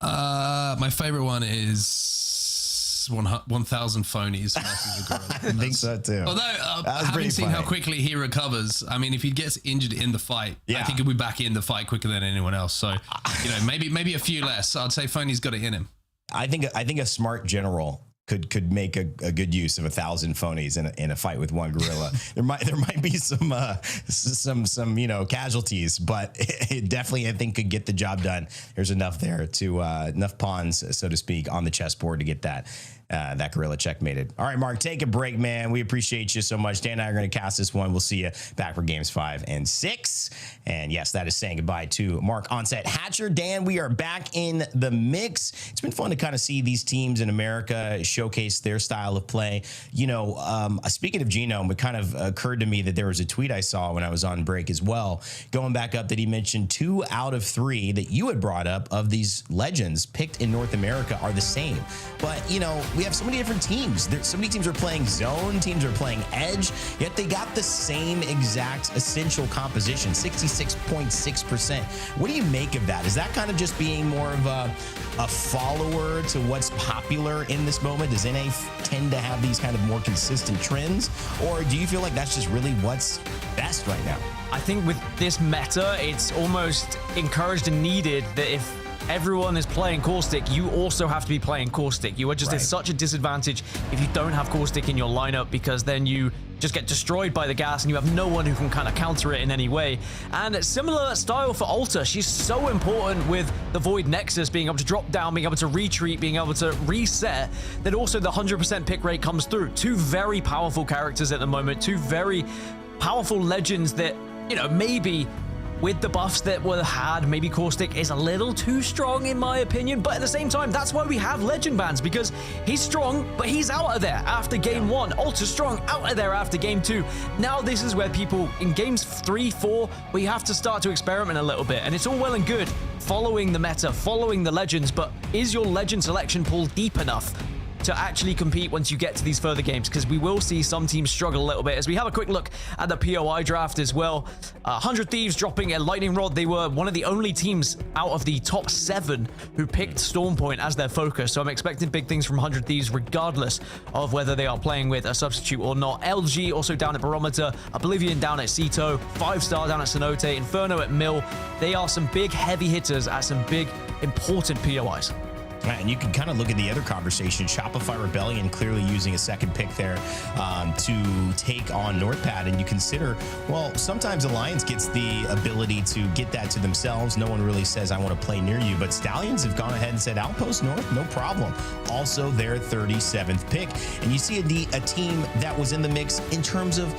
S3: My favorite one is 1,000 phonies versus a gorilla.
S4: I think so too.
S3: Although, having seen how quickly he recovers, I mean, if he gets injured in the fight, I think he'll be back in the fight quicker than anyone else. So, you know, maybe a few less. I'd say Phony's got it in him.
S4: I think a smart general could make a good use of 1,000 phonies in a fight with 1 gorilla. there might be some you know, casualties, but it definitely, I think, could get the job done. There's enough there to enough pawns, so to speak, on the chessboard to get that gorilla checkmated. All right, Mark, take a break, man. We appreciate you so much. Dan and I are going to cast this one. We'll see you back for games 5 and 6. And yes, that is saying goodbye to Mark Onset Hatcher. Dan, we are back in the mix. It's been fun to kind of see these teams in America showcase their style of play. You know, speaking of Genome, it kind of occurred to me that there was a tweet I saw when I was on break as well, going back up, that he mentioned 2 out of 3 that you had brought up of these legends picked in North America are the same. But, you know, we have so many different teams. So many teams are playing zone, teams are playing edge, yet they got the same exact essential composition, 66.6%. What do you make of that? Is that kind of just being more of a follower to what's popular in this moment? Does NA tend to have these kind of more consistent trends? Or do you feel like that's just really what's best right now?
S5: I think with this meta, it's almost encouraged and needed that if everyone is playing Caustic, you also have to be playing Caustic. You are just at such a disadvantage if you don't have Caustic in your lineup, because then you just get destroyed by the gas and you have no one who can kind of counter it in any way. And similar style for Alta. She's so important with the Void Nexus, being able to drop down, being able to retreat, being able to reset, that also the 100% pick rate comes through. Two very powerful characters at the moment, two very powerful legends that, you know, maybe with the buffs that were had, maybe Caustic is a little too strong in my opinion, but at the same time, that's why we have legend bans, because he's strong, but he's out of there after game 1. Ultra strong, out of there after game 2. Now this is where people, in games 3, 4, we have to start to experiment a little bit, and it's all well and good following the meta, following the legends, but is your legend selection pool deep enough to actually compete once you get to these further games? Because we will see some teams struggle a little bit. As we have a quick look at the POI draft as well, 100 Thieves dropping a lightning rod. They were one of the only teams out of the top 7 who picked Stormpoint as their focus, so I'm expecting big things from 100 Thieves regardless of whether they are playing with a substitute or not. LG also down at Barometer, Oblivion down at Cito, 5-star down at Cenote, Inferno at Mill. They are some big heavy hitters at some big important POIs.
S4: And you can kind of look at the other conversation. Shopify Rebellion clearly using a second pick there to take on NorthPad. And you consider, well, sometimes Alliance gets the ability to get that to themselves. No one really says, I want to play near you. But Stallions have gone ahead and said, Outpost North, no problem. Also their 37th pick. And you see a team that was in the mix in terms of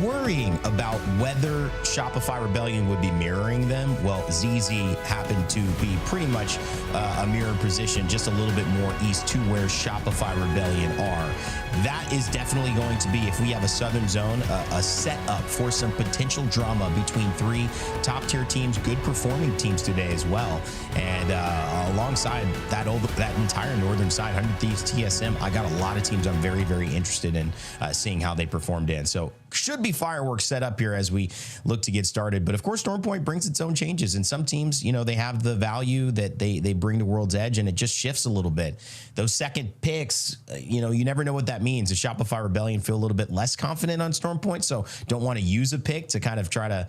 S4: worrying about whether Shopify Rebellion would be mirroring them. Well, ZZ happened to be pretty much a mirror position, just a little bit more east to where Shopify Rebellion are. That is definitely going to be, if we have a Southern Zone, a setup for some potential drama between 3 top-tier teams, good performing teams today as well. And alongside that entire northern side, 100 Thieves, TSM, I got a lot of teams I'm very, very interested in seeing how they performed in. So should be fireworks set up here as we look to get started. But of course, Stormpoint brings its own changes, and some teams, you know, they have the value that they bring to World's Edge, and it just shifts a little bit. Those second picks, you know, you never know what that means. Does Shopify Rebellion feel a little bit less confident on Stormpoint, so don't want to use a pick to kind of try to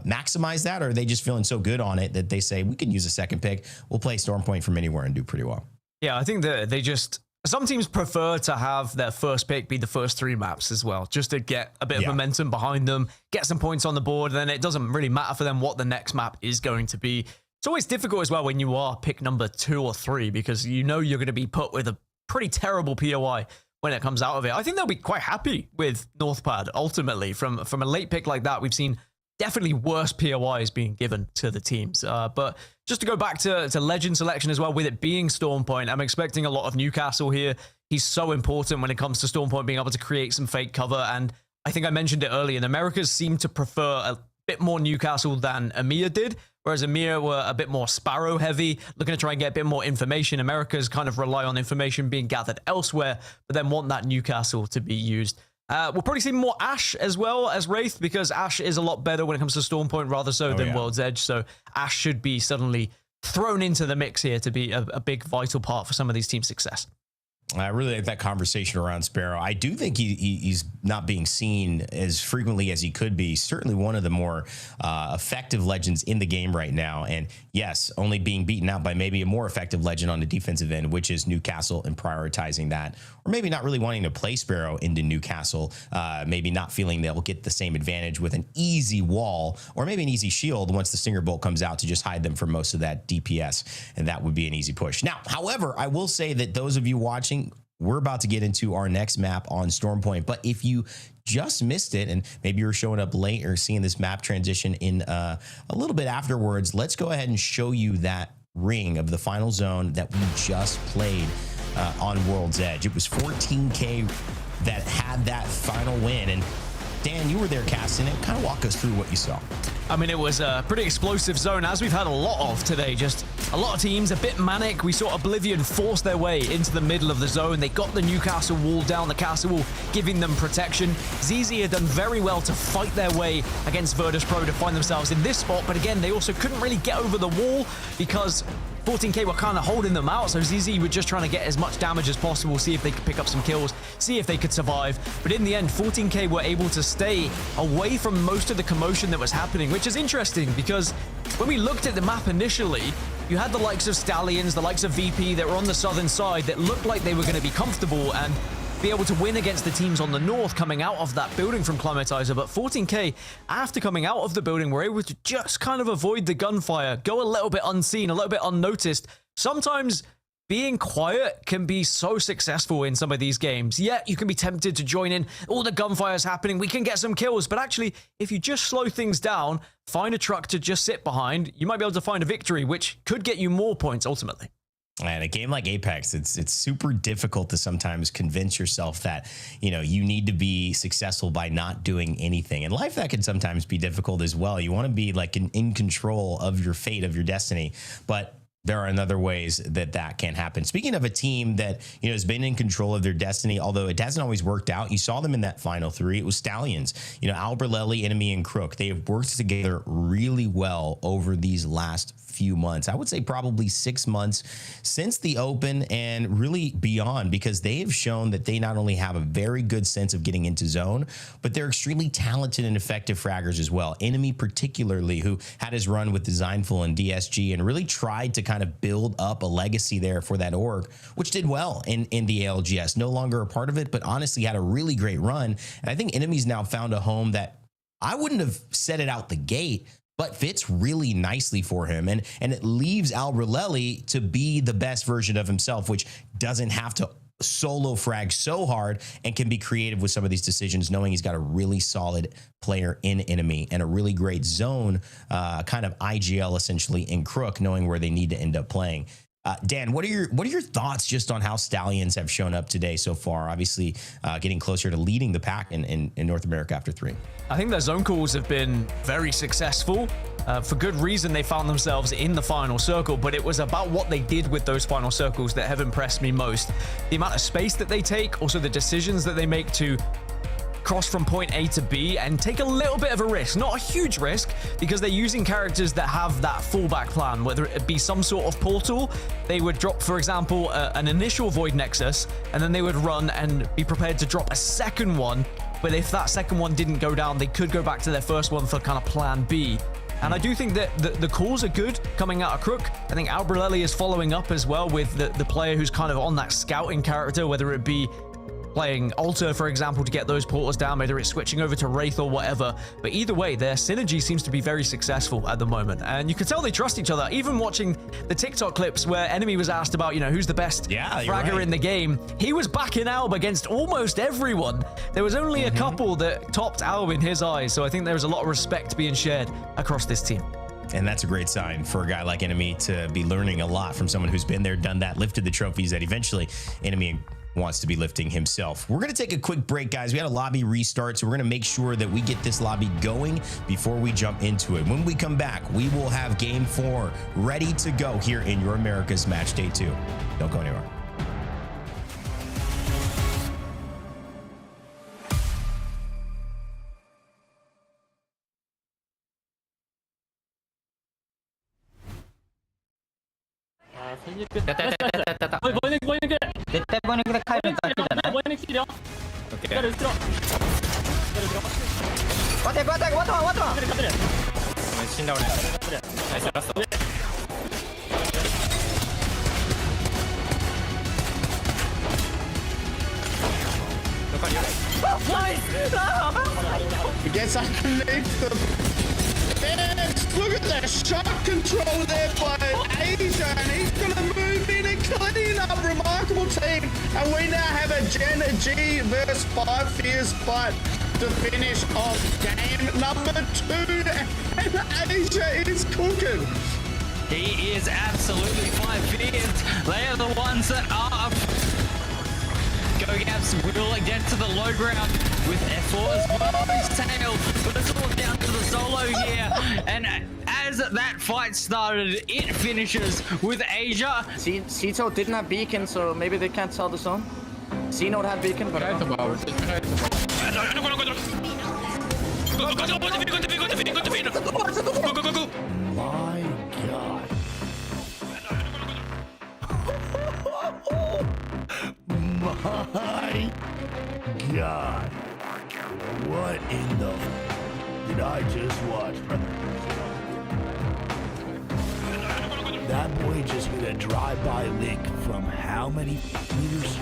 S4: maximize that, or are they just feeling so good on it that they say, we can use a second pick, we'll play Stormpoint from anywhere and do pretty well?
S5: Yeah, I think that they just, some teams prefer to have their first pick be the first 3 maps as well, just to get a bit of momentum behind them, get some points on the board, and then it doesn't really matter for them what the next map is going to be. It's always difficult as well when you are pick number 2 or 3, because you know you're going to be put with a pretty terrible POI when it comes out of it. I think they'll be quite happy with NorthPad ultimately. From a late pick like that, we've seen definitely worse POIs being given to the teams. But just to go back to legend selection as well, with it being Stormpoint, I'm expecting a lot of Newcastle here. He's so important when it comes to Stormpoint being able to create some fake cover. And I think I mentioned it earlier, the Americas seem to prefer a bit more Newcastle than EMEA did, whereas EMEA were a bit more Sparrow heavy, looking to try and get a bit more information. Americas kind of rely on information being gathered elsewhere, but then want that Newcastle to be used. We'll probably see more Ashe as well as Wraith, because Ashe is a lot better when it comes to Stormpoint rather so than World's Edge. So Ashe should be suddenly thrown into the mix here to be a big vital part for some of these teams' success.
S4: I really like that conversation around Sparrow. I do think he's not being seen as frequently as he could be. Certainly one of the more effective legends in the game right now. And yes, only being beaten out by maybe a more effective legend on the defensive end, which is Newcastle, and prioritizing that. Or maybe not really wanting to play Sparrow into Newcastle. Maybe not feeling they'll get the same advantage with an easy wall, or maybe an easy shield once the Stinger Bolt comes out to just hide them from most of that DPS. And that would be an easy push. Now, however, I will say that those of you watching, we're about to get into our next map on Stormpoint. But if you just missed it, and maybe you're showing up late or seeing this map transition in a little bit afterwards, let's go ahead and show you that ring of the final zone that we just played on World's Edge. It was 14K that had that final win. And Dan, you were there casting it. Kind of walk us through what you saw.
S5: I mean, it was a pretty explosive zone, as we've had a lot of today. Just a lot of teams, a bit manic. We saw Oblivion force their way into the middle of the zone. They got the Newcastle wall down, the castle wall giving them protection. ZZ had done very well to fight their way against Virtus.pro to find themselves in this spot. But again, they also couldn't really get over the wall because 14K were kind of holding them out, so ZZ were just trying to get as much damage as possible, see if they could pick up some kills, see if they could survive. But in the end, 14K were able to stay away from most of the commotion that was happening, which is interesting because when we looked at the map initially, you had the likes of Stallions, the likes of VP that were on the southern side that looked like they were going to be comfortable and be able to win against the teams on the north coming out of that building from Climatizer. But 14K, after coming out of the building, were able to just kind of avoid the gunfire, go a little bit unseen, a little bit unnoticed. Sometimes being quiet can be so successful in some of these games. Yeah, you can be tempted to join in. All the gunfire's happening. We can get some kills. But actually, if you just slow things down, find a truck to just sit behind, you might be able to find a victory, which could get you more points ultimately.
S4: And a game like Apex, it's super difficult to sometimes convince yourself that, you know, you need to be successful by not doing anything. In life, that can sometimes be difficult as well. You want to be like in control of your fate, of your destiny. But there are other ways that can happen. Speaking of a team that, you know, has been in control of their destiny, although it hasn't always worked out. You saw them in that final three. It was Stallions, you know, Alberlelli, Enemy, and Crook. They have worked together really well over these last few months. I would say probably 6 months since the open and really beyond, because they have shown that they not only have a very good sense of getting into zone, but they're extremely talented and effective fraggers as well. Enemy particularly, who had his run with Designful and DSG and really tried to kind of build up a legacy there for that org, which did well in the ALGS. No longer a part of it, but honestly had a really great run. And I think Enemy's now found a home that I wouldn't have set it out the gate, but fits really nicely for him. And it leaves Alberlelli to be the best version of himself, which doesn't have to solo frag so hard and can be creative with some of these decisions, knowing he's got a really solid player in Enemy and a really great zone, kind of IGL essentially in Crook, knowing where they need to end up playing. Dan, what are your thoughts just on how Stallions have shown up today so far? Obviously, getting closer to leading the pack in North America after 3.
S5: I think their zone calls have been very successful. For good reason, they found themselves in the final circle, but it was about what they did with those final circles that have impressed me most. The amount of space that they take, also the decisions that they make to cross from point A to B and take a little bit of a risk, not a huge risk, because they're using characters that have that fallback plan, whether it be some sort of portal. They would drop, for example, an initial Void Nexus, and then they would run and be prepared to drop a second one. But if that second one didn't go down, they could go back to their first one for kind of plan B. And I do think that the calls are good coming out of Crook. I think Alberlelli is following up as well with the player who's kind of on that scouting character, whether it be playing Alter, for example, to get those portals down, whether it's switching over to Wraith or whatever. But either way, their synergy seems to be very successful at the moment. And you can tell they trust each other. Even watching the TikTok clips where Enemy was asked about, you know, who's the best fragger in the game, he was backing Alb against almost everyone. There was only a couple that topped Alb in his eyes. So I think there's a lot of respect being shared across this team.
S4: And that's a great sign for a guy like Enemy to be learning a lot from someone who's been there, done that, lifted the trophies that eventually Enemy wants to be lifting himself. We're going to take a quick break, guys. We had a lobby restart, so we're going to make sure that we get this lobby going before we jump into it. When we come back, we will have Game 4 ready to go here in your America's Match Day 2. Don't go anywhere.
S7: I guess I can leave them. And look at the shot control there by Asia, and he's going to move in and clean up. Remarkable team. And we now have a Gen G versus 5 Fears fight to finish off game number 2. And Asia is cooking.
S2: He is absolutely 5 Fears. They are the ones that are Go-Gaps will get to the low ground with F4 as well as Tail, but it's all down to the solo here. And as that fight started, it finishes with Asia.
S17: Cito didn't have beacon, so maybe they can't sell the zone. C-Node had beacon, but I don't know.
S13: My God. My God. What in the did I just watch, brother? That boy just hit a drive-by lick from how many meters?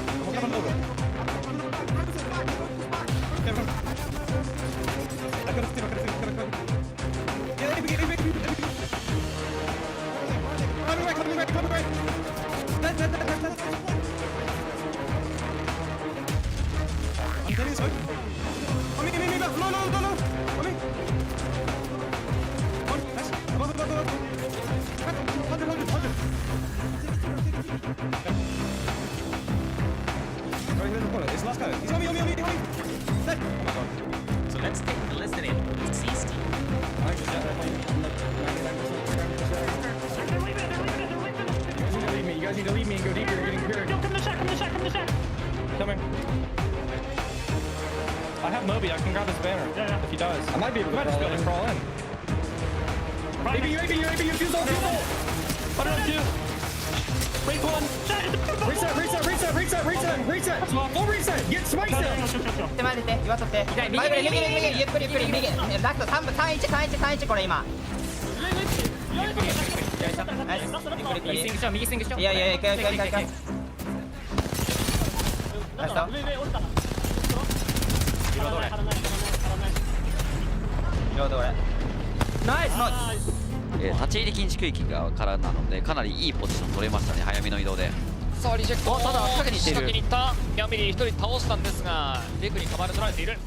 S11: So let's take the listening. CC.
S17: You guys need to leave me and go deeper. You're getting cleared. Come to shack. Come here. I have Moby. I can grab his banner if he does. I might be able to crawl in. AB, you fuse all. Put it on 2. Wait, one. Reset. Full reset. Get spikes down. 待って、岩取って。右、ゆっくり。ラクト3分、3-1、これ今。右スイングしよう。いや、行く。ナイスだ。色どれ。ナイス。
S1: 立ち入り禁止区域からなのでかなりいいポジション取れましたね。早めの移動で。さあリジェクト。ただ仕掛けに行っている。仕掛けに行った。ヤミリ1人倒したんですがレクにカバーで取られている。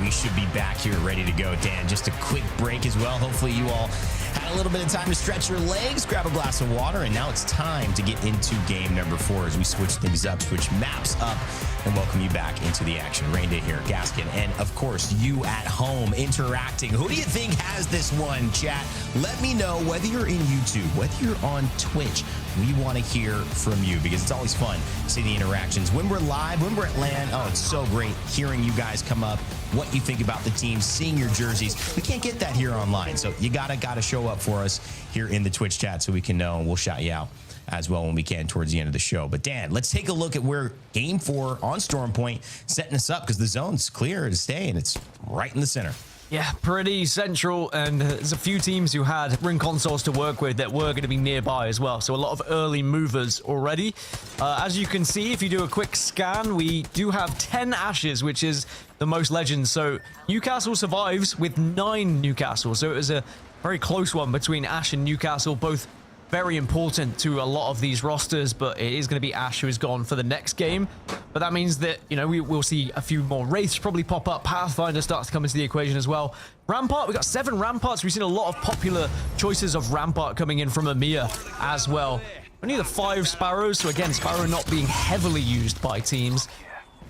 S4: We should be back here ready to go, Dan. Just a quick break as well. Hopefully you all had a little bit of time to stretch your legs, grab a glass of water, and now it's time to get into game number 4 as we switch things up, switch maps up, and welcome you back into the action. Rain Day here, Gaskin, and of course you at home interacting. Who do you think has this one, chat? Let me know whether you're in YouTube, whether you're on Twitch. We want to hear from you because it's always fun seeing the interactions. When we're live, when we're at LAN, oh, it's so great hearing you guys come up, what you think about the team, seeing your jerseys. We can't get that here online, so you gotta show up for us here in the Twitch chat so we can know, and we'll shout you out as well when we can towards the end of the show. But Dan, let's take a look at where Game 4 on Storm Point setting us up because the zone's clear to stay and it's right in the center.
S5: Yeah, pretty central, and there's a few teams who had ring consoles to work with that were going to be nearby as well, so a lot of early movers already. As you can see, if you do a quick scan, we do have 10 Ashes, which is the most legends. So Newcastle survives with 9 Newcastle, so it was a very close one between Ash and Newcastle, both very important to a lot of these rosters, but it is going to be Ash who is gone for the next game. But that means that, you know, we will see a few more Wraiths probably pop up. Pathfinder starts to come into the equation as well. Rampart, we've got 7 Ramparts. We've seen a lot of popular choices of Rampart coming in from EMEA as well. Only the 5 Sparrows, so again, Sparrow not being heavily used by teams.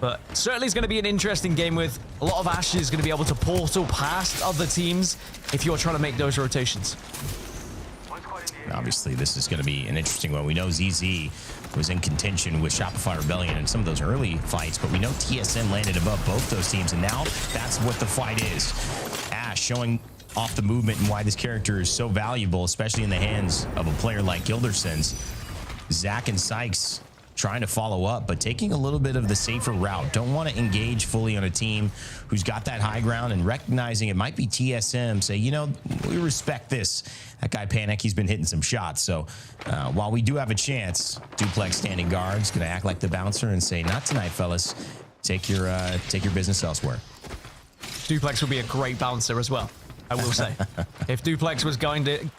S5: But certainly it's going to be an interesting game with a lot of Ashes going to be able to portal past other teams if you're trying to make those rotations.
S4: Obviously, this is going to be an interesting one. We know ZZ was in contention with Shopify Rebellion in some of those early fights, but we know TSM landed above both those teams, and now that's what the fight is. Ash showing off the movement and why this character is so valuable, especially in the hands of a player like Gilderson's. Zach and Sykes trying to follow up, but taking a little bit of the safer route. Don't want to engage fully on a team who's got that high ground, and recognizing it might be TSM. Say, you know, we respect this. That guy Panic, he's been hitting some shots. So while we do have a chance, Duplex standing guard's going to act like the bouncer and say, not tonight, fellas. Take your business elsewhere.
S5: Duplex would be a great bouncer as well, I will say. If Duplex was going to...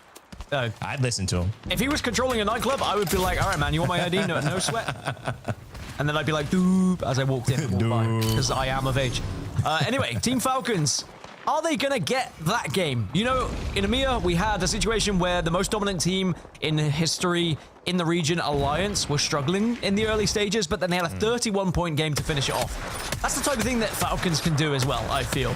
S4: I'd listen to him.
S5: If he was controlling a nightclub, I would be like, all right, man, you want my ID? No sweat. And then I'd be like, doop, as I walked in, because I am of age. Anyway, Team Falcons Are they going to get that game? You know, in EMEA, we had a situation where the most dominant team in history in the region, Alliance, were struggling in the early stages, but then they had a 31-point game to finish it off. That's the type of thing that Falcons can do as well, I feel.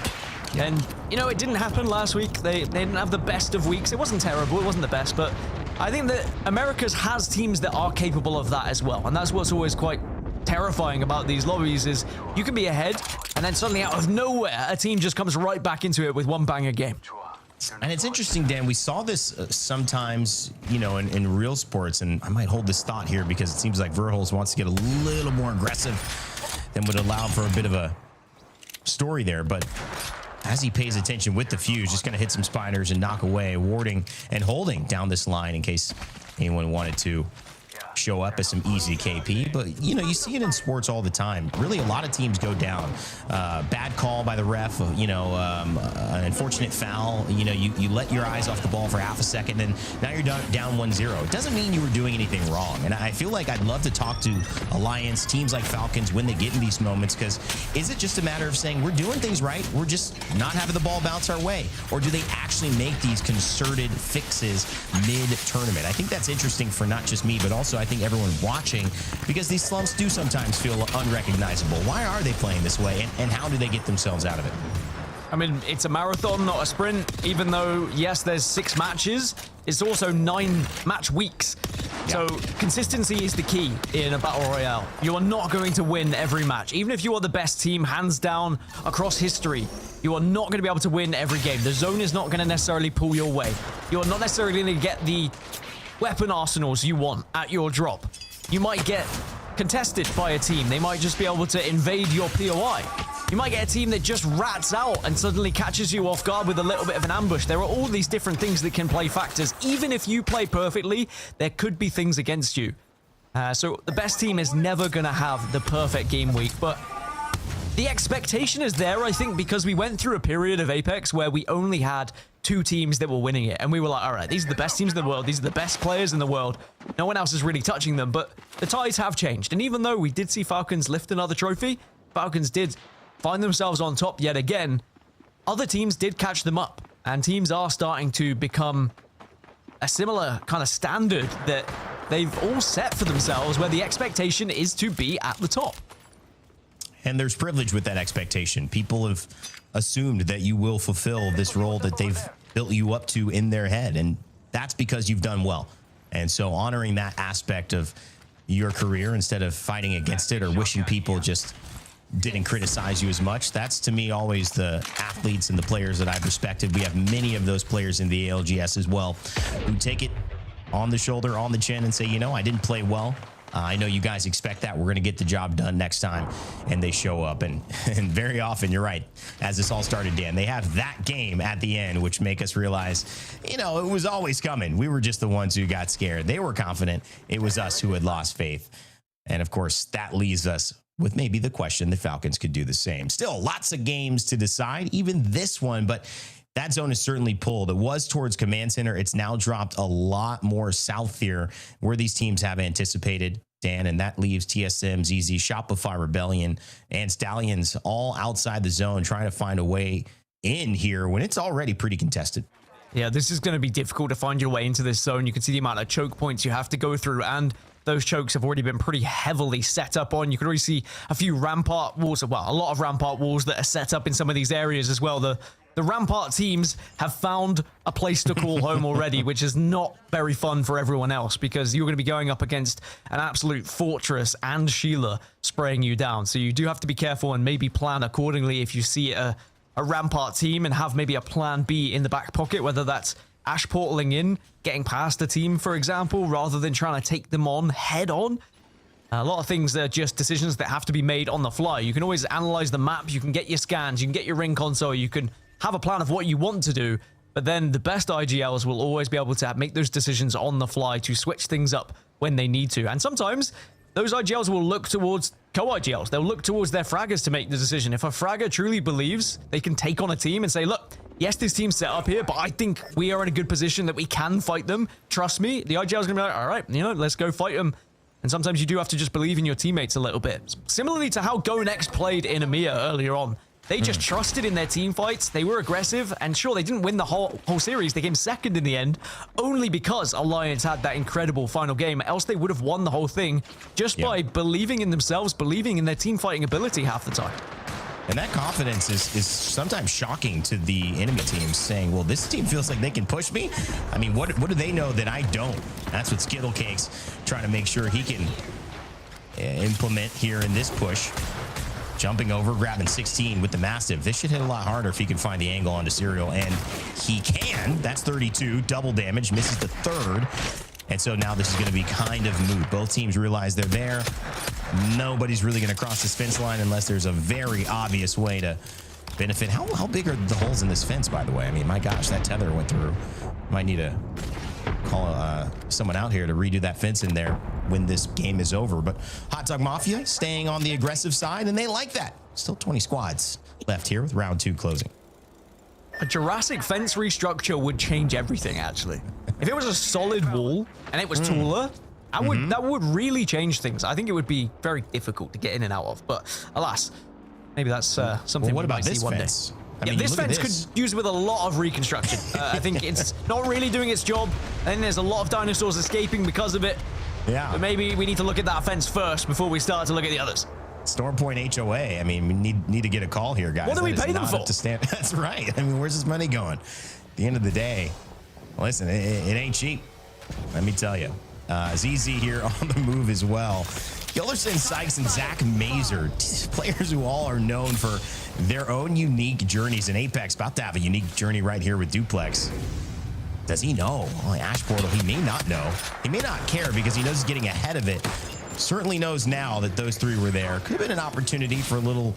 S5: And, you know, it didn't happen last week. They didn't have the best of weeks. It wasn't terrible. It wasn't the best, but I think that Americas has teams that are capable of that as well. And that's what's always quite terrifying about these lobbies is you can be ahead and then suddenly out of nowhere a team just comes right back into it with one banger game.
S4: And it's interesting, Dan, we saw this sometimes, you know, in real sports, and I might hold this thought here because it seems like Verholz wants to get a little more aggressive than would allow for a bit of a story there, but as he pays attention with the fuse, just going to hit some spiders and knock away, warding and holding down this line in case anyone wanted to show up as some easy KP. But, you know, you see it in sports all the time. Really, a lot of teams go down. Bad call by the ref, you know, an unfortunate foul. You know, you let your eyes off the ball for half a second, and now you're down 1-0. It doesn't mean you were doing anything wrong. And I feel like I'd love to talk to Alliance, teams like Falcons, when they get in these moments, because is it just a matter of saying we're doing things right, we're just not having the ball bounce our way? Or do they actually make these concerted fixes mid-tournament? I think that's interesting for not just me, but also I think everyone watching, because these slumps do sometimes feel unrecognizable. Why are they playing this way, and how do they get themselves out of it?
S5: I mean, it's a marathon, not a sprint. Even though, yes, there's 6 matches, it's also 9 match weeks. So consistency is the key in a battle royale. You are not going to win every match. Even if you are the best team, hands down, across history, you are not going to be able to win every game. The zone is not going to necessarily pull your way. You are not necessarily going to get the weapon arsenals you want at your drop. You might get contested by a team. They might just be able to invade your POI. You might get a team that just rats out and suddenly catches you off guard with a little bit of an ambush. There are all these different things that can play factors. Even if you play perfectly, there could be things against you. So the best team is never going to have the perfect game week, but the expectation is there, I think, because we went through a period of Apex where we only had 2 teams that were winning it. And we were like, all right, these are the best teams in the world. These are the best players in the world. No one else is really touching them. But the tides have changed. And even though we did see Falcons lift another trophy, Falcons did find themselves on top yet again, other teams did catch them up. And teams are starting to become a similar kind of standard that they've all set for themselves, where the expectation is to be at the top.
S4: And there's privilege with that expectation. People have assumed that you will fulfill this role that they've built you up to in their head. And that's because you've done well. And so honoring that aspect of your career instead of fighting against it or wishing people just didn't criticize you as much, that's to me always the athletes and the players that I've respected. We have many of those players in the ALGS as well who take it on the shoulder, on the chin, and say, you know, I didn't play well. I know you guys expect that. We're going to get the job done next time. And they show up. And very often, you're right, as this all started, Dan, they have that game at the end, which make us realize, you know, it was always coming. We were just the ones who got scared. They were confident. It was us who had lost faith. And of course, that leaves us with maybe the question the Falcons could do the same. Still, lots of games to decide, even this one, but that zone is certainly pulled. It was towards Command Center. It's now dropped a lot more south here where these teams have anticipated, Dan, and that leaves TSM, ZZ, Shopify, Rebellion, and Stallions all outside the zone trying to find a way in here when it's already pretty contested.
S5: Yeah, this is going to be difficult to find your way into this zone. You can see the amount of choke points you have to go through, and those chokes have already been pretty heavily set up on. You can already see a few rampart walls, well, a lot of rampart walls that are set up in some of these areas as well. The rampart teams have found a place to call home already, which is not very fun for everyone else because you're going to be going up against an absolute fortress and Sheila spraying you down. So you do have to be careful and maybe plan accordingly if you see a rampart team, and have maybe a plan B in the back pocket, whether that's Ash portaling in, getting past the team, for example, rather than trying to take them on head on. A lot of things are just decisions that have to be made on the fly. You can always analyze the map, you can get your scans, you can get your ring console, you can have a plan of what you want to do, but then the best IGLs will always be able to make those decisions on the fly to switch things up when they need to. And sometimes those IGLs will look towards co-IGLs. They'll look towards their fraggers to make the decision. If a fragger truly believes they can take on a team and say, look, yes, this team's set up here, but I think we are in a good position that we can fight them. Trust me, the IGL's gonna be like, all right, you know, let's go fight them. And sometimes you do have to just believe in your teammates a little bit. Similarly to how Go Next played in EMEA earlier on. They just trusted in their team fights. They were aggressive, and sure, they didn't win the whole series. They came second in the end, only because Alliance had that incredible final game. Else they would have won the whole thing just by believing in themselves, believing in their team fighting ability half the time.
S4: And that confidence is sometimes shocking to the enemy teams, saying, well, this team feels like they can push me. I mean, what do they know that I don't? That's what Skittlecake's trying to make sure he can implement here in this push. Jumping over, grabbing 16 with the Mastiff. This should hit a lot harder if he can find the angle onto Serial, and he can. That's 32, double damage, misses the third. And so now this is going to be kind of moot. Both teams realize they're there. Nobody's really going to cross this fence line unless there's a very obvious way to benefit. How big are the holes in this fence, by the way? I mean, my gosh, that tether went through. Might need to call someone out here to redo that fence in there when this game is over. But Hot Dog Mafia staying on the aggressive side, and they like that. Still 20 squads left here with round 2 closing.
S5: A Jurassic fence restructure would change everything, actually. If it was a solid wall and it was taller, that would really change things. I think it would be very difficult to get in and out of. But alas, maybe that's something we might see one day.
S4: I mean,
S5: this fence could use with a lot of reconstruction. I think it's not really doing its job. I think there's a lot of dinosaurs escaping because of it.
S4: Yeah.
S5: But maybe we need to look at that fence first before we start to look at the others.
S4: Stormpoint HOA. I mean, we need to get a call here, guys.
S5: What do we pay them for?
S4: That's right. I mean, where's this money going? At the end of the day, listen, it ain't cheap. Let me tell you. ZZ here on the move as well. Gilderson, Sykes, and Zach Mazer, players who all are known for their own unique journeys. And Apex about to have a unique journey right here with Duplex. Does he know? Well, Ash Portal, he may not know. He may not care because he knows he's getting ahead of it. Certainly knows now that those three were there. Could have been an opportunity for a little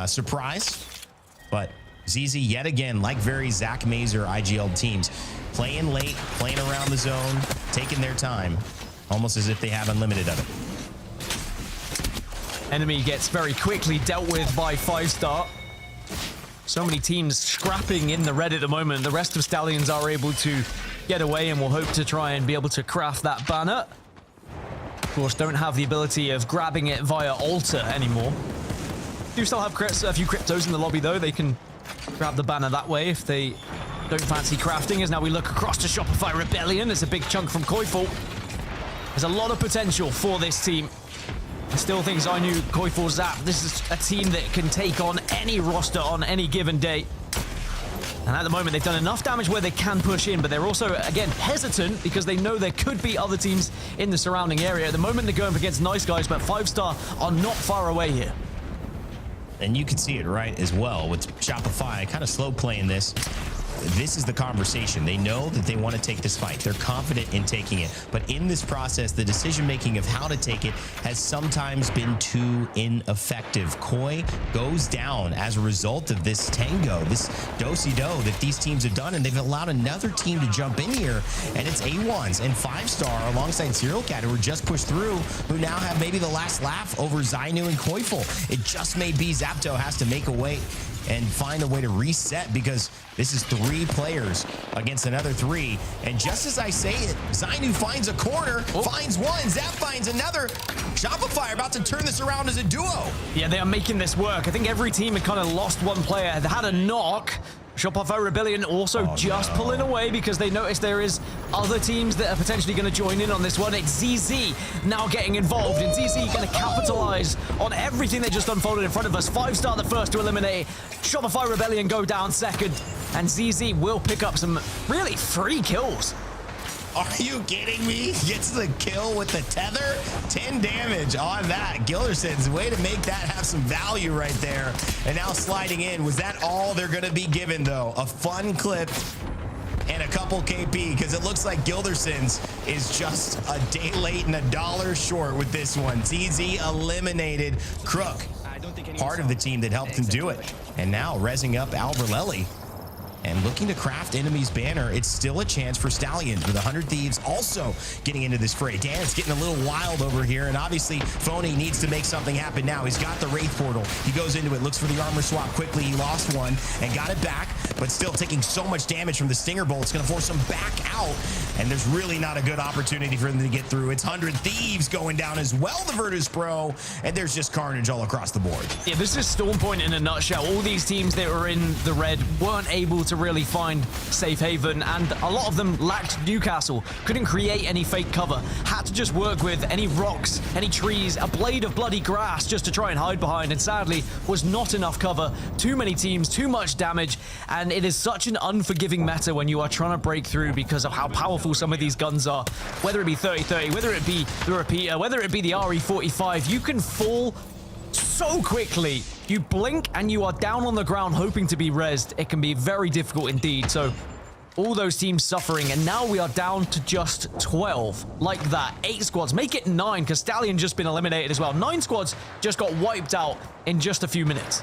S4: surprise. But ZZ, yet again, like very Zach Mazer IGL teams, playing late, playing around the zone, taking their time, almost as if they have unlimited of it.
S5: Enemy gets very quickly dealt with by 5-star. So many teams scrapping in the red at the moment. The rest of Stallions are able to get away, and will hope to try and be able to craft that banner. Of course, don't have the ability of grabbing it via altar anymore. Do still have a few cryptos in the lobby, though. They can grab the banner that way if they don't fancy crafting. As now we look across to Shopify Rebellion. There's a big chunk from Koiful. There's a lot of potential for this team. I still think Zainu, Koiful, Zap, this is a team that can take on any roster on any given day. And at the moment, they've done enough damage where they can push in, but they're also, again, hesitant because they know there could be other teams in the surrounding area. At the moment, they're going up against Nice Guys, but 5-star are not far away here.
S4: And you can see it right as well with Shopify kind of slow playing this. This is the conversation. They know that they want to take this fight. They're confident in taking it. But in this process, the decision-making of how to take it has sometimes been too ineffective. Koi goes down as a result of this tango, this do-si-do that these teams have done, and they've allowed another team to jump in here, and it's A1s and 5-star alongside Serial Cat, who were just pushed through, who now have maybe the last laugh over Zainu and Koiful. It just may be Zapto has to make a way and find a way to reset, because this is 3 players against another 3. And just as I say it, Zainu finds a corner, finds one, Zap finds another. Shopify about to turn this around as a duo.
S5: Yeah, they are making this work. I think every team had kind of lost one player. They had a knock. Shopify Rebellion also pulling away because they noticed there is other teams that are potentially going to join in on this one. It's ZZ now getting involved, and ZZ going to capitalize on everything that just unfolded in front of us. 5-star the first to eliminate. Shopify Rebellion go down second, and ZZ will pick up some really free kills.
S4: Are you kidding me? Gets the kill with the tether? 10 damage on that. Gilderson's way to make that have some value right there. And now sliding in. Was that all they're going to be given, though? A fun clip and a couple KP, because it looks like Gilderson's is just a day late and $1 short with this one. ZZ eliminated Crook, part of the team that helped him do it. And now resing up Alberlelli. And looking to craft enemy's banner, it's still a chance for Stallions with 100 Thieves also getting into this fray. Dan, it's getting a little wild over here, and obviously Phony needs to make something happen now. He's got the Wraith Portal. He goes into it, looks for the armor swap quickly. He lost one and got it back. but still taking so much damage from the Stinger Bolt. It's going to force them back out, and there's really not a good opportunity for them to get through. It's 100 Thieves going down as well, the Virtus.pro, and there's just carnage all across the board.
S5: Yeah, this is Storm Point in a nutshell. All these teams that were in the red weren't able to really find safe haven, and a lot of them lacked Newcastle, couldn't create any fake cover, had to just work with any rocks, any trees, a blade of bloody grass just to try and hide behind, and sadly was not enough cover. Too many teams, too much damage, and it is such an unforgiving meta when you are trying to break through because of how powerful some of these guns are. Whether it be 30-30, whether it be the repeater, whether it be the RE45, you can fall so quickly. You blink and you are down on the ground hoping to be rezzed. It can be very difficult indeed. So all those teams suffering, and now we are down to just 12. Like that, 8 squads. Make it 9, because Stallion just been eliminated as well. 9 squads just got wiped out in just a few minutes.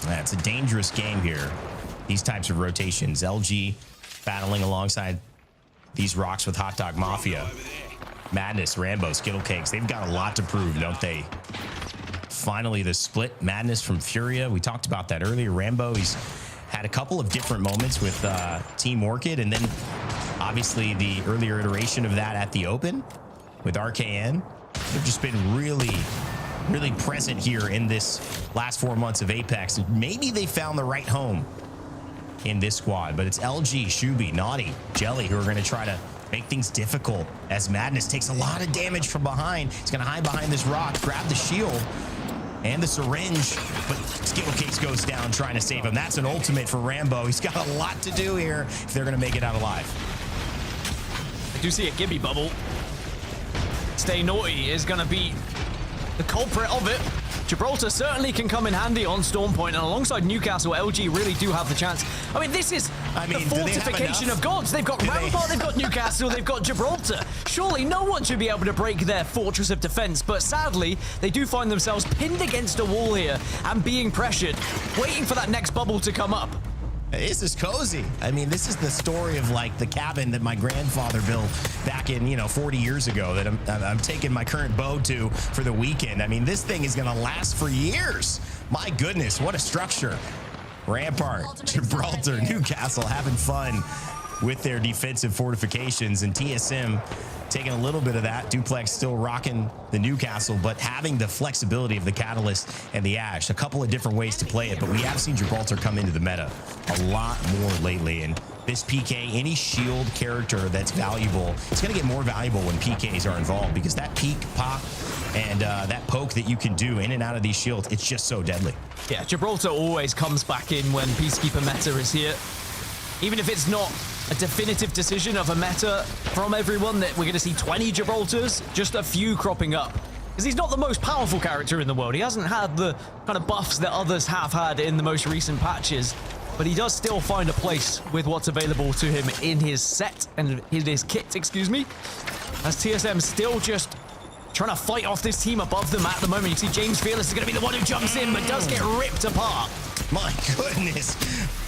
S4: Yeah, it's a dangerous game here. These types of rotations. LG battling alongside these rocks with Hot Dog Mafia. Madness, Rambo, Skittle Cakes. They've got a lot to prove, don't they? Finally, the split. Madness from Furia. We talked about that earlier. Rambo, he's had a couple of different moments with Team Orchid, and then obviously the earlier iteration of that at the Open with RKN. They've just been really present here in this last 4 months of Apex. Maybe they found the right home in this squad, but it's LG, Shubi, Naughty, Jelly who are going to try to make things difficult as Madness takes a lot of damage from behind. He's going to hide behind this rock, grab the shield and the syringe, but Skittle Case goes down trying to save him. That's an ultimate for Rambo. He's got a lot to do here if they're going to make it out alive.
S5: I do see a Gibby bubble. Stay Naughty is going to be the culprit of it. Gibraltar certainly can come in handy on Storm Point, and alongside Newcastle, LG really do have the chance. I mean, this is the fortification of gods. They've got Rampart, they've got Newcastle, they've got Gibraltar. Surely no one should be able to break their fortress of defense, but sadly, they do find themselves pinned against a wall here and being pressured, waiting for that next bubble to come up.
S4: This is cozy. I mean, this is the story of like the cabin that my grandfather built back in, 40 years ago that I'm taking my current bow to for the weekend. I mean, this thing is going to last for years. My goodness, what a structure. Rampart, Gibraltar, Newcastle having fun with their defensive fortifications, and TSM taking a little bit of that. Duplex still rocking the Newcastle, but having the flexibility of the Catalyst and the Ash. A couple of different ways to play it, but we have seen Gibraltar come into the meta a lot more lately. And this PK, any shield character that's valuable, it's going to get more valuable when PKs are involved, because that peek, pop, and that poke that you can do in and out of these shields, it's just so deadly.
S5: Yeah, Gibraltar always comes back in when Peacekeeper meta is here. Even if it's not a definitive decision of a meta from everyone that we're going to see 20 Gibraltars, just a few cropping up. Because he's not the most powerful character in the world. He hasn't had the kind of buffs that others have had in the most recent patches. But he does still find a place with what's available to him in his set and in his kit, excuse me. As TSM still just trying to fight off this team above them at the moment. You see James Fearless is going to be the one who jumps in, but does get ripped apart.
S4: My goodness.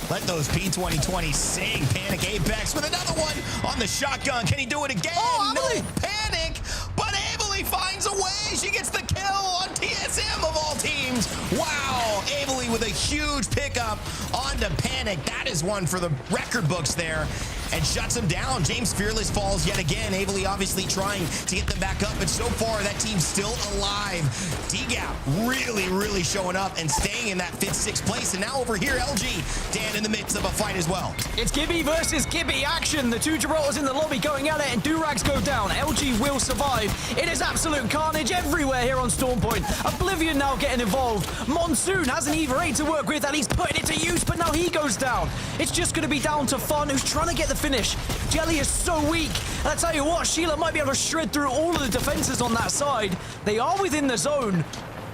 S4: Let those P2020 sing. Panic Apex with another one on the shotgun. Can he do it again?
S5: Oh,
S4: no panic, but Aveley finds a way. She gets the kill on TSM of all teams. Wow, Aveley with a huge pickup onto Panic. That is one for the record books there, and shuts him down. James Fearless falls yet again. Aveley obviously trying to get them back up, but so far that team's still alive. DGAP really showing up and staying in that 5th, 6th place. And now over here, LG, Dan in the midst of a fight as well.
S5: It's Gibby versus Gibby action. The two Gibraltars in the lobby going at it, and Durags go down. LG will survive. It is absolute carnage everywhere here on Storm Point. Oblivion now getting involved. Monsoon has an Eva 8 to work with, and he's putting it to use, but now he goes down. It's just going to be down to Fun, who's trying to get the finish. Jelly is so weak. And I tell you what, Sheila might be able to shred through all of the defenses on that side. They are within the zone,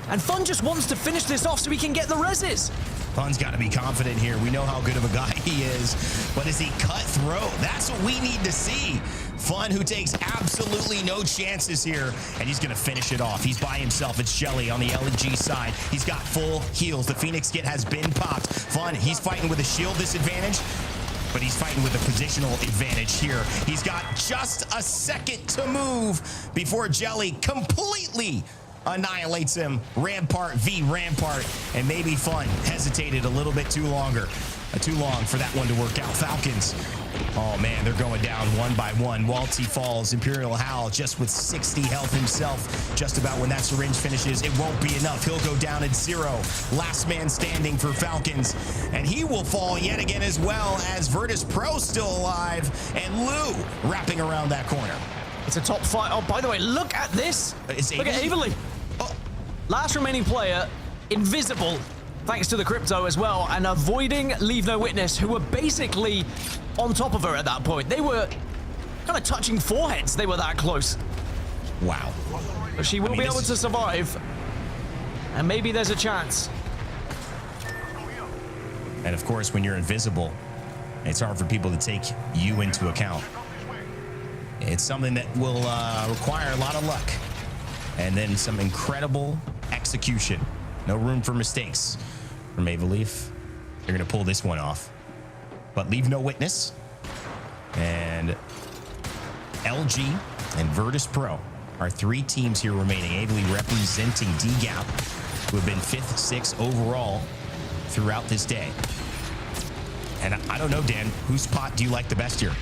S5: and Fun just wants to finish this off so he can get the reses.
S4: Fun's got to be confident here. We know how good of a guy he is, but is he cutthroat? That's what we need to see. Fun, who takes absolutely no chances here, and he's going to finish it off. He's by himself. It's Jelly on the LG side. He's got full heals. The Phoenix kit has been popped. Fun, he's fighting with a shield disadvantage, but he's fighting with a positional advantage here. He's got just a second to move before Jelly completely annihilates him. Rampart v Rampart, and maybe Fun hesitated a little bit too longer. too long for that one to work out. Falcons, oh man, they're going down one by one. Walty falls. Imperial Hal just with 60 health himself. Just about when that syringe finishes, it won't be enough. He'll go down at 0. Last man standing for Falcons, and he will fall yet again as well, as Virtus.pro still alive, and Lou wrapping around that corner.
S5: It's a top fight. Oh, by the way, look at this. Look at Evenly. Oh. Last remaining player, invisible, thanks to the crypto as well, and avoiding LeaveNoWitness, who were basically on top of her at that point. They were kind of touching foreheads. They were that close.
S4: Wow.
S5: But she will be able to survive, and maybe there's a chance.
S4: And of course, when you're invisible, it's hard for people to take you into account. It's something that will require a lot of luck, and then some incredible execution. No room for mistakes from Maple Leaf. They're going to pull this one off. But LeaveNoWitness and LG and Virtus.pro are 3 teams here remaining, ably representing DGAP, who have been 5th, 6th overall throughout this day. And I don't know, Dan, whose pot do you like the best here?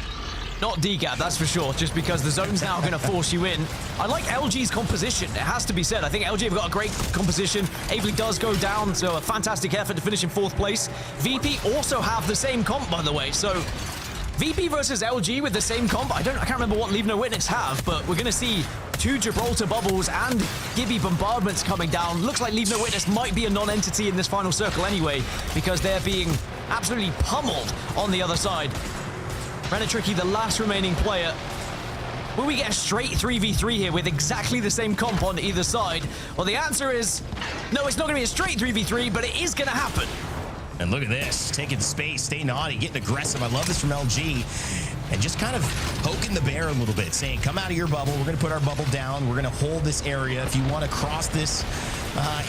S5: Not DGAP, that's for sure, just because the zone's now going to force you in. I like LG's composition, it has to be said. I think LG have got a great composition. Avely does go down, so a fantastic effort to finish in 4th place. VP also have the same comp, by the way, so VP versus LG with the same comp. I can't remember what LeaveNoWitness have, but we're going to see 2 Gibraltar bubbles and Gibby bombardments coming down. Looks like LeaveNoWitness might be a non-entity in this final circle anyway, because they're being absolutely pummeled on the other side. Renatricky, the last remaining player. Will we get a straight 3v3 here with exactly the same comp on either side? Well, the answer is no, it's not going to be a straight 3v3, but it is going to happen.
S4: And look at this, taking space, staying naughty, getting aggressive. I love this from LG. And just kind of poking the bear a little bit, saying, come out of your bubble. We're going to put our bubble down. We're going to hold this area. If you want to cross this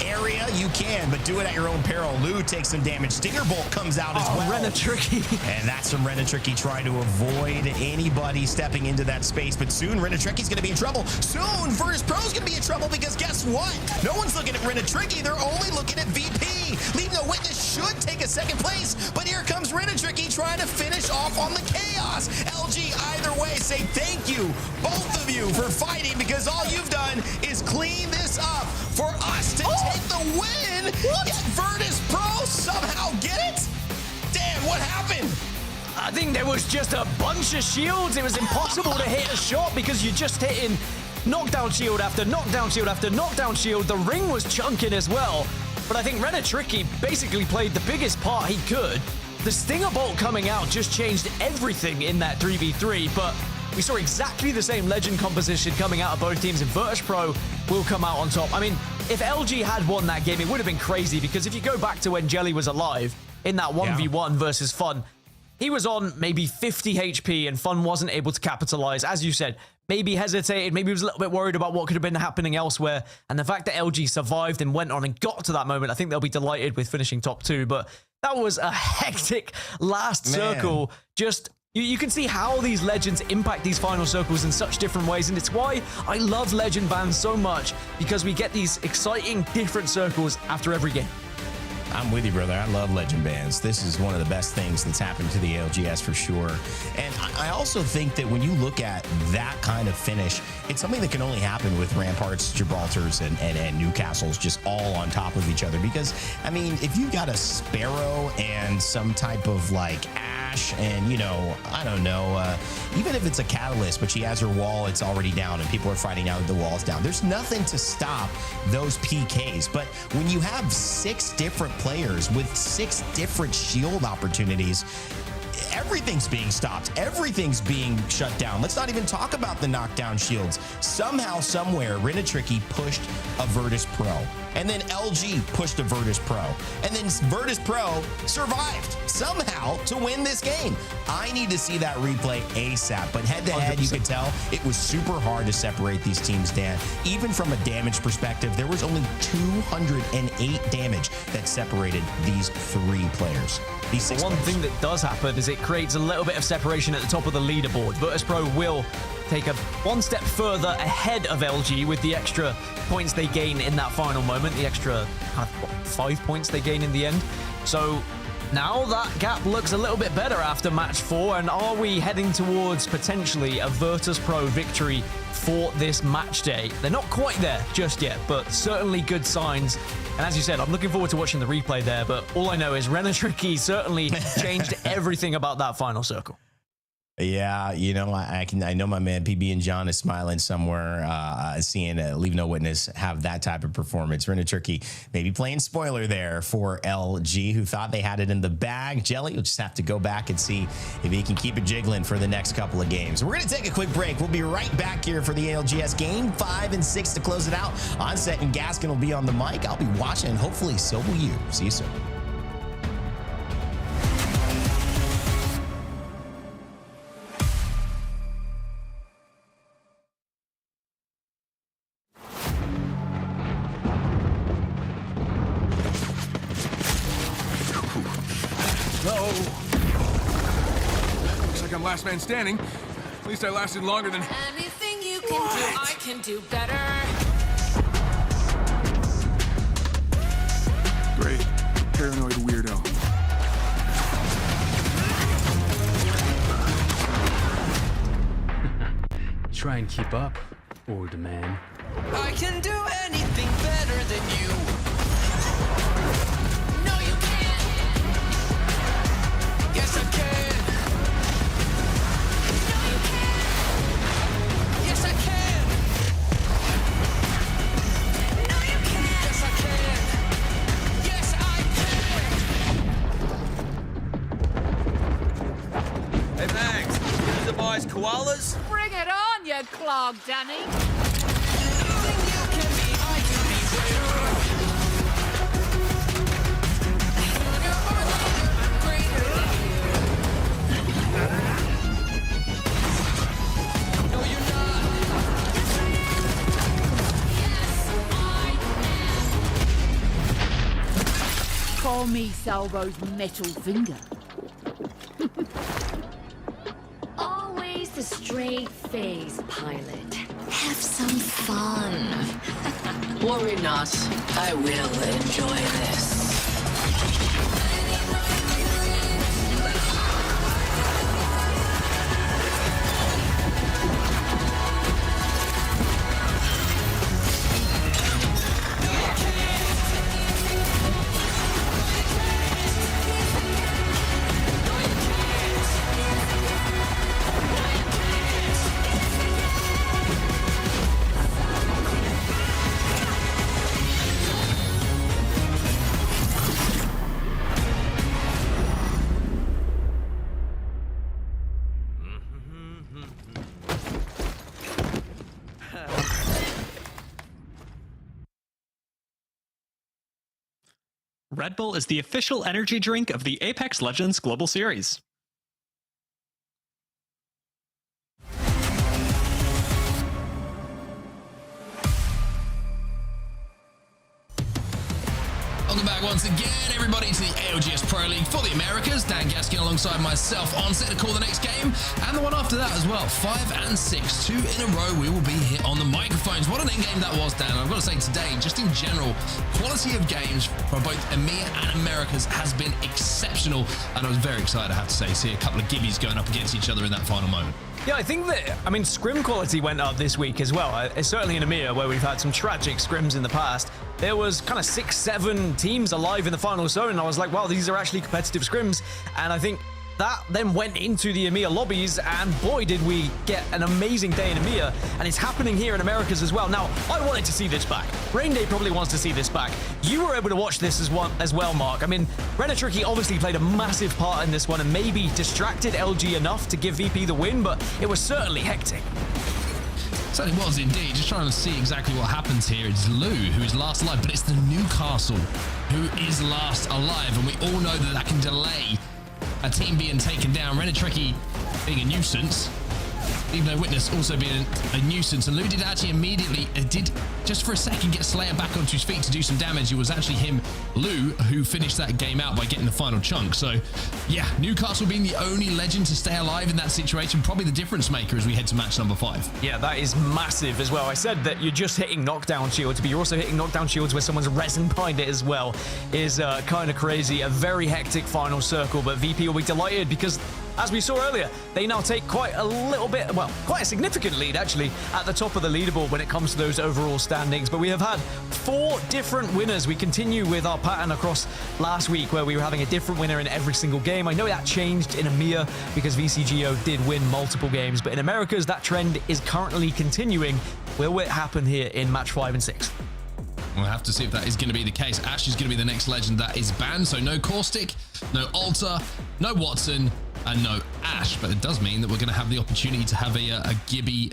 S4: area, you can, but do it at your own peril. Lou takes some damage. Stinger Bolt comes out as well.
S5: Renatricky.
S4: And that's from Renatricky trying to avoid anybody stepping into that space. But soon, Renatricky's going to be in trouble. Soon, Virtus.pro's going to be in trouble, because guess what? No one's looking at Renatricky. They're only looking at VP. LeaveNoWitness should take a 2nd place, but here comes Renatricky trying to finish off on the chaos. LG, either way, say thank you, both of you, for fighting, because all you've done is clean this up for us to take the win. Yet Virtus.pro somehow get it? Dan, what happened?
S5: I think there was just a bunch of shields. It was impossible to hit a shot because you're just hitting knockdown shield after knockdown shield after knockdown shield. The ring was chunking as well. But I think Renatricky basically played the biggest part he could. The Stinger Bolt coming out just changed everything in that 3v3, but we saw exactly the same legend composition coming out of both teams, and Virtus.pro will come out on top. I mean, if LG had won that game, it would have been crazy, because if you go back to when Jelly was alive in that 1v1 versus Fun, he was on maybe 50 HP and Fun wasn't able to capitalize. As you said, maybe hesitated, maybe was a little bit worried about what could have been happening elsewhere. And the fact that LG survived and went on and got to that moment, I think they'll be delighted with finishing top 2. But that was a hectic last circle. Just, you can see how these legends impact these final circles in such different ways. And it's why I love legend bans so much, because we get these exciting different circles after every game.
S4: I'm with you, brother. I love legend bans. This is one of the best things that's happened to the ALGS for sure. And I also think that when you look at that kind of finish, it's something that can only happen with Ramparts, Gibraltars, and Newcastles just all on top of each other. Because, I mean, if you've got a Sparrow and some type of like Ash and, you know, I don't know, even if it's a Catalyst, but she has her wall, it's already down and people are fighting out the wall's down. There's nothing to stop those PKs. But when you have 6 different players with 6 different shield opportunities, everything's being stopped. Everything's being shut down. Let's not even talk about the knockdown shields. Somehow, somewhere, Renatricky pushed a Virtus.pro. And then LG pushed a Virtus.pro. And then Virtus.pro survived somehow to win this game. I need to see that replay ASAP. But head-to-head, you could tell it was super hard to separate these teams, Dan. Even from a damage perspective, there was only 208 damage that separated these 3 players. These 6
S5: One
S4: players.
S5: thing that does happen is it creates a little bit of separation at the top of the leaderboard. Virtus.pro will take a 1 step further ahead of LG with the extra points they gain in that final moment, the extra kind of 5 points they gain in the end. So Now that gap looks a little bit better after match 4, and are we heading towards potentially a Virtus.pro victory for this match day? They're not quite there just yet, but certainly good signs. And as you said, I'm looking forward to watching the replay there, but all I know is Renatricky certainly changed everything about that final circle.
S4: Yeah, you know, I know my man PB and John is smiling somewhere, seeing LeaveNoWitness have that type of performance. Renatricky maybe playing spoiler there for LG, who thought they had it in the bag. Jelly will just have to go back and see if he can keep it jiggling for the next couple of games. We're going to take a quick break. We'll be right back here for the ALGS game 5 and 6 to close it out. Onset and Gaskin will be on the mic. I'll be watching, and hopefully so will you. See you soon.
S6: Looks like I'm last man standing. At least I lasted longer than...
S22: Anything you can do, I can do better.
S6: Great. Paranoid weirdo.
S23: Try and keep up, old man.
S22: I can do anything better than you. No, you can't. Yes, I can. No, you can't. Yes, I can. No, you can't. Yes, I can. Yes, I can.
S24: Hey, Max, use the boys koalas?
S22: Bring it on, you clog, Danny. Call me Salvo's metal finger.
S25: Always the straight face, pilot. Have some fun.
S22: Worry not. I will enjoy this.
S26: Red Bull is the official energy drink of the Apex Legends Global Series.
S3: Welcome back once again, everybody, to the ALGS Pro League for the Americas. Dan Gaskin alongside myself on set to call the next game, and the one after that as well. 5 and 6, 2 in a row. We will be here on the microphones. What an in-game that was, Dan. I've got to say today, just in general, quality of games for both EMEA and Americas has been exceptional, and I was very excited, I have to say, to see a couple of gibbies going up against each other in that final moment.
S5: Yeah, I think that, scrim quality went up this week as well. Certainly in EMEA, where we've had some tragic scrims in the past, there was kind of 6-7 teams alive in the final zone, and I was like, wow, these are actually competitive scrims. And I think that then went into the EMEA lobbies, and boy, did we get an amazing day in EMEA, and it's happening here in Americas as well. Now, I wanted to see this back. Rain Day probably wants to see this back. You were able to watch this as well, Mark. I mean, Renatricky obviously played a massive part in this one and maybe distracted LG enough to give VP the win, but it was certainly hectic.
S3: Certainly was indeed. Just trying to see exactly what happens here. It's Lou who is last alive, but it's the Newcastle who is last alive, and we all know that that can delay a team being taken down. Renatricky being a nuisance, LeaveNoWitness also being a nuisance, and Lou did actually immediately, did just for a second get Slayer back onto his feet to do some damage. It was actually him, Lou, who finished that game out by getting the final chunk. So yeah, Newcastle being the only legend to stay alive in that situation, probably the difference maker as we head to match number 5.
S5: Yeah, that is massive as well. I said that you're just hitting knockdown shields, but you're also hitting knockdown shields where someone's resin behind it as well. Is kind of crazy. A very hectic final circle, but VP will be delighted because, as we saw earlier, they now take quite a little bit, well, quite a significant lead actually at the top of the leaderboard when it comes to those overall standings. But we have had 4 different winners. We continue with our pattern across last week where we were having a different winner in every single game. I know that changed in EMEA because VCGO did win multiple games, but in Americas, that trend is currently continuing. Will it happen here in match 5 and 6?
S3: We'll have to see if that is going to be the case. Ash is going to be the next legend that is banned, so no Caustic, no Alter, no Watson, and no Ash, but it does mean that we're going to have the opportunity to have a Gibby,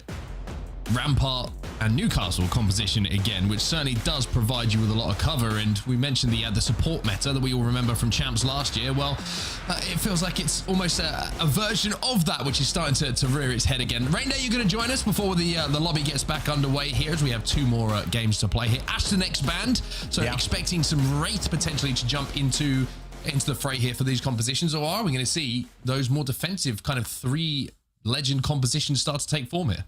S3: Rampart, and Newcastle composition again, which certainly does provide you with a lot of cover. And we mentioned the support meta that we all remember from Champs last year. Well, it feels like it's almost a version of that, which is starting to rear its head again. Rain Day, you're going to join us before the lobby gets back underway here, as we have 2 more games to play here. Ash, the next band, so expecting some rate potentially to jump into the fray here for these compositions, or are we going to see those more defensive kind of 3 legend compositions start to take form here?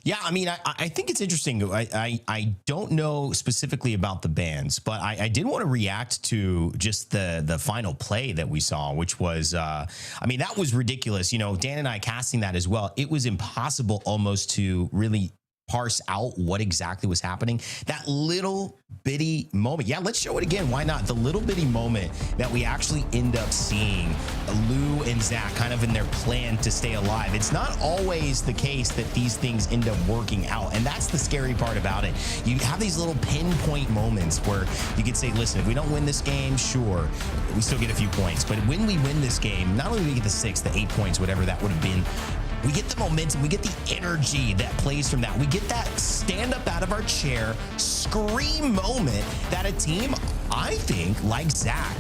S4: Yeah, I mean, I think it's interesting. I don't know specifically about the bans, but I did want to react to just the final play that we saw, which was, I mean, that was ridiculous. You know, Dan and I casting that as well. It was impossible almost to really parse out what exactly was happening. That little bitty moment. Yeah, let's show it again. Why not? The little bitty moment that we actually end up seeing Lou and Zach kind of in their plan to stay alive. It's not always the case that these things end up working out. And that's the scary part about it. You have these little pinpoint moments where you could say, listen, if we don't win this game, sure, we still get a few points. But when we win this game, not only do we get the 6, the 8 points, whatever that would have been, we get the momentum, we get the energy that plays from that. We get that stand up out of our chair, scream moment that a team, I think, like Zach,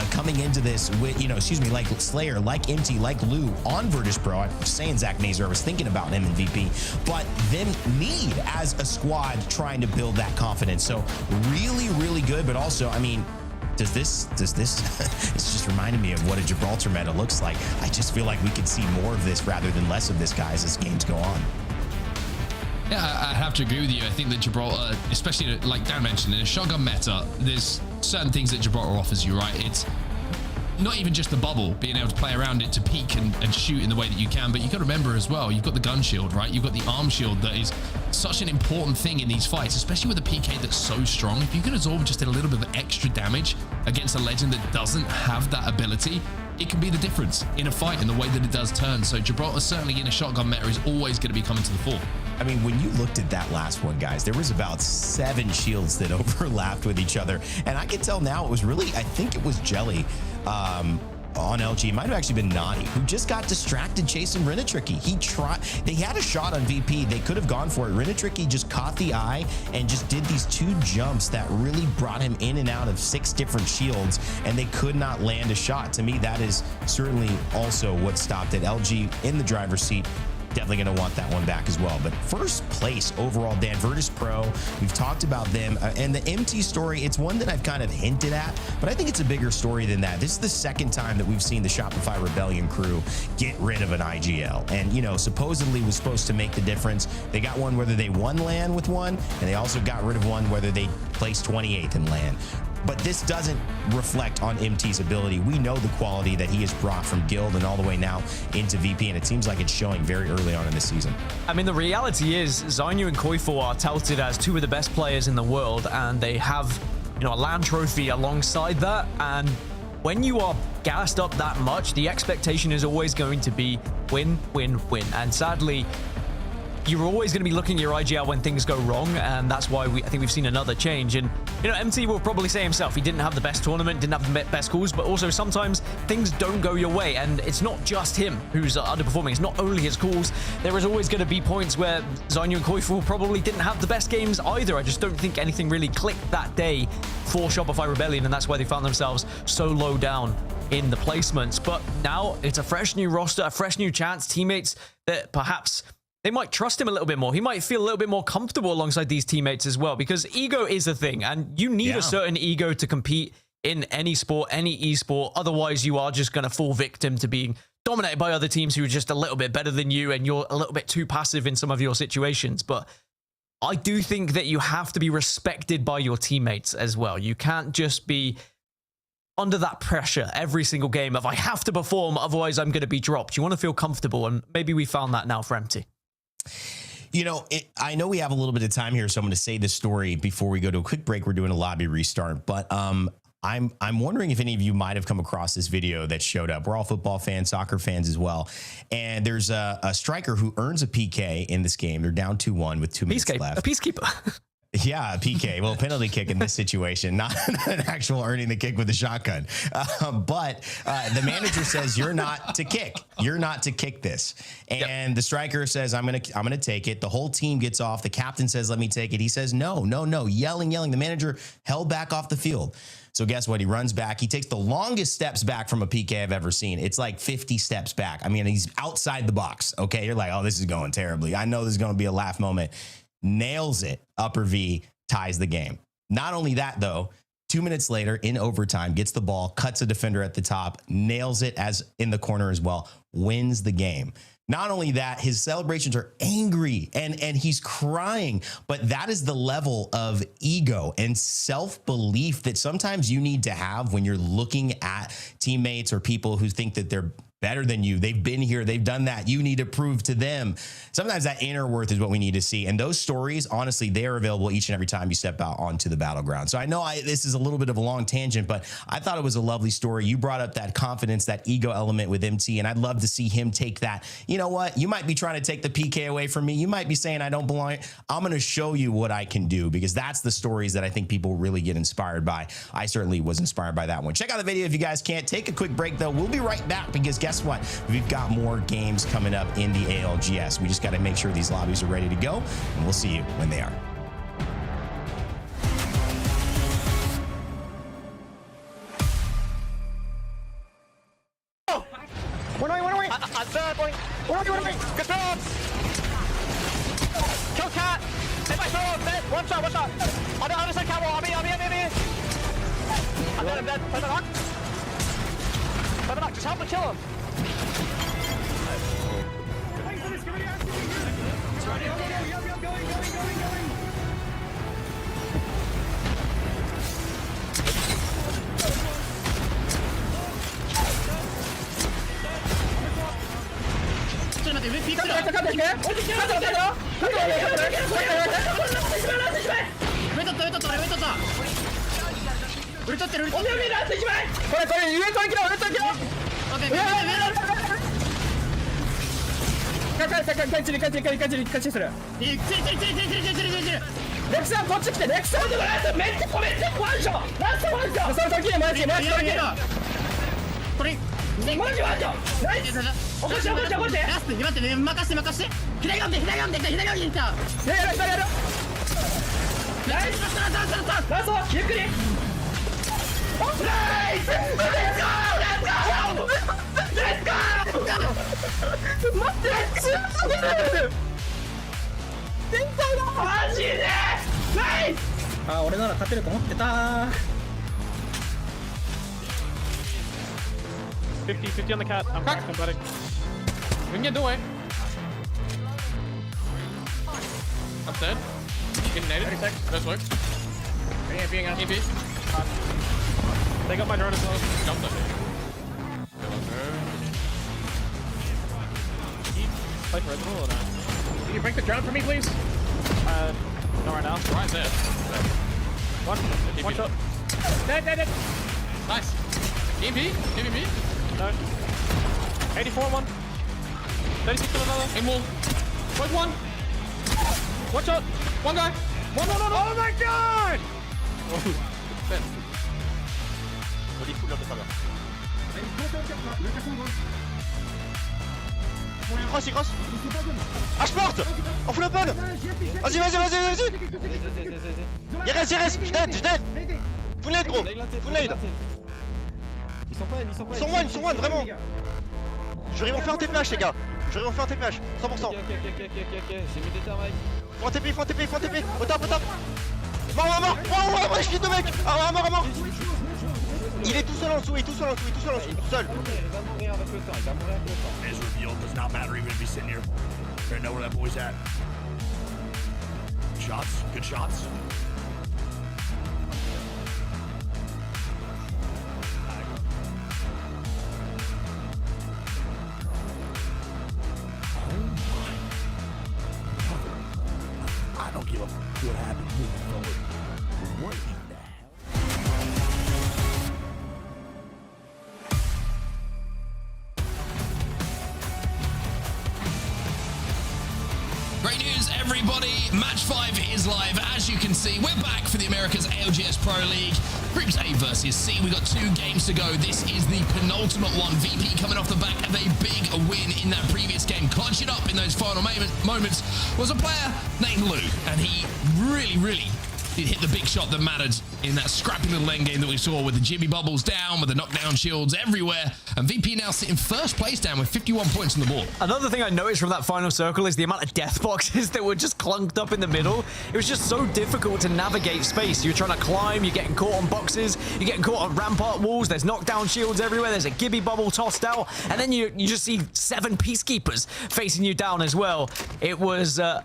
S4: coming into this with, you know, excuse me, like Slayer, like MT, like Lou on Virtus.pro. I'm saying Zach Nazer, I was thinking about him in VP, but them need as a squad trying to build that confidence. So really, really good, but also, I mean, does this it's just reminded me of what a Gibraltar meta looks like. I just feel like we could see more of this rather than less of this, guys, as games go on.
S3: Yeah, I have to agree with you. I think that Gibraltar, especially like Dan mentioned, in a shotgun meta, there's certain things that Gibraltar offers you, right? It's not even just the bubble, being able to play around it to peek and shoot in the way that you can, but you've got to remember as well, you've got the gun shield, right? You've got the arm shield that is such an important thing in these fights, especially with a PK that's so strong. If you can absorb just a little bit of extra damage against a legend that doesn't have that ability, it can be the difference in a fight in the way that it does turn. So Gibraltar certainly in a shotgun meta is always going to be coming to the fore.
S4: I mean, when you looked at that last one, guys, there was about 7 shields that overlapped with each other. And I can tell now it was really, I think it was Jelly on LG. It might have actually been Nani, who just got distracted chasing Renatricky. They had a shot on VP. They could have gone for it. Renatricky just caught the eye and just did these 2 jumps that really brought him in and out of 6 different shields, and they could not land a shot. To me, that is certainly also what stopped it. LG in the driver's seat. Definitely going to want that one back as well. But first place overall, Dan, Virtus.pro, we've talked about them. And the MT story, it's one that I've kind of hinted at, but I think it's a bigger story than that. This is the second time that we've seen the Shopify Rebellion crew get rid of an IGL. And, you know, supposedly was supposed to make the difference. They got one whether they won LAN with one, and they also got rid of one whether they placed 28th in LAN. But this doesn't reflect on MT's ability. We know the quality that he has brought from Guild and all the way now into VP, and it seems like it's showing very early on in the season.
S5: I mean, the reality is Zainu and Koifu are touted as 2 of the best players in the world, and they have, you know, a LAN trophy alongside that. And when you are gassed up that much, the expectation is always going to be win, win, win. And sadly, you're always going to be looking at your IGL when things go wrong, and that's why I think we've seen another change. And, you know, MT will probably say himself, he didn't have the best tournament, didn't have the best calls, but also sometimes things don't go your way, and it's not just him who's underperforming. It's not only his calls. There is always going to be points where Zainu and Koifu probably didn't have the best games either. I just don't think anything really clicked that day for Shopify Rebellion, and that's why they found themselves so low down in the placements. But now it's a fresh new roster, a fresh new chance, teammates that perhaps they might trust him a little bit more. He might feel a little bit more comfortable alongside these teammates as well, because ego is a thing, and you need a certain ego to compete in any sport, any esport. Otherwise, you are just going to fall victim to being dominated by other teams who are just a little bit better than you, and you're a little bit too passive in some of your situations. But I do think that you have to be respected by your teammates as well. You can't just be under that pressure every single game of I have to perform, otherwise I'm going to be dropped. You want to feel comfortable, and maybe we found that now for Empty.
S4: You know, I know we have a little bit of time here, so I'm going to say this story before we go to a quick break. We're doing a lobby restart, but I'm wondering if any of you might have come across this video that showed up. We're all football fans, soccer fans as well. And there's a striker who earns a PK in this game. They're down 2-1 with 2 minutes left.
S5: A peacekeeper.
S4: Yeah, a PK. Well, penalty kick in this situation, not an actual earning the kick with a shotgun. But the manager says, you're not to kick. You're not to kick this. And the striker says, I'm gonna take it. The whole team gets off. The captain says, let me take it. He says, no, no, no. Yelling. The manager held back off the field. So guess what? He runs back. He takes the longest steps back from a PK I've ever seen. It's like 50 steps back. I mean, he's outside the box. Okay, you're like, oh, this is going terribly. I know this is going to be a laugh moment. Nails it. Upper V, ties the game. Not only that, though, 2 minutes later in overtime, gets the ball, cuts a defender at the top, nails it as in the corner as well, wins the game. Not only that, his celebrations are angry and he's crying, but that is the level of ego and self-belief that sometimes you need to have when you're looking at teammates or people who think that they're better than you. They've been here. They've done that. You need to prove to them. Sometimes that inner worth is what we need to see. And those stories, honestly, they are available each and every time you step out onto the battleground. So I know this is a little bit of a long tangent, but I thought it was a lovely story. You brought up that confidence, that ego element with MT, and I'd love to see him take that. You know what? You might be trying to take the PK away from me. You might be saying I don't belong. I'm going to show you what I can do, because that's the stories that I think people really get inspired by. I certainly was inspired by that one. Check out the video if you guys can't. Take a quick break, though. We'll be right back, because guess what? We've got more games coming up in the ALGS. We just got to make sure these lobbies are ready to go, and we'll see you when they are.
S17: One away. Third point. One away. Good throw. Kill cat. Hit my throw. One shot. On the other side, cat wall. I'm dead. Play the knock. Just help me kill him.俺なら勝てると思ってた。
S16: 50 on the cat. I'm cracked. I'm bloody. We can get away. I'm dead. Getting naded. 30 seconds. This works. Being out. EMP. They got my drone as well. Jumped up. Play for Red Bull or not? Can you break the drone for me, please? Not right now. Right there. One shot. Dead. Nice. EMP. EMP. No. 84 on one. 36 on another. In wall. Where's one? One shot. One guy. One. No. Oh my god!
S14: Il crosse. H-porte. On fout la balle. Vas-y. Il reste. Je dead. Full nade, gros. Full nade. Ils sont one, vraiment. Je vais en faire un TPH, les gars. Je vais en faire un TPH, 100%.
S16: Ok, j'ai mis des thermites.
S14: Faut un TP. Au top. Mort. Oh, je vis de mec. Ah, mort. Il est tout seul en dessous, tout seul.
S16: Il va mourir avec le temps.
S13: His reveal does not matter even if he's sitting here. Better know where that boy's at. Shots, good shots. I don't give a what happens moving forward. What in the hell?
S3: Great news, everybody. Match 5 is live. As you can see, we're back for the Americas ALGS Pro League. Groups A versus C. We got 2 games to go. This is the penultimate one. VP coming off the back of a big win in that previous game. Clutching up in those final moments was a player named Lou. And he really did hit the big shot that mattered in that scrappy little end game that we saw with the Jimmy Bubbles down, with the knockdown shields everywhere. And VP now sitting first place down with 51 points on the board.
S5: Another thing I noticed from that final circle is the amount of death boxes that were just clunked up in the middle. It was just so difficult to navigate space. You're trying to climb, you're getting caught on boxes, you're getting caught on rampart walls, there's knockdown shields everywhere, there's a Gibby bubble tossed out, and then you just see 7 peacekeepers facing you down as well. It was, I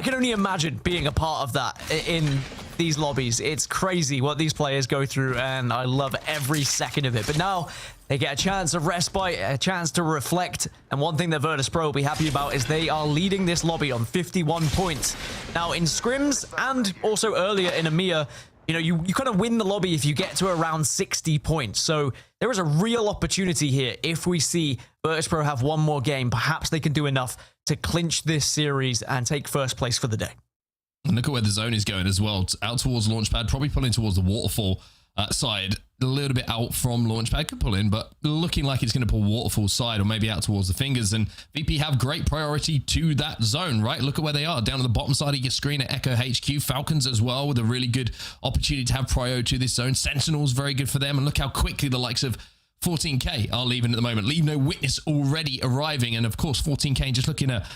S5: can only imagine being a part of that in these lobbies. It's crazy what these players go through, and I love every second of it. But now they get a chance of respite, a chance to reflect, and one thing that Virtus.pro will be happy about is they are leading this lobby on 51 points. Now, in scrims and also earlier in EMEA, you know, you kind of win the lobby if you get to around 60 points. So there is a real opportunity here. If we see Virtus.pro have one more game, perhaps they can do enough to clinch this series and take first place for the day.
S3: And look at where the zone is going as well. Out towards Launchpad, probably pulling towards the Waterfall side. A little bit out from Launchpad, could pull in, but looking like it's going to pull Waterfall side or maybe out towards the Fingers. And VP have great priority to that zone, right? Look at where they are. Down on the bottom side of your screen at Echo HQ. Falcons as well with a really good opportunity to have priority to this zone. Sentinels, very good for them. And look how quickly the likes of 14K are leaving at the moment. LeaveNoWitness already arriving. And of course, 14K just looking at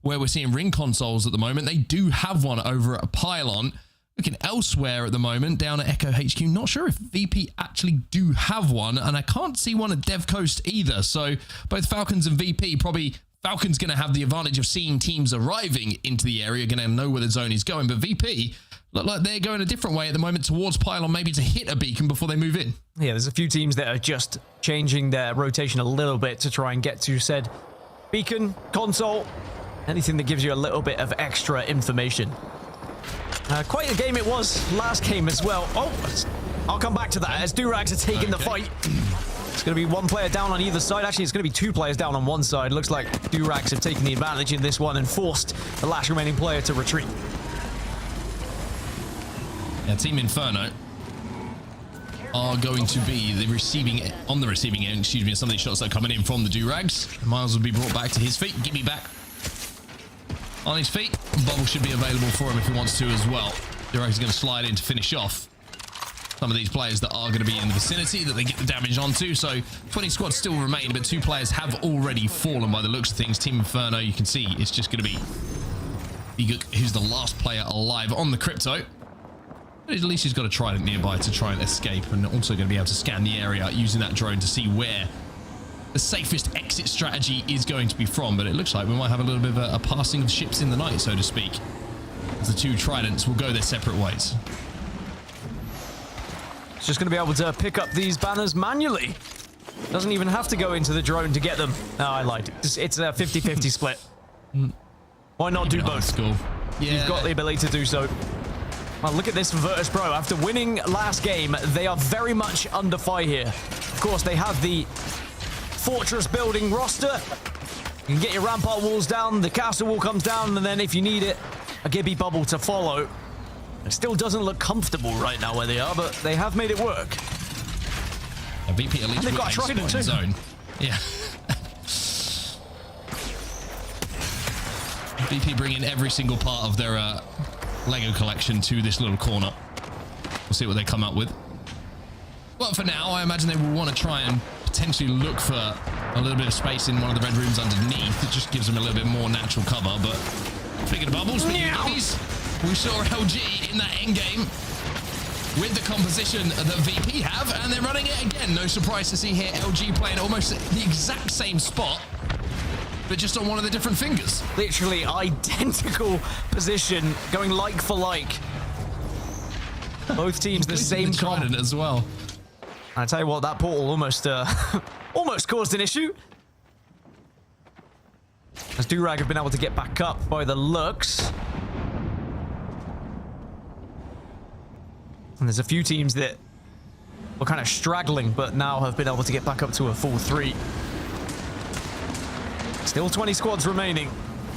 S3: where we're seeing ring consoles at the moment. They do have one over at a Pylon. Looking elsewhere at the moment, down at Echo HQ. Not sure if VP actually do have one, and I can't see one at Dev Coast either. So both Falcons and VP, probably Falcons going to have the advantage of seeing teams arriving into the area, going to know where the zone is going. But VP look like they're going a different way at the moment towards Pylon, maybe to hit a beacon before they move in.
S5: Yeah, there's a few teams that are just changing their rotation a little bit to try and get to said beacon, console, anything that gives you a little bit of extra information. Quite a game it was last game as well. Oh, I'll come back to that as Durags are taking the fight. It's going to be one player down on either side. Actually, it's going to be 2 players down on one side. Looks like Durags have taken the advantage in this one and forced the last remaining player to retreat.
S3: Yeah, Team Inferno are going to be the receiving end, some of these shots that are coming in from the Durags. Miles will be brought back to his feet. Give me back. On his feet, Bubble should be available for him if he wants to as well. Durags is going to slide in to finish off some of these players that are going to be in the vicinity that they get the damage onto. So 20 squads still remain, but 2 players have already fallen by the looks of things. Team Inferno, you can see it's just going to be Iguk, who's the last player alive on the Crypto. But at least he's got a trident nearby to try and escape, and also going to be able to scan the area using that drone to see where the safest exit strategy is going to be from. But it looks like we might have a little bit of a passing of ships in the night, so to speak, as the 2 tridents will go their separate ways.
S5: It's just going to be able to pick up these banners manually. Doesn't even have to go into the drone to get them. No, I lied. It's a 50-50 split. Why not do both?
S3: School. Yeah.
S5: You've got the ability to do so. Well, look at this from Virtus.pro. After winning last game, they are very much under fire here. Of course, they have the fortress building roster. You can get your rampart walls down, the castle wall comes down, and then if you need it, a Gibby bubble to follow. It still doesn't look comfortable right now where they are, but they have made it work.
S3: A VP at least
S5: they've got a trident too.
S3: Zone. Yeah. VP bringing every single part of their Lego collection to this little corner. We'll see what they come up with. But for now, I imagine they will want to try and potentially look for a little bit of space in one of the red rooms underneath. It just gives them a little bit more natural cover. But speaking of bubbles, speaking of gibbies, we saw LG in that end game with the composition that VP have, and they're running it again. No surprise to see here LG playing almost the exact same spot, but just on one of the different fingers.
S5: Literally identical position, going like for like. Both teams the same
S3: trident as well.
S5: I tell you what, that portal almost almost caused an issue. As Durag have been able to get back up by the looks. And there's a few teams that were kind of straggling, but now have been able to get back up to a full 3. Still 20 squads remaining.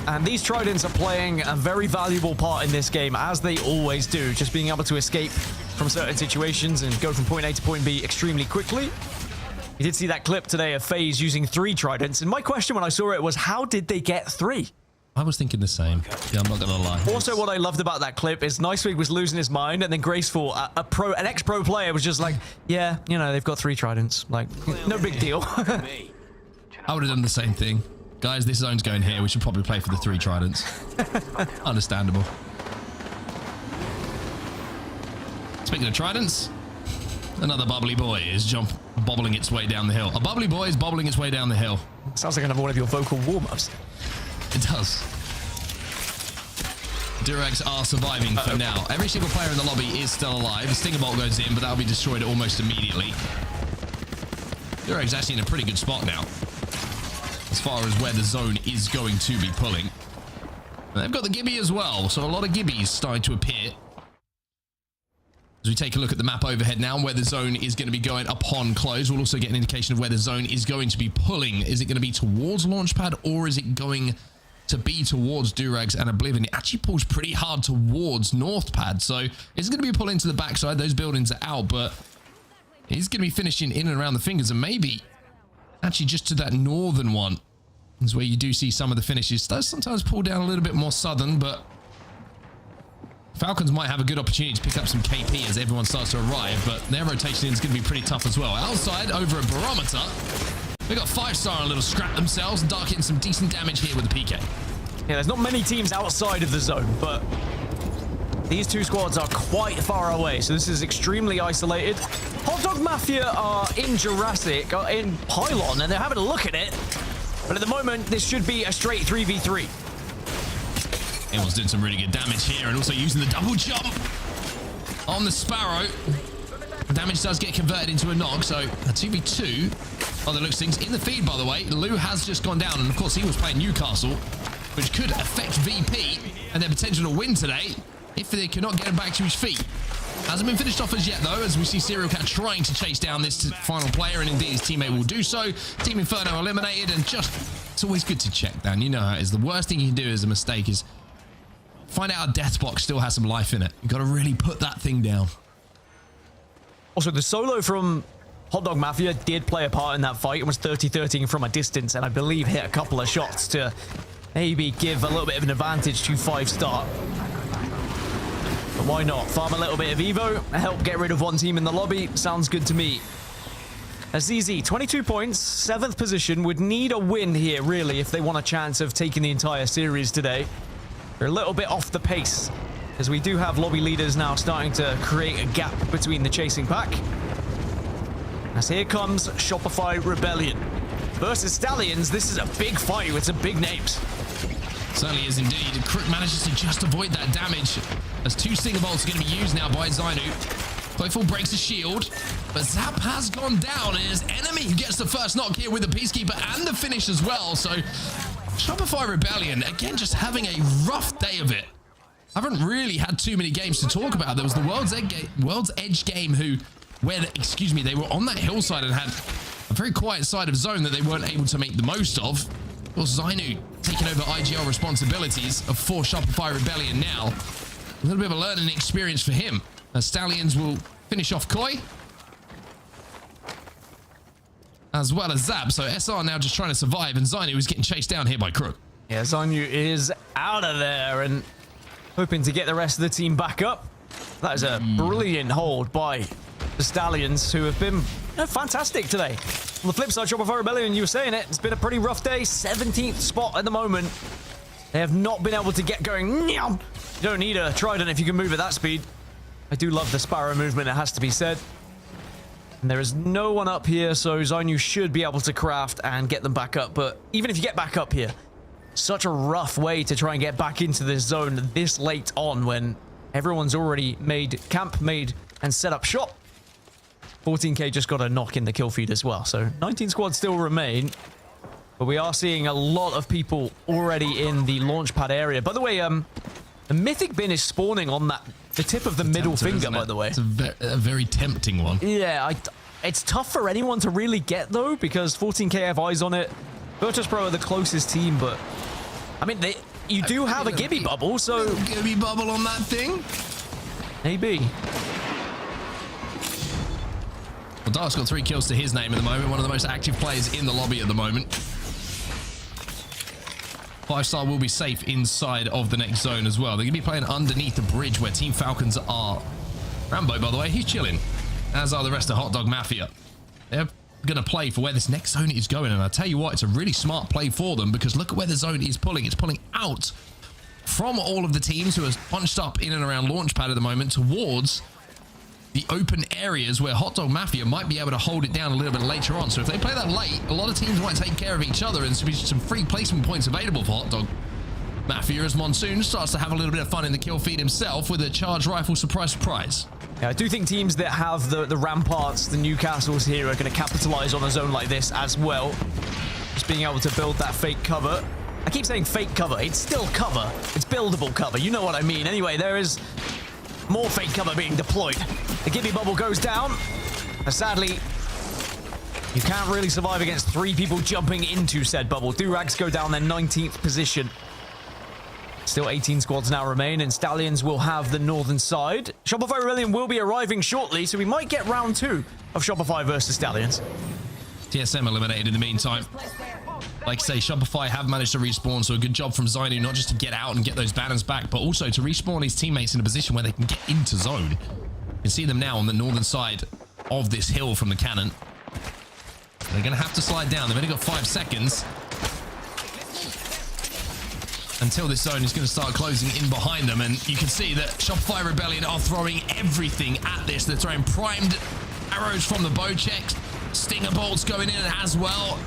S5: And these Tridents are playing a very valuable part in this game, as they always do. Just being able to escape from certain situations and go from point A to point B extremely quickly. You did see that clip today of FaZe using 3 Tridents. And my question when I saw it was, how did they get 3?
S3: I was thinking the same. Yeah, I'm not going to lie.
S5: Also, what I loved about that clip is Nicewig was losing his mind, and then Graceful, an ex-pro player, was just like, yeah, you know, they've got 3 Tridents. Like, no big deal.
S3: I would have done the same thing. Guys, this zone's going here. We should probably play for the 3 Tridents. Understandable. Speaking of Tridents, another bubbly boy is bobbling its way down the hill. A bubbly boy is bobbling its way down the hill.
S5: Sounds like another one of your vocal warm-ups.
S3: It does. Durags are surviving for now. Every single player in the lobby is still alive. The Stinger Bolt goes in, but that'll be destroyed almost immediately. Durags actually in a pretty good spot now, as far as where the zone is going to be pulling. And they've got the Gibby as well, so a lot of Gibbies starting to appear. As we take a look at the map overhead now, where the zone is going to be going upon close, we'll also get an indication of where the zone is going to be pulling. Is it going to be towards Launchpad, or is it going to be towards Durags and Oblivion? It actually pulls pretty hard towards Northpad, so it's going to be pulling to the backside. Those buildings are out, but he's going to be finishing in and around the fingers, and maybe actually just to that northern one is where you do see some of the finishes. Does sometimes pull down a little bit more southern, but Falcons might have a good opportunity to pick up some KP as everyone starts to arrive, but their rotation is going to be pretty tough as well. Outside, over a barometer, they got 5-star on a little scrap themselves. Dark hitting some decent damage here with the PK.
S5: Yeah, there's not many teams outside of the zone, but these 2 squads are quite far away, so this is extremely isolated. Hot Dog Mafia are in Jurassic, in Pylon, and they're having a look at it. But at the moment, this should be a straight 3v3.
S3: Anyone's doing some really good damage here, and also using the double jump on the Sparrow. The damage does get converted into a knock, so a 2v2 by the looks of things. In the feed, by the way, Lou has just gone down, and of course he was playing Newcastle, which could affect VP and their potential to win today if they cannot get him back to his feet. Hasn't been finished off as yet, though, as we see Serial Cat trying to chase down this final player, and indeed his teammate will do so. Team Inferno eliminated, and just, it's always good to check down. You know how it is. The worst thing you can do as a mistake is find out a death box still has some life in it. You've got to really put that thing down.
S5: Also, the solo from Hot Dog Mafia did play a part in that fight and was 30-30 from a distance, and I believe hit a couple of shots to maybe give a little bit of an advantage to 5-star. But why not? Farm a little bit of Evo, help get rid of one team in the lobby. Sounds good to me. ZZ, 22 points, 7th position, would need a win here, really, if they want a chance of taking the entire series today. They're a little bit off the pace, as we do have lobby leaders now starting to create a gap between the chasing pack. As here comes Shopify Rebellion versus Stallions. This is a big fight with some big names.
S3: Certainly is indeed. Crook manages to just avoid that damage, as 2 Stinger Bolts are going to be used now by Zainu. Playful breaks a shield, but Zap has gone down, and his enemy who gets the first knock here with the Peacekeeper and the finish as well. So Shopify Rebellion, again, just having a rough day of it. I haven't really had too many games to talk about. There was the World's Edge game where they were on that hillside and had a very quiet side of zone that they weren't able to make the most of. Of course, Zainu taking over IGL responsibilities for Shopify Rebellion now. A little bit of a learning experience for him. Stallions will finish off Koi, as well as Zab. So SR now just trying to survive, and Zainu is getting chased down here by Crook.
S5: Yeah, Zainu is out of there and hoping to get the rest of the team back up. That is a brilliant hold by the Stallions, who have been fantastic today. On the flip side, Shopify Rebellion, you were saying it, it's been a pretty rough day. 17th spot at the moment. They have not been able to get going. You don't need a Trident if you can move at that speed. I do love the Sparrow movement, it has to be said. And there is no one up here, so Zainu should be able to craft and get them back up. But even if you get back up here, such a rough way to try and get back into this zone this late on when everyone's already made camp, and set up shop. 14k just got a knock in the kill feed as well. So 19 squads still remain. But we are seeing a lot of people already in the launch pad area. By the way, the Mythic Bin is spawning on the tip of the middle finger, by the way.
S3: It's a very tempting one.
S5: Yeah, it's tough for anyone to really get, though, because 14k have eyes on it. Virtus.pro are the closest team, but... I mean, you do have a Gibby bubble, so...
S3: Gibby bubble on that thing?
S5: Maybe.
S3: Well, Dark's got 3 kills to his name at the moment. One of the most active players in the lobby at the moment. 5-star will be safe inside of the next zone as well. They're going to be playing underneath the bridge where Team Falcons are. Rambo, by the way, he's chilling. As are the rest of Hot Dog Mafia. They're going to play for where this next zone is going. And I tell you what, it's a really smart play for them because look at where the zone is pulling. It's pulling out from all of the teams who are bunched up in and around Launchpad at the moment towards the open areas where Hot Dog Mafia might be able to hold it down a little bit later on. So if they play that late, a lot of teams might take care of each other and there'll be some free placement points available for Hot Dog Mafia as Monsoon starts to have a little bit of fun in the kill feed himself with a charged rifle. Surprise, surprise.
S5: Yeah, I do think teams that have the ramparts, the Newcastles here, are going to capitalize on a zone like this as well. Just being able to build that fake cover. I keep saying fake cover. It's still cover. It's buildable cover. You know what I mean. Anyway, there is more fake cover being deployed. The Gibby bubble goes down. And sadly, you can't really survive against 3 people jumping into said bubble. Durags go down their 19th position. Still 18 squads now remain, and Stallions will have the northern side. Shopify Rebellion will be arriving shortly, so we might get round 2 of Shopify versus Stallions.
S3: TSM eliminated in the meantime. Like I say, Shopify have managed to respawn, so a good job from Zainu, not just to get out and get those banners back, but also to respawn his teammates in a position where they can get into zone. You can see them now on the northern side of this hill from the cannon. They're going to have to slide down. They've only got 5 seconds until this zone is going to start closing in behind them, and you can see that Shopify Rebellion are throwing everything at this. They're throwing primed arrows from the bow checks, stinger bolts going in as well.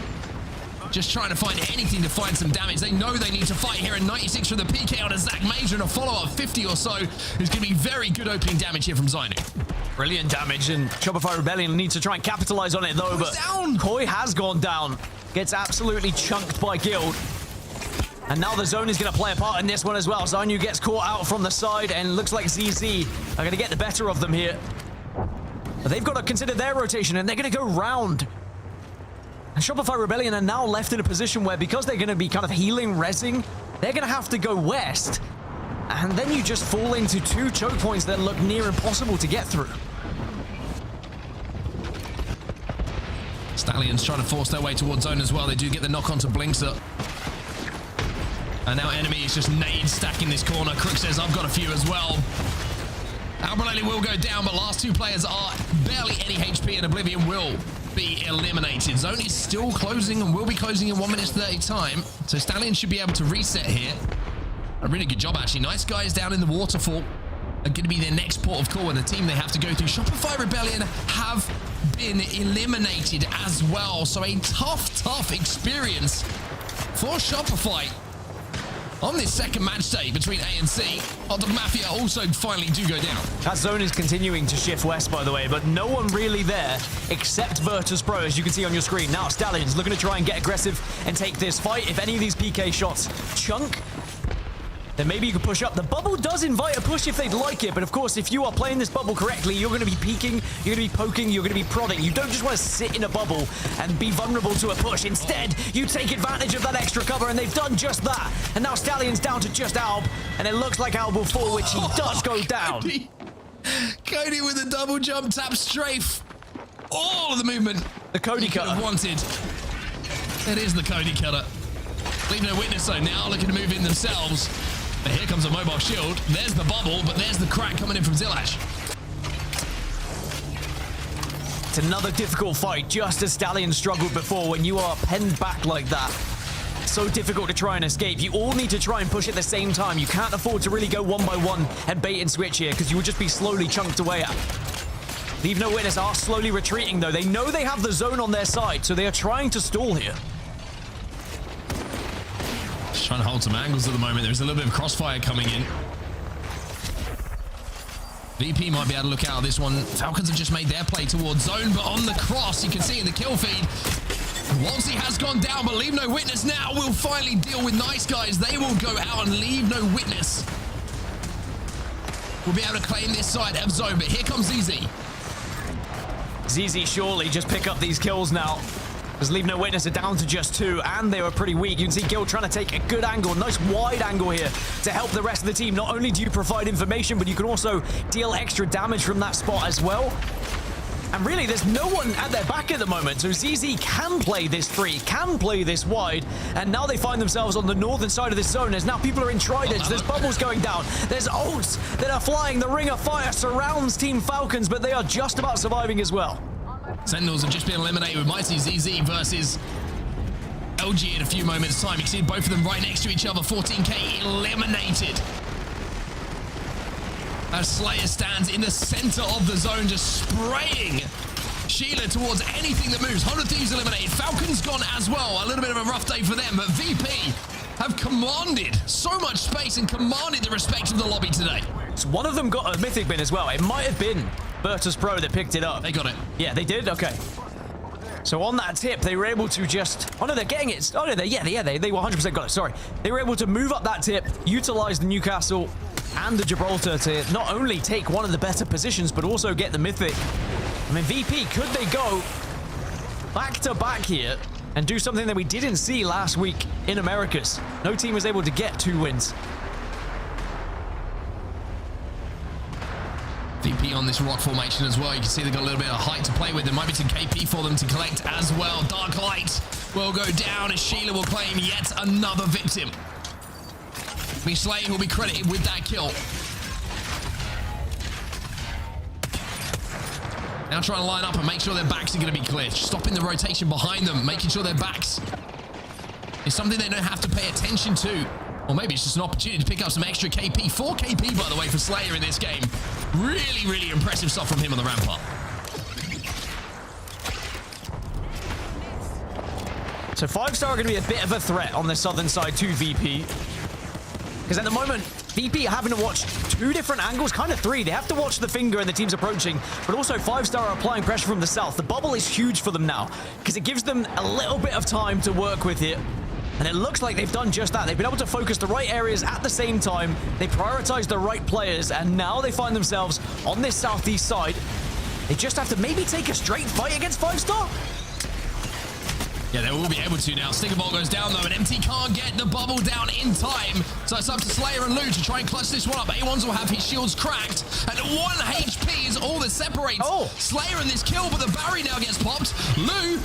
S3: Just trying to find anything to find some damage. They know they need to fight here, and 96 for the PK on a Zach Major and a follow-up 50 or so is going to be very good opening damage here from Zainu.
S5: Brilliant damage, and Shopify Rebellion needs to try and capitalize on it though, but Koi has gone down. Gets absolutely chunked by Guild. And now the zone is going to play a part in this one as well. Zainu gets caught out from the side, and looks like ZZ are going to get the better of them here. But they've got to consider their rotation, and they're going to go round. And Shopify Rebellion are now left in a position where, because they're going to be kind of healing, rezzing, they're going to have to go west. And then you just fall into 2 choke points that look near impossible to get through.
S3: Stallions trying to force their way towards zone as well. They do get the knock onto Blinks up. And now enemy is just nade stacking this corner. Crook says, I've got a few as well. Albreleli will go down, but last 2 players are barely any HP, and Oblivion will be eliminated. Zone is still closing and will be closing in 1 minute 30 time. So Stallions should be able to reset here. A really good job, actually. Nice guys down in the waterfall are going to be their next port of call, and the team they have to go through. Shopify Rebellion have been eliminated as well. So a tough experience for Shopify on this second match day between A and C. Hot Dog Mafia also finally do go down.
S5: That zone is continuing to shift west, by the way, but no one really there except Virtus.pro, as you can see on your screen. Now Stallions looking to try and get aggressive and take this fight. If any of these PK shots chunk, then maybe you could push up. The bubble does invite a push if they'd like it, but of course, if you are playing this bubble correctly, you're going to be peeking, you're going to be poking, you're going to be prodding. You don't just want to sit in a bubble and be vulnerable to a push. Instead, you take advantage of that extra cover, and they've done just that. And now Stallion's down to just Alb, and it looks like Alb will fall, which he does go down.
S3: Cody with a double jump tap strafe. All of the movement
S5: the Cody cutter
S3: wanted. It is the Cody cutter. LeaveNoWitness though now looking to move in themselves. But here comes a mobile shield. There's the bubble, but there's the crack coming in from Zillash.
S5: correct. Another difficult fight, just as Stallion struggled before. When you are penned back like that, so difficult to try and escape. You all need to try and push at the same time. You can't afford to really go one by one and bait and switch here, because you would just be slowly chunked away at. LeaveNoWitness are slowly retreating, though. They know they have the zone on their side, so they are trying to stall here.
S3: Just trying to hold some angles at the moment. There's a little bit of crossfire coming in. VP might be able to look out of this one. Falcons have just made their play towards zone, but on the cross, you can see in the kill feed, Walsey has gone down, but LeaveNoWitness now will finally deal with Nice Guys. They will go out and LeaveNoWitness will be able to claim this side of zone, but here comes ZZ.
S5: ZZ surely just pick up these kills now, because LeaveNoWitness are down to just 2, and they were pretty weak. You can see Gil trying to take a good angle, nice wide angle here to help the rest of the team. Not only do you provide information, but you can also deal extra damage from that spot as well. And really, there's no one at their back at the moment, so ZZ can play this free, can play this wide, and now they find themselves on the northern side of this zone, as now people are in tridents, there's bubbles going down, there's ults that are flying, the ring of fire surrounds Team Falcons, but they are just about surviving as well.
S3: Sentinels have just been eliminated with Mighty ZZ versus LG in a few moments' time. You can see both of them right next to each other, 14k eliminated. As Slayer stands in the center of the zone, just spraying Sheila towards anything that moves. 100 Thieves eliminated. Falcons gone as well. A little bit of a rough day for them, but VP have commanded so much space and commanded the respect of the lobby today.
S5: So one of them got a mythic bin as well. It might have been Virtus.pro that picked it up.
S3: They got it.
S5: Yeah, they did? Okay. So on that tip, they were able to just... Oh, no, they're getting it. Oh, no, they 100% got it. Sorry. They were able to move up that tip, utilize the Newcastle and the Gibraltar to not only take one of the better positions, but also get the mythic. I mean, VP, could they go back to back here and do something that we didn't see last week in Americas? No team was able to get 2 wins.
S3: VP on this rock formation as well. You can see they've got a little bit of height to play with. There might be some KP for them to collect as well. Dark Light will go down as Sheila will claim yet another victim. Slayer will be credited with that kill. Now trying to line up and make sure their backs are going to be clear. Stopping the rotation behind them, making sure their backs is something they don't have to pay attention to. Or maybe it's just an opportunity to pick up some extra KP. 4 KP, by the way, for Slayer in this game. Really, really impressive stuff from him on the rampart.
S5: So 5-star are going to be a bit of a threat on the southern side to VP. Because at the moment, VP are having to watch 2 different angles, kind of 3. They have to watch the finger and the team's approaching, but also 5-star are applying pressure from the south. The bubble is huge for them now, because it gives them a little bit of time to work with here. And it looks like they've done just that. They've been able to focus the right areas at the same time. They prioritize the right players, and now they find themselves on this southeast side. They just have to maybe take a straight fight against 5-star.
S3: Yeah, they will be able to now. Stinger Ball goes down, though, and MT can't get the bubble down in time. So it's up to Slayer and Lou to try and clutch this one up. A1s will have his shields cracked, and 1 HP is all that separates Slayer in this kill, but the Barry now gets popped. Lou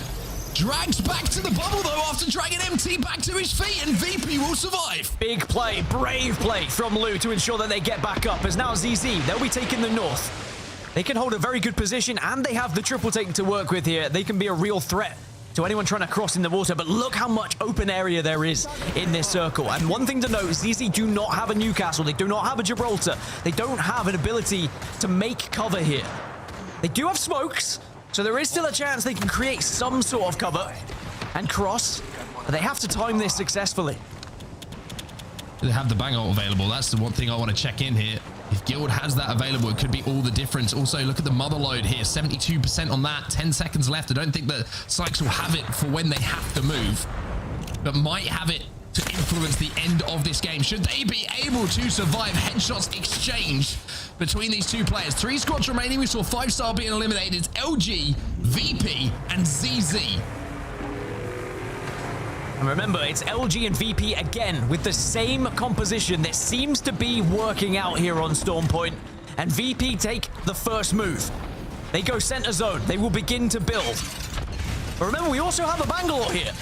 S3: drags back to the bubble, though, after dragging MT back to his feet, and VP will survive.
S5: Big play, brave play from Lou to ensure that they get back up, as now ZZ, they'll be taking the north. They can hold a very good position, and they have the triple take to work with here. They can be a real threat to anyone trying to cross in the water, but look how much open area there is in this circle. And one thing to note, ZZ do not have a Newcastle. They do not have a Gibraltar. They don't have an ability to make cover here. They do have smokes, so there is still a chance they can create some sort of cover and cross, but they have to time this successfully.
S3: They have the bang ult available. That's the one thing I want to check in here. If Guild has that available, it could be all the difference. Also, look at the mother load here, 72% on that, 10 seconds left. I don't think that Sykes will have it for when they have to move, but might have it to influence the end of this game. Should they be able to survive headshots exchange between these 2 players? 3 squads remaining. We saw 5-star being eliminated. It's LG, VP, and ZZ.
S5: And remember, it's LG and VP again with the same composition that seems to be working out here on Storm Point. And VP take the first move. They go center zone. They will begin to build. But remember, we also have a Bangalore here.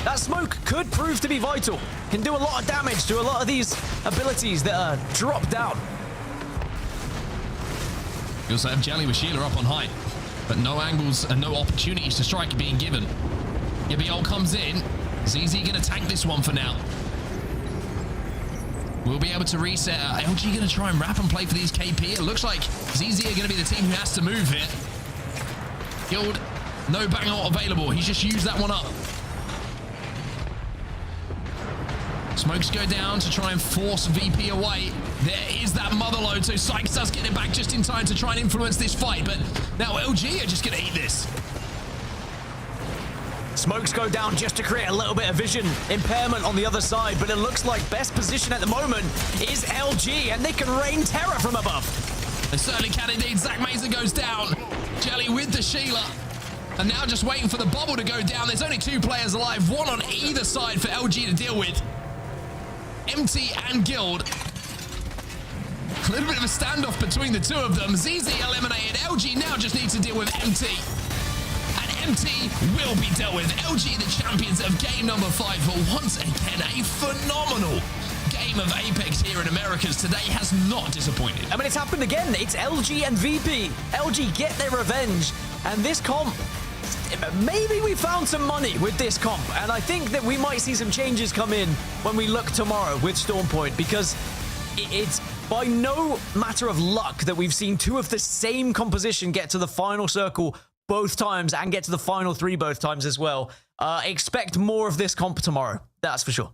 S5: That smoke could prove to be vital. Can do a lot of damage to a lot of these abilities that are dropped down.
S3: You also have Jelly with Sheila up on high. but no angles and no opportunities to strike being given. Yabiol comes in. ZZ gonna tank this one for now. We'll be able to reset. LG gonna try and wrap and play for these KP. It looks like ZZ are gonna be the team who has to move here. Guild, no bang out available. He's just used that one up. Smokes go down to try and force VP away. There is that motherload, so Sykes does get it back just in time to try and influence this fight, but now LG are just gonna eat this.
S5: Smokes go down just to create a little bit of vision impairment on the other side, but it looks like best position at the moment is LG, and they can rain terror from above.
S3: They certainly can indeed. Zach Mason goes down. Jelly with the Sheila. And now just waiting for the bubble to go down. There's only 2 players alive, one on either side for LG to deal with. MT and Guild. A little bit of a standoff between the 2 of them. ZZ eliminated. LG now just needs to deal with MT. MT will be dealt with. LG, the champions of game number 5, but once again, a phenomenal game of Apex here in Americas today has not disappointed.
S5: I mean, it's happened again. It's LG and VP. LG get their revenge, and this comp, maybe we found some money with this comp, and I think that we might see some changes come in when we look tomorrow with Stormpoint, because it's by no matter of luck that we've seen 2 of the same composition get to the final circle both times and get to the final 3 both times as well. Expect more of this comp tomorrow. That's for sure.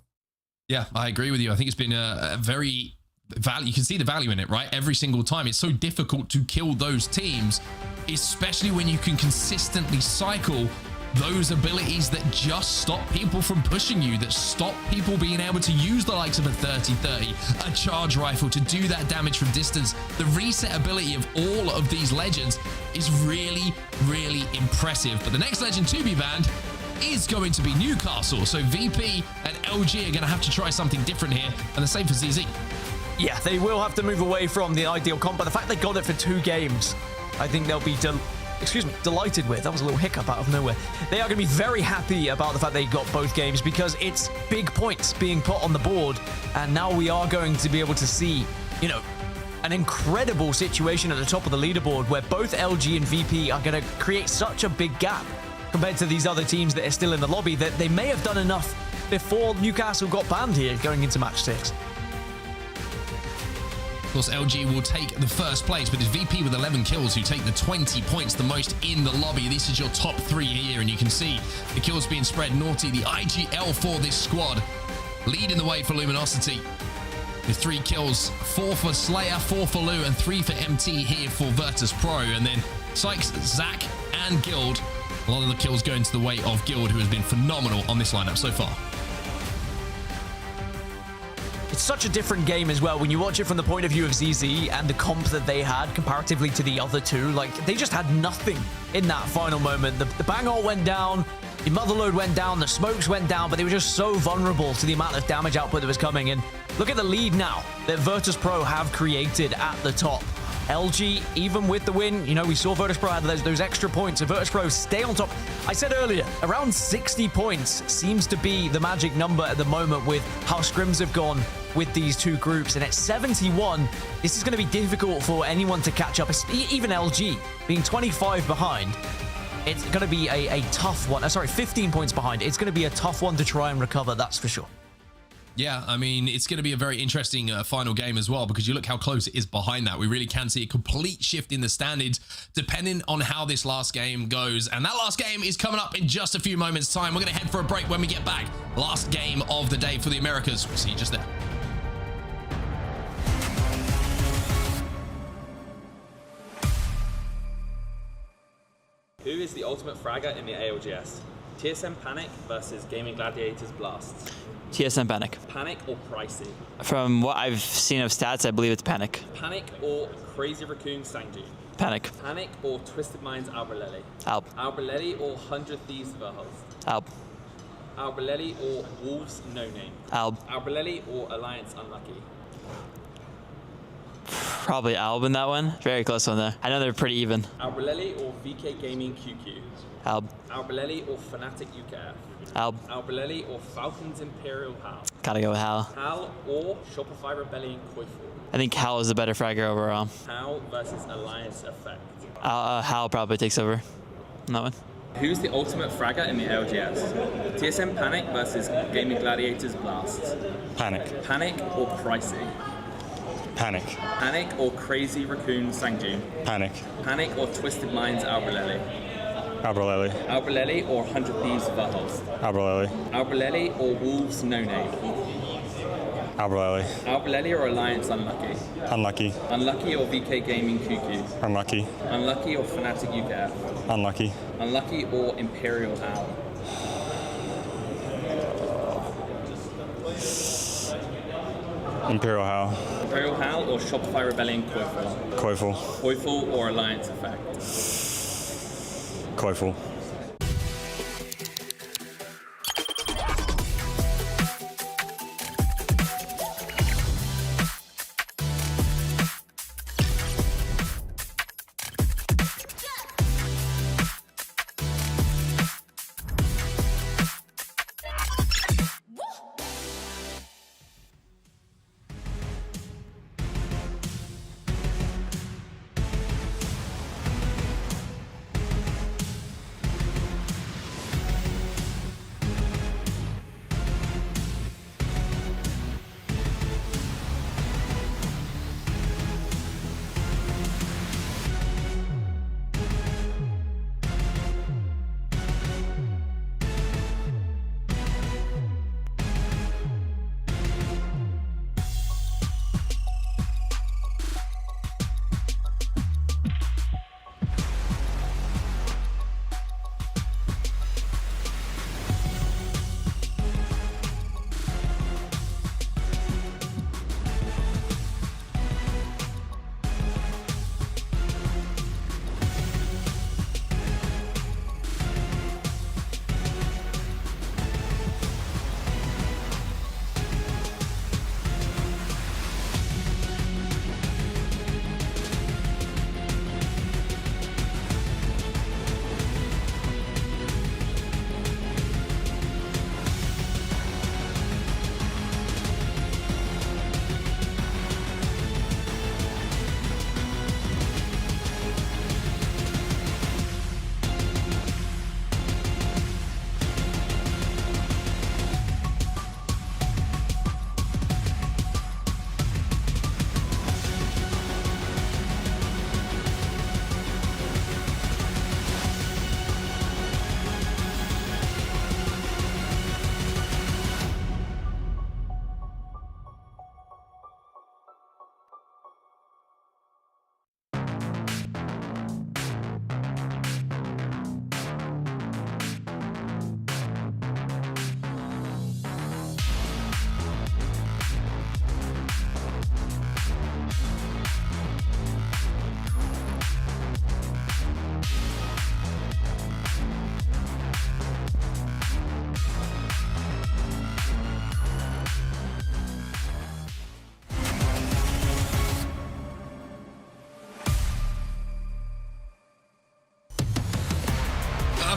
S3: Yeah, I agree with you. I think it's been a very value. You can see the value in it, right? Every single time. It's so difficult to kill those teams, especially when you can consistently cycle those abilities that just stop people from pushing you, that stop people being able to use the likes of a 30-30, a charge rifle to do that damage from distance. The reset ability of all of these legends is really, really impressive. But the next legend to be banned is going to be Newcastle. So VP and LG are going to have to try something different here, and the same for ZZ.
S5: Yeah, they will have to move away from the ideal comp, but the fact they got it for 2 games, I think they'll be delighted with. That was a little hiccup out of nowhere. They are going to be very happy about the fact they got both games, because it's big points being put on the board, and now we are going to be able to see, you know, an incredible situation at the top of the leaderboard where both LG and VP are going to create such a big gap compared to these other teams that are still in the lobby that they may have done enough before Newcastle got banned here going into match 6.
S3: Of course, LG will take the first place, but it's VP with 11 kills who take the 20 points, the most in the lobby. This is your top 3 here, and you can see the kills being spread. Naughty, the IGL for this squad, leading the way for Luminosity with 3 kills, 4 for Slayer, 4 for Lu, and 3 for MT here for Virtus.pro. And then Sykes, Zach, and Guild. A lot of the kills going to the way of Guild, who has been phenomenal on this lineup so far.
S5: It's such a different game as well when you watch it from the point of view of ZZ and the comp that they had comparatively to the other 2. Like, they just had nothing in that final moment. The bang ult went down, the motherload went down, the smokes went down, but they were just so vulnerable to the amount of damage output that was coming. And look at the lead now that Virtus.pro have created at the top. LG, even with the win, you know, we saw Virtus.pro had those extra points, so Virtus.pro stay on top. I said earlier, around 60 points seems to be the magic number at the moment with how scrims have gone with these 2 groups, and at 71, this is going to be difficult for anyone to catch up, even LG being 25 behind. It's going to be a tough one. 15 points behind. It's going to be a tough one to try and recover, that's for sure.
S3: Yeah, I mean, it's going to be a very interesting final game as well, because you look how close it is behind that. We really can see a complete shift in the standings depending on how this last game goes. And that last game is coming up in just a few moments' time. We're going to head for a break. When we get back, last game of the day for the Americas. We'll see you just there.
S8: Who is the ultimate fragger in the ALGS? TSM Panic versus Gaming Gladiators Blast.
S9: TSM Panic.
S8: Panic or Pricey?
S9: From what I've seen of stats, I believe it's Panic.
S8: Panic or Crazy Raccoon Sangju?
S9: Panic.
S8: Panic or Twisted Minds Albreleli?
S9: Alb.
S8: Albreleli or 100 Thieves Verhoff?
S9: Alb.
S8: Albreleli or Wolves No Name?
S9: Alb.
S8: Albreleli or Alliance Unlucky?
S9: Probably Alb in that one. Very close one there. I know they're pretty even.
S8: Albreleli or VK Gaming QQ?
S9: Alb.
S8: Albreleli or Fnatic UKF? Albalelli or Falcons Imperial Hal?
S9: Gotta go with Hal.
S8: Hal or Shopify Rebellion Koiful?
S9: I think Hal is the better fragger overall.
S8: Hal versus Alliance Effect.
S9: Hal probably takes over on that one.
S8: Who's the ultimate fragger in the ALGS? TSM Panic versus Gaming Gladiators Blasts.
S10: Panic.
S8: Panic or Pricey?
S10: Panic.
S8: Panic or Crazy Raccoon Sangjun?
S10: Panic.
S8: Panic or Twisted Minds Albalelli?
S10: Albalelli.
S8: Albalelli or 100 Thieves Verhulst?
S10: Albalelli.
S8: Albalelli or Wolves No Name?
S10: Albalelli.
S8: Albalelli or Alliance Unlucky?
S10: Unlucky.
S8: Unlucky or VK Gaming QQ?
S10: Unlucky.
S8: Unlucky or Fnatic UKF?
S10: Unlucky.
S8: Unlucky or Imperial Hal?
S10: Imperial Hal.
S8: Imperial Hal or Shopify Rebellion Koiful?
S10: Koiful.
S8: Koiful or Alliance Effect?
S10: Koiful.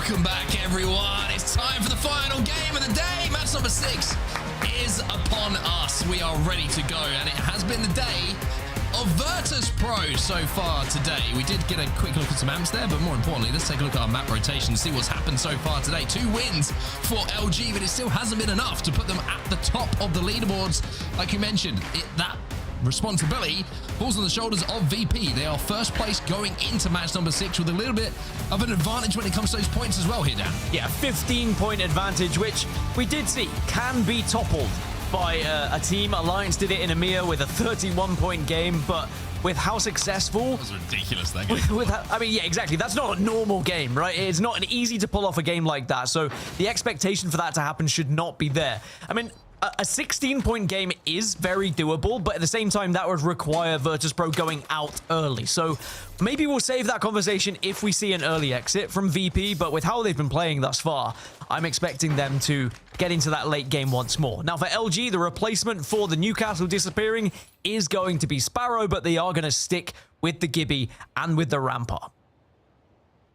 S3: Welcome back, everyone. It's time for the final game of the day. Match number 6 is upon us. We are ready to go, and it has been the day of Virtus.pro so far today. We did get a quick look at some amps there, but more importantly, let's take a look at our map rotation, see what's happened so far today. 2 wins for LG, but it still hasn't been enough to put them at the top of the leaderboards. Like you mentioned, that responsibility falls on the shoulders of VP. They are first place going into match number 6 with a little bit of an advantage when it comes to those points as well here, Dan.
S5: Yeah, 15-point advantage, which we did see can be toppled by a team. Alliance did it in EMEA with a 31-point game, but with how successful...
S3: That was ridiculous, that game.
S5: I mean, yeah, exactly. That's not a normal game, right? It's not an easy to pull off a game like that, so the expectation for that to happen should not be there. I mean, a 16-point game is very doable, but at the same time, that would require Virtus.pro going out early. So maybe we'll save that conversation if we see an early exit from VP, but with how they've been playing thus far, I'm expecting them to get into that late game once more. Now, for LG, the replacement for the Newcastle disappearing is going to be Sparrow, but they are going to stick with the Gibby and with the Rampart.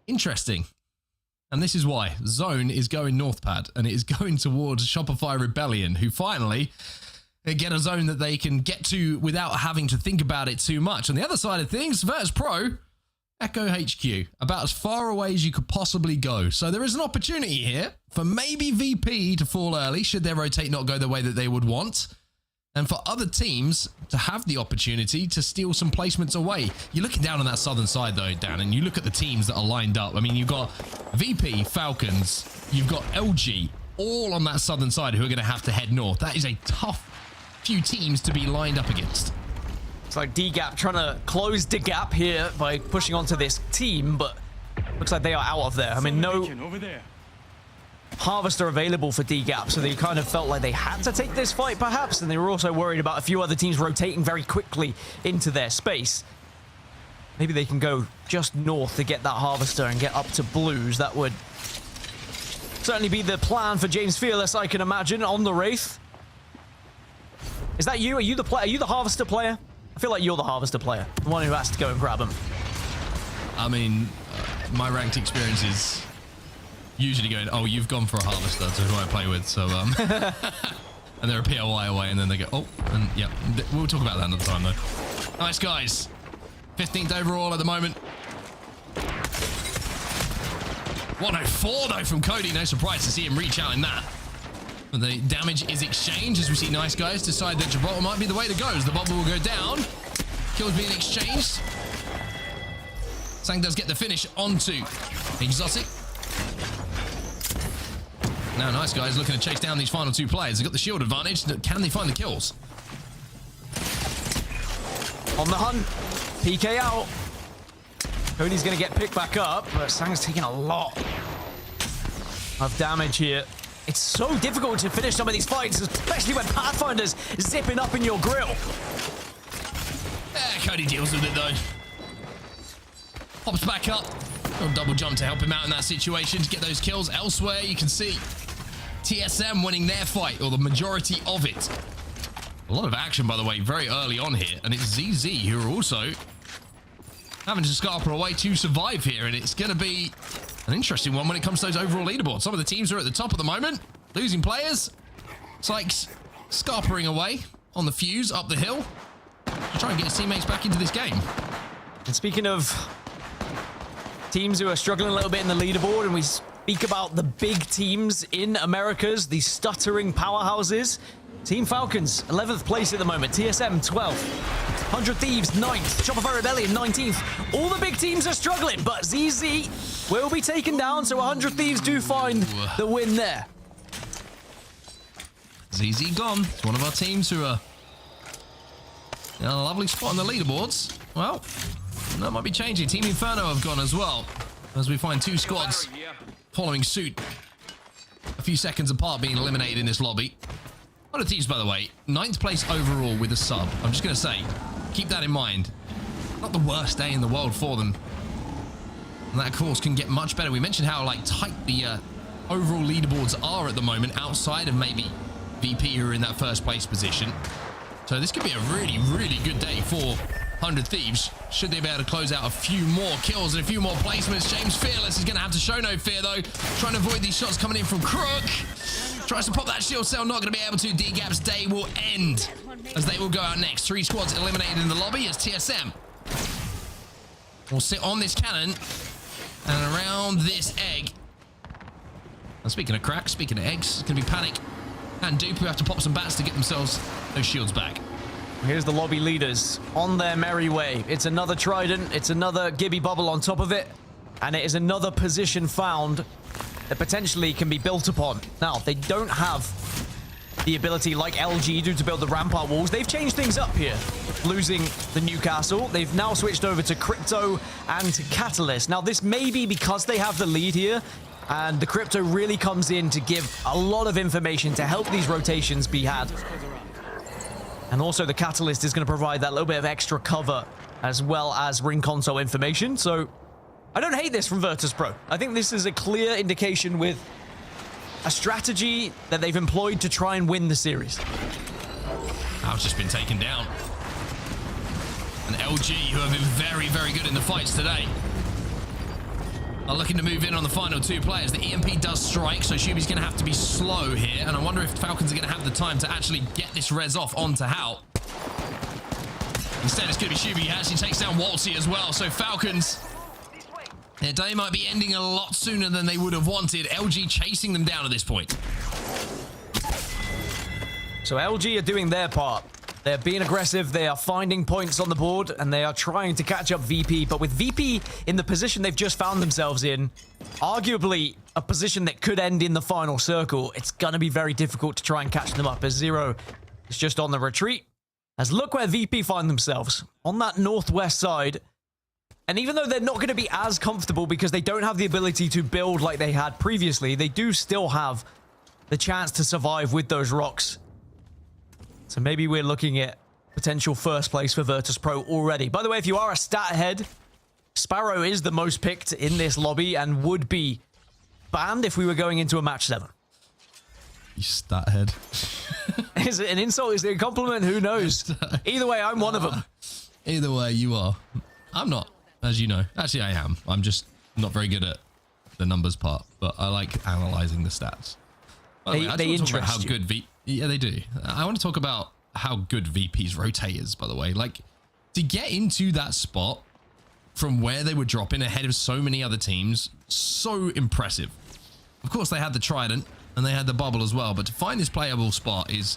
S3: Interesting. And this is why. Zone is going north pad, and it is going towards Shopify Rebellion, who finally get a zone that they can get to without having to think about it too much. On the other side of things, Virtus.pro, Echo HQ, about as far away as you could possibly go. So there is an opportunity here for maybe VP to fall early, should their rotate not go the way that they would want. And for other teams to have the opportunity to steal some placements away. You're looking down on that southern side though, Dan, and you look at the teams that are lined up. I mean, you've got VP, Falcons, you've got LG, all on that southern side who are going to have to head north. That is a tough few teams to be lined up against.
S5: It's like DGAP trying to close the gap here by pushing onto this team, but looks like they are out of there. I mean, no Harvester available for DGAP, so they kind of felt like they had to take this fight perhaps, and they were also worried about a few other teams rotating very quickly into their space. Maybe they can go just north to get that Harvester and get up to blues. That would certainly be the plan for James Fearless, I can imagine, on the Wraith. Is that you? Are you the player? Are you the Harvester player? I feel like you're the Harvester player, the one who has to go and grab him.
S3: I mean, my ranked experience is usually going, oh, you've gone for a Harvester, that's who I play with, so, and they're a POI away, and then they go, oh, and yeah, we'll talk about that another time, though. Nice, guys. 15th overall at the moment. 104, though, from Cody. No surprise to see him reach out in that. But the damage is exchanged as we see Nice Guys decide that Gibraltar might be the way to go, as the bubble will go down. Kills being exchanged. Sang does get the finish onto Exotic. Now Nice Guys looking to chase down these final two players. They've got the shield advantage. Can they find the kills?
S5: On the hunt. PK out. Cody's going to get picked back up, but Sang's taking a lot of damage here. It's so difficult to finish some of these fights, especially when Pathfinder's zipping up in your grill.
S3: Cody deals with it, though. Hops back up. A double jump to help him out in that situation to get those kills. Elsewhere, you can see TSM winning their fight, or the majority of it. A lot of action, by the way, very early on here. And it's ZZ who are also having to scarper away to survive here. And it's going to be an interesting one when it comes to those overall leaderboards. Some of the teams are at the top at the moment, losing players. Sykes scarpering away on the fuse up the hill to try and get his teammates back into this game.
S5: And speaking of teams who are struggling a little bit in the leaderboard, and we speak about the big teams in Americas, the stuttering powerhouses. Team Falcons, 11th place at the moment. TSM, 12th. 100 Thieves, 9th. Shopify Rebellion, 19th. All the big teams are struggling, but ZZ will be taken down, so 100 Thieves do find the win there.
S3: ZZ gone. It's one of our teams who are in a lovely spot on the leaderboards. Well, that might be changing. Team Inferno have gone as well, as we find two squads following suit. A few seconds apart being eliminated in this lobby. A lot of teams, by the way, 9th place overall with a sub. I'm just going to say, keep that in mind. Not the worst day in the world for them. And that, of course, can get much better. We mentioned how tight the overall leaderboards are at the moment, outside of maybe VP, who are in that first place position. So this could be a really, really good day for 100 Thieves, should they be able to close out a few more kills and a few more placements. James Fearless is going to have to show no fear, though, trying to avoid these shots coming in from Crook. Tries to pop that shield cell, not going to be able to. DGAP's day will end as they will go out next. 3 squads eliminated in the lobby as TSM will sit on this cannon and around this egg. And speaking of cracks, speaking of eggs, it's going to be Panic and Dupe who have to pop some bats to get themselves those shields back.
S5: Here's the lobby leaders on their merry way. It's another Trident, it's another Gibby Bubble on top of it, and it is another position found that potentially can be built upon. Now, they don't have the ability like LG do to build the rampart walls. They've changed things up here, losing the Newcastle. They've now switched over to Crypto and to Catalyst. Now, this may be because they have the lead here, and the Crypto really comes in to give a lot of information to help these rotations be had. And also the Catalyst is going to provide that little bit of extra cover as well as ring console information. So I don't hate this from Virtus.pro. I think this is a clear indication with a strategy that they've employed to try and win the series.
S3: I've just been taken down. And LG, who have been very, very good in the fights today. are looking to move in on the final two players. The EMP does strike, so Shuby's going to have to be slow here. And I wonder if Falcons are going to have the time to actually get this res off onto Hout. Instead, it's going to be Shuby. He actually takes down Waltzy as well. So Falcons, their day might be ending a lot sooner than they would have wanted. LG chasing them down at this point.
S5: So LG are doing their part. They're being aggressive, they are finding points on the board, and they are trying to catch up VP. But with VP in the position they've just found themselves in, arguably a position that could end in the final circle, it's going to be very difficult to try and catch them up, as Zero is just on the retreat. As look where VP find themselves, on that northwest side. And even though they're not going to be as comfortable because they don't have the ability to build like they had previously, they do still have the chance to survive with those rocks. So maybe we're looking at potential first place for Virtus.pro already. By the way, if you are a stat head, Sparrow is the most picked in this lobby and would be banned if we were going into a match 7.
S3: You stat head.
S5: Is it an insult? Is it a compliment? Who knows? Either way, I'm one of them.
S3: Either way, you are. I'm not, as you know. Actually, I am. I'm just not very good at the numbers part, but I like analyzing the stats. By the way, I just want to talk about how good yeah, they do. I want to talk about how good VP's rotate is, by the way. Like, to get into that spot from where they were dropping ahead of so many other teams, so impressive. Of course, they had the Trident and they had the bubble as well, but to find this playable spot is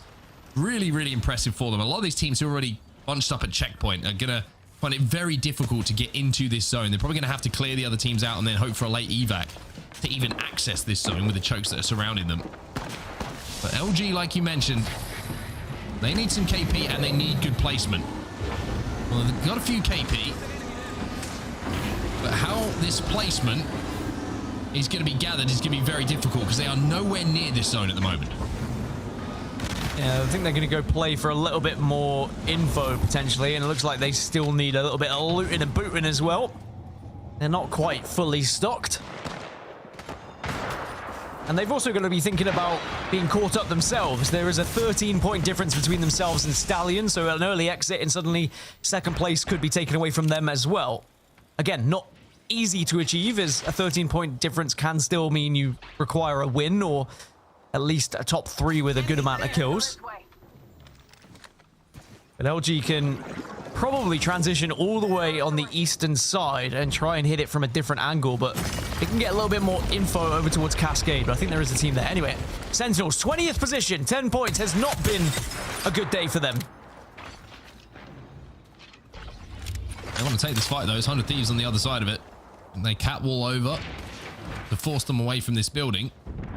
S3: really, really impressive for them. A lot of these teams who are already bunched up at checkpoint are going to find it very difficult to get into this zone. They're probably going to have to clear the other teams out and then hope for a late evac to even access this zone with the chokes that are surrounding them. But LG, like you mentioned, they need some KP and they need good placement. Well, they've got a few KP, but how this placement is going to be gathered is going to be very difficult because they are nowhere near this zone at the moment.
S5: Yeah, I think they're going to go play for a little bit more info potentially, and it looks like they still need a little bit of looting and booting as well. They're not quite fully stocked. And they've also got to be thinking about being caught up themselves. There is a 13-point difference between themselves and Stallion, so an early exit and suddenly second place could be taken away from them as well. Again, not easy to achieve, as a 13-point difference can still mean you require a win or at least a top 3 with a good amount of kills. But LG can probably transition all the way on the eastern side and try and hit it from a different angle, but it can get a little bit more info over towards Cascade, but I think there is a team there. Anyway, Sentinels, 20th position, 10 points, has not been a good day for them.
S3: They want to take this fight, though. It's 100 Thieves on the other side of it. And they catwall over to force them away from this building.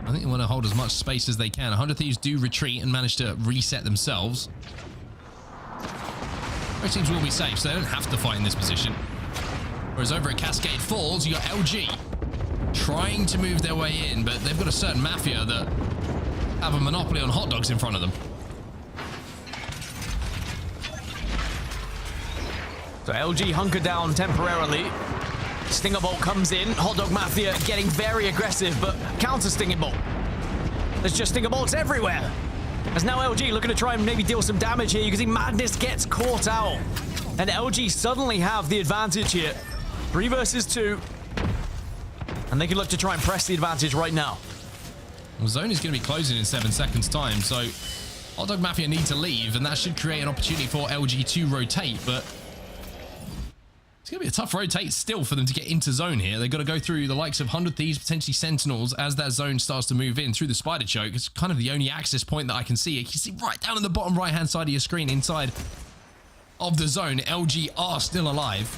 S3: I think they want to hold as much space as they can. 100 Thieves do retreat and manage to reset themselves. Most teams will be safe, so they don't have to fight in this position. Whereas over at Cascade Falls, you got LG trying to move their way in, but they've got a certain mafia that have a monopoly on hot dogs in front of them.
S5: So LG hunker down temporarily. Stinger Bolt comes in. Hot Dog Mafia getting very aggressive, but counter Stinger Bolt. There's just Stinger Bolts everywhere. As now LG looking to try and maybe deal some damage here. You can see Madness gets caught out. And LG suddenly have the advantage here. 3 versus 2. And they can look to try and press the advantage right now.
S3: Well, zone is going to be closing in 7 seconds time, so Hot Dog Mafia need to leave, and that should create an opportunity for LG to rotate, but it's going to be a tough rotate still for them to get into zone here. They've got to go through the likes of 100 Thieves, potentially Sentinels, as that zone starts to move in through the Spider Choke. It's kind of the only access point that I can see. You can see right down in the bottom right-hand side of your screen inside of the zone. LG are still alive.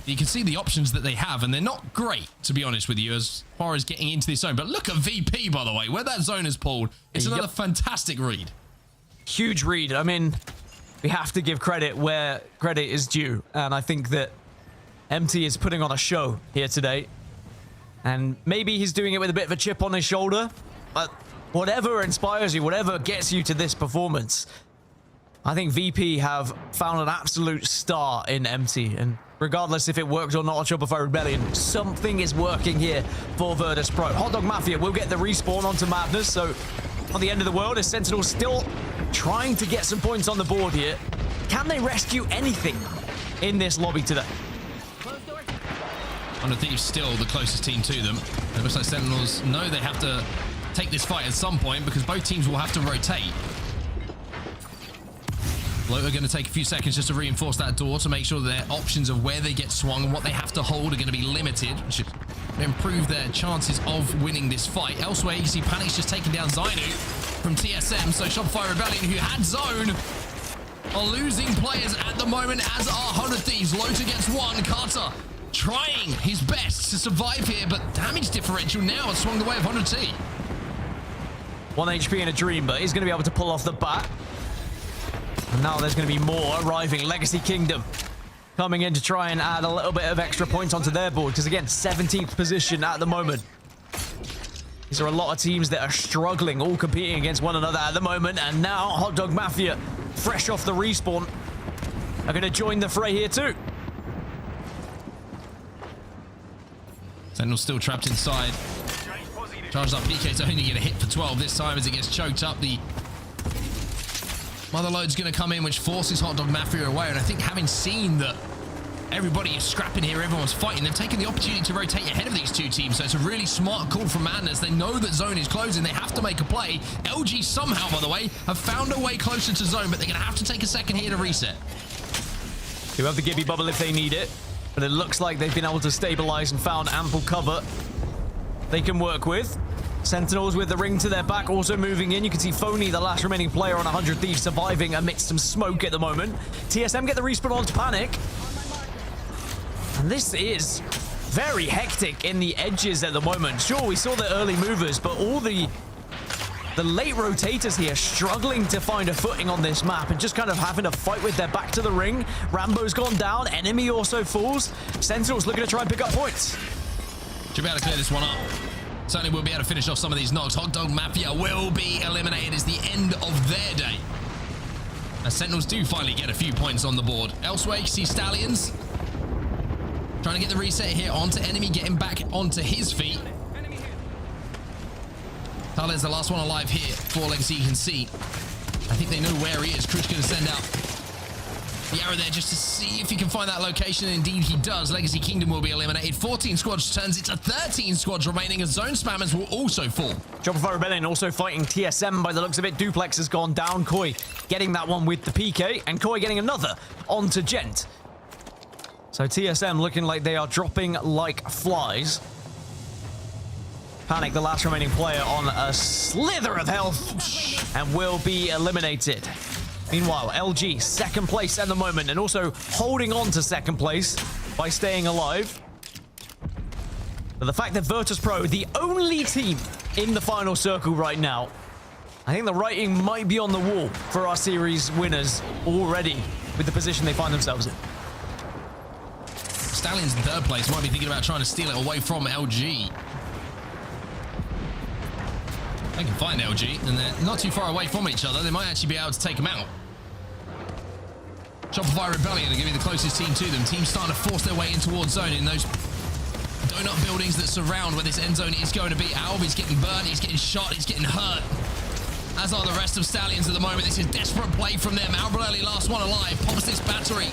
S3: You can see the options that they have, and they're not great, to be honest with you, as far as getting into this zone. But look at VP, by the way, where that zone is pulled. It's another fantastic read.
S5: Huge read. I mean, we have to give credit where credit is due. And I think that MT is putting on a show here today. And maybe he's doing it with a bit of a chip on his shoulder. But whatever inspires you, whatever gets you to this performance, I think VP have found an absolute star in MT. And regardless if it worked or not on Shopify Rebellion, something is working here for Virtus.pro. Hot Dog Mafia will get the respawn onto Madness. So on the end of the world, is Sentinel still trying to get some points on the board here? Can they rescue anything in this lobby today?
S3: Under Thieves still the closest team to them. It looks like Sentinels know they have to take this fight at some point because both teams will have to rotate. Float are going to take a few seconds just to reinforce that door to make sure that their options of where they get swung and what they have to hold are going to be limited, which should improve their chances of winning this fight. Elsewhere, you see Panic's just taking down Zainu from TSM, so Shopify Rebellion, who had zone, are losing players at the moment, as are 100 Thieves. Loads against one. Carter trying his best to survive here, but damage differential now has swung the way of 100T.
S5: 1 HP in a dream, but he's going to be able to pull off the bat. And now there's going to be more arriving. Legacy Kingdom coming in to try and add a little bit of extra points onto their board, because again, 17th position at the moment. These are a lot of teams that are struggling, all competing against one another at the moment, and now Hot Dog Mafia, fresh off the respawn, are going to join the fray here too.
S3: Sentinel's still trapped inside. Charged up PK's only going to hit for 12 this time as it gets choked up. The Motherlode's going to come in, which forces Hot Dog Mafia away. And I think having seen that everybody is scrapping here, everyone's fighting, they've taken the opportunity to rotate ahead of these two teams. So it's a really smart call from Madness. They know that zone is closing. They have to make a play. LG somehow, by the way, have found a way closer to zone, but they're going to have to take a second here to reset.
S5: They have the Gibby bubble if they need it, but it looks like they've been able to stabilize and found ample cover they can work with. Sentinels with the ring to their back also moving in. You can see Phony, the last remaining player on 100 Thieves, surviving amidst some smoke at the moment. TSM get the respawn onto Panic. And this is very hectic in the edges at the moment. Sure, we saw the early movers, but all the late rotators here struggling to find a footing on this map and just kind of having a fight with their back to the ring. Rambo's gone down. Enemy also falls. Sentinels looking to try and pick up points.
S3: Should be able to clear this one up. Certainly will be able to finish off some of these knocks. Hot Dog Mafia will be eliminated. It's the end of their day. As Sentinels do finally get a few points on the board. Elsewhere, you see Stallions trying to get the reset here onto Enemy, getting back onto his feet. Tyler's the last one alive here for Legacy. You can see, I think they know where he is. Krush going to send out the arrow there just to see if he can find that location. Indeed, he does. Legacy Kingdom will be eliminated. 14 squads turns into 13 squads remaining, as zone spammers will also fall.
S5: Shopify Rebellion also fighting TSM by the looks of it. Duplex has gone down. Koi getting that one with the PK, and Koi getting another onto Gent. So TSM looking like they are dropping like flies. Panic, the last remaining player, on a slither of health and will be eliminated. Meanwhile, LG, second place at the moment, and also holding on to second place by staying alive. But the fact that Virtus.pro, the only team in the final circle right now, I think the writing might be on the wall for our series winners already with the position they find themselves in.
S3: Stallions in third place might be thinking about trying to steal it away from LG. They can find LG, and they're not too far away from each other. They might actually be able to take them out. Shopify Rebellion are going to be the closest team to them. Teams starting to force their way in towards zone in those donut buildings that surround where this end zone is going to be. Alvy's getting burned, he's getting shot, he's getting hurt. As are the rest of Stallions at the moment. This is desperate play from them. Albrelli, last one alive, pops this battery.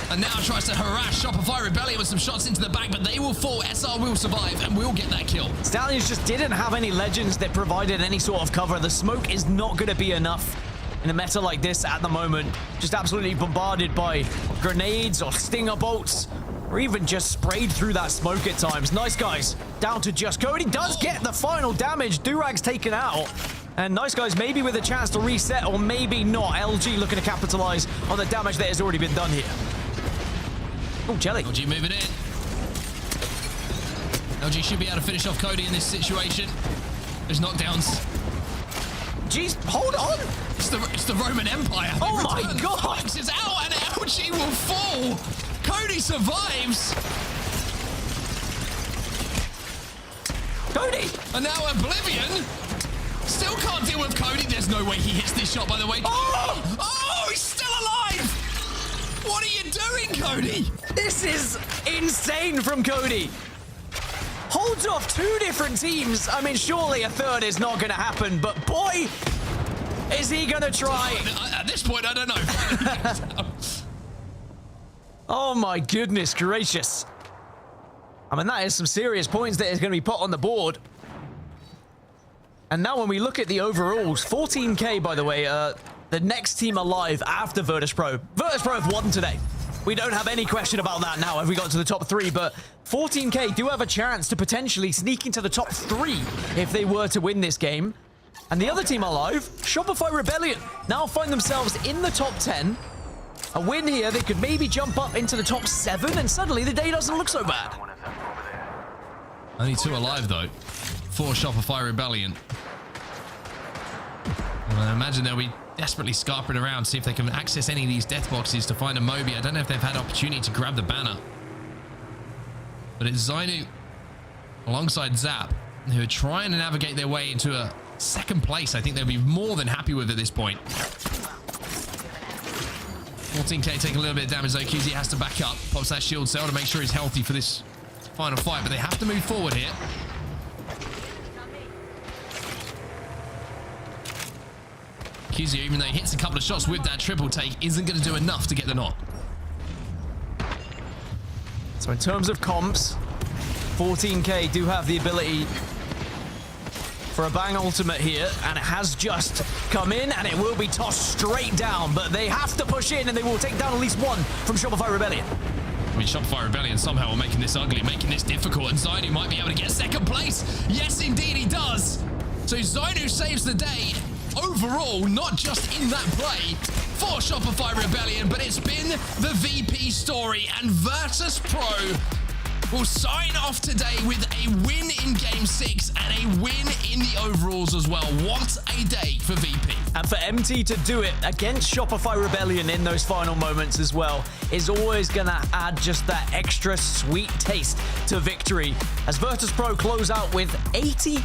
S3: And now tries to harass Shopify Rebellion with some shots into the back, but they will fall. SR will survive and will get that kill.
S5: Stallions just didn't have any legends that provided any sort of cover. The smoke is not going to be enough in a meta like this at the moment. Just absolutely bombarded by grenades or stinger bolts, or even just sprayed through that smoke at times. Nice guys down to just Cody does get the final damage. Durags taken out. And Nice Guys maybe with a chance to reset, or maybe not. LG looking to capitalize on the damage that has already been done here. Oh, Jelly.
S3: LG moving in. LG should be able to finish off Cody in this situation. There's knockdowns.
S5: Jeez, hold on.
S3: It's the Roman Empire.
S5: Oh my God.
S3: Fox is out and LG will fall. Cody survives.
S5: Cody.
S3: And now Oblivion still can't deal with Cody. There's no way he hits this shot, by the way.
S5: Oh!
S3: Oh, he's still alive. What are you doing, Cody?
S5: This is insane from Cody. Holds off two different teams. I mean, surely a third is not going to happen, but boy, is he going to try.
S3: At this point, I don't know.
S5: Oh my goodness gracious. I mean, that is some serious points that is going to be put on the board. And now when we look at the overalls, 14K, by the way, the next team alive after Virtus.pro. Virtus.pro have won today. We don't have any question about that now if we got to the top 3, but 14K do have a chance to potentially sneak into the top 3 if they were to win this game. And the other team alive, Shopify Rebellion, now find themselves in the top 10. A win here, they could maybe jump up into the top 7, and suddenly the day doesn't look so bad.
S3: Only 2 alive, though, for Shopify Rebellion. Well, I imagine they'll be desperately scarpering around, see if they can access any of these death boxes to find a Moby. I don't know if they've had opportunity to grab the banner. But it's Zainu alongside Zap, who are trying to navigate their way into a second place. I think they'll be more than happy with at this point. 14K taking a little bit of damage though. QZ has to back up, pops that shield cell to make sure he's healthy for this final fight, but they have to move forward here. QZ, even though he hits a couple of shots with that triple take, isn't going to do enough to get the knock.
S5: So in terms of comps, 14K do have the ability for a bang ultimate here, and it has just come in, and it will be tossed straight down, but they have to push in, and they will take down at least one from Shopify Rebellion.
S3: I mean, Shopify Rebellion somehow are making this ugly, making this difficult, and Zainu might be able to get second place. Yes, indeed he does. So Zainu saves the day overall, not just in that play for Shopify Rebellion, but it's been the VP story, and Virtus.pro will sign off today with a win in Game 6 and a win in the overalls as well. What a day for VP.
S5: And for MT to do it against Shopify Rebellion in those final moments as well is always going to add just that extra sweet taste to victory. As Virtus.pro close out with 89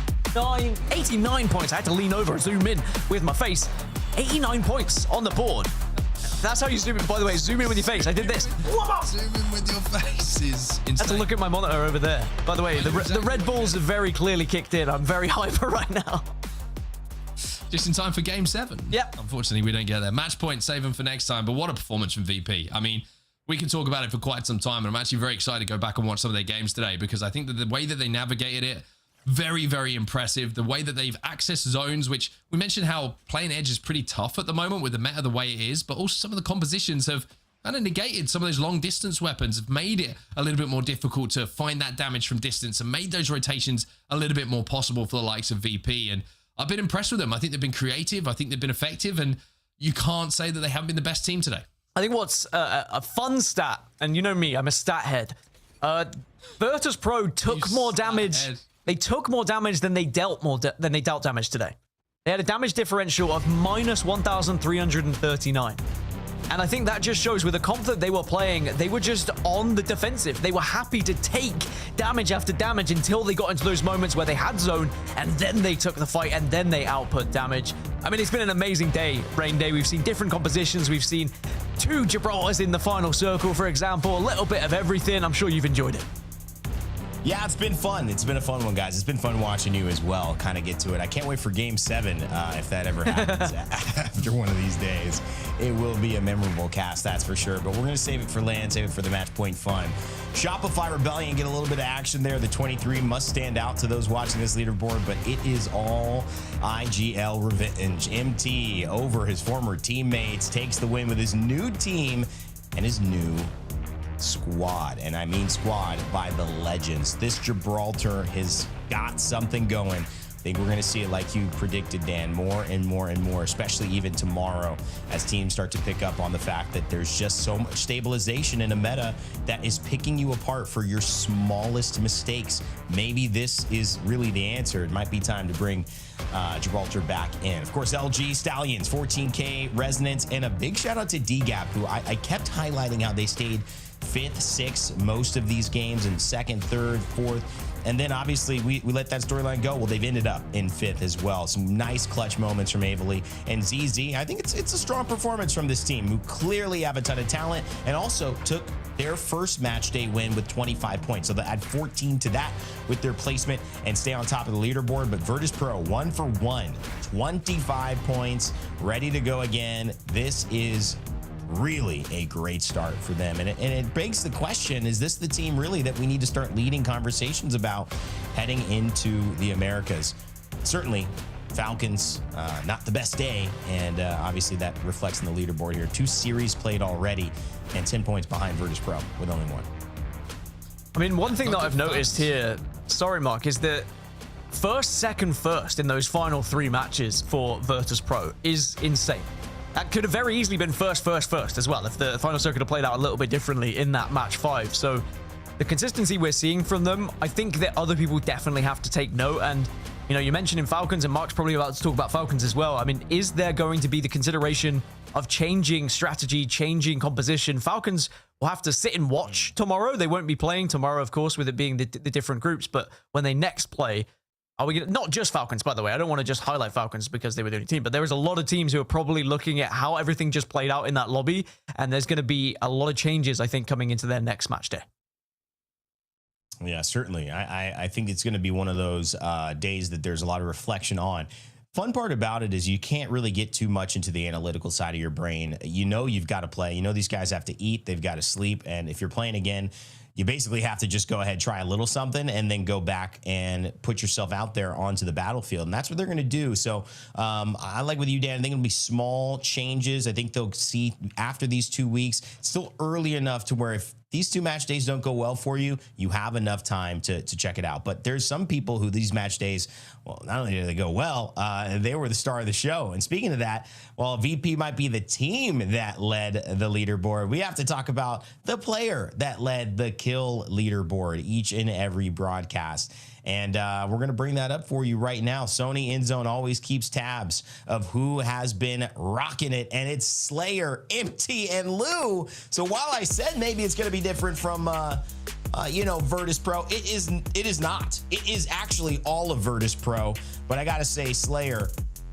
S5: points. I had to lean over and zoom in with my face. 89 points on the board. That's how you zoom in. By the way, zoom in with your face. I did this.
S3: Zoom in with your face is insane.
S5: I had to look at my monitor over there. By the way, the Red Bulls have very clearly kicked in. I'm very hyper right now.
S3: Just in time for Game 7.
S5: Yep.
S3: Unfortunately, we don't get there. Match point, save them for next time. But what a performance from VP. I mean, we can talk about it for quite some time, and I'm actually very excited to go back and watch some of their games today, because I think that the way that they navigated it, very, very impressive. The way that they've accessed zones, which we mentioned how playing edge is pretty tough at the moment with the meta the way it is, but also some of the compositions have kind of negated some of those long distance weapons, have made it a little bit more difficult to find that damage from distance and made those rotations a little bit more possible for the likes of VP. And I've been impressed with them. I think they've been creative. I think they've been effective, and you can't say that they haven't been the best team today.
S5: I think what's a fun stat, and you know me, I'm a stat head. Virtus.pro took more damage. They took more damage than they dealt damage today. They had a damage differential of minus 1,339. And I think that just shows with the comp that they were playing, they were just on the defensive. They were happy to take damage after damage until they got into those moments where they had zone, and then they took the fight, and then they output damage. I mean, it's been an amazing day, Rain Day. We've seen different compositions. We've seen 2 Gibraltars in the final circle, for example. A little bit of everything. I'm sure you've enjoyed it.
S4: Yeah, it's been fun. It's been a fun one, guys. It's been fun watching you as well kind of get to it. I can't wait for Game 7 if that ever happens after one of these days. It will be a memorable cast, that's for sure. But we're going to save it for land, save it for the match point fun. Shopify Rebellion, get a little bit of action there. The 23 must stand out to those watching this leaderboard, but it is all IGL revenge. MT over his former teammates takes the win with his new team and his new squad, and I mean squad by the legends. This Gibraltar has got something going. I think we're going to see it like you predicted, Dan, more and more and more, especially even tomorrow as teams start to pick up on the fact that there's just so much stabilization in a meta that is picking you apart for your smallest mistakes. Maybe this is really the answer. It might be time to bring Gibraltar back in. Of course, LG Stallions, 14K Resonance, and a big shout out to DGAP, who I kept highlighting how they stayed 5th, 6th most of these games, and 2nd, 3rd, 4th. And then obviously we let that storyline go. Well, they've ended up in 5th as well. Some nice clutch moments from Avely and ZZ. I think it's a strong performance from this team, who clearly have a ton of talent and also took their first match day win with 25 points. So they add 14 to that with their placement and stay on top of the leaderboard. But Virtus.pro, 1 for 1, 25 points, ready to go again. This is really a great start for them. And it begs the question, is this the team really that we need to start leading conversations about heading into the Americas? Certainly, Falcons, not the best day, and obviously that reflects in the leaderboard here. 2 series played already, and 10 points behind Virtus.pro with only 1.
S5: I mean, one thing that I've noticed here, sorry, Mark, is that first, second, first in those final 3 matches for Virtus.pro is insane. That could have very easily been first as well if the final circuit had played out a little bit differently in that match 5. So the consistency we're seeing from them, I think that other people definitely have to take note. And, you know, you mentioned in Falcons, and Mark's probably about to talk about Falcons as well. I mean, is there going to be the consideration of changing strategy, changing composition? Falcons will have to sit and watch tomorrow. They won't be playing tomorrow, of course, with it being the different groups. But when they next play, are we gonna, not just Falcons, by the way, I don't want to just highlight Falcons because they were the only team, but there is a lot of teams who are probably looking at how everything just played out in that lobby, and there's going to be a lot of changes, I think, coming into their next match day.
S4: Yeah, certainly. I think it's going to be one of those days that there's a lot of reflection on. Fun part about it is you can't really get too much into the analytical side of your brain. You know you've got to play. You know these guys have to eat. They've got to sleep. And if you're playing again, you basically have to just go ahead, try a little something, and then go back and put yourself out there onto the battlefield. And that's what they're going to do. So I like with you, Dan. I think it'll be small changes. I think they'll see after these 2 weeks. It's still early enough to where if these 2 match days don't go well for you, you have enough time to check it out. But there's some people who these match days, well, not only did they go well, they were the star of the show. And speaking of that, while VP might be the team that led the leaderboard, we have to talk about the player that led the kill leaderboard each and every broadcast. And we're going to bring that up for you right now. Sony InZone always keeps tabs of who has been rocking it, and it's Slayer, Empty, and Lou. So while I said maybe it's going to be different from, Virtus.pro, it is not. It is actually all of Virtus.pro, but I got to say Slayer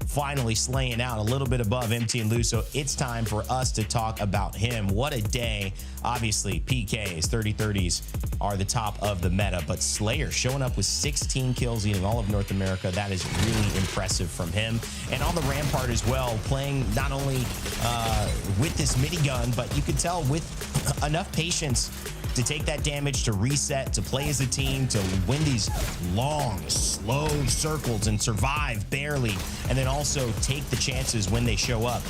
S4: finally slaying out a little bit above MT and Lou, so it's time for us to talk about him. What a day. Obviously, PKs, 30-30s are the top of the meta, but Slayer showing up with 16 kills, leading all of North America. That is really impressive from him. And on the Rampart as well, playing not only with this minigun, but you could tell with enough patience to take that damage, to reset, to play as a team, to win these long, slow circles and survive barely, and then also take the chances when they show up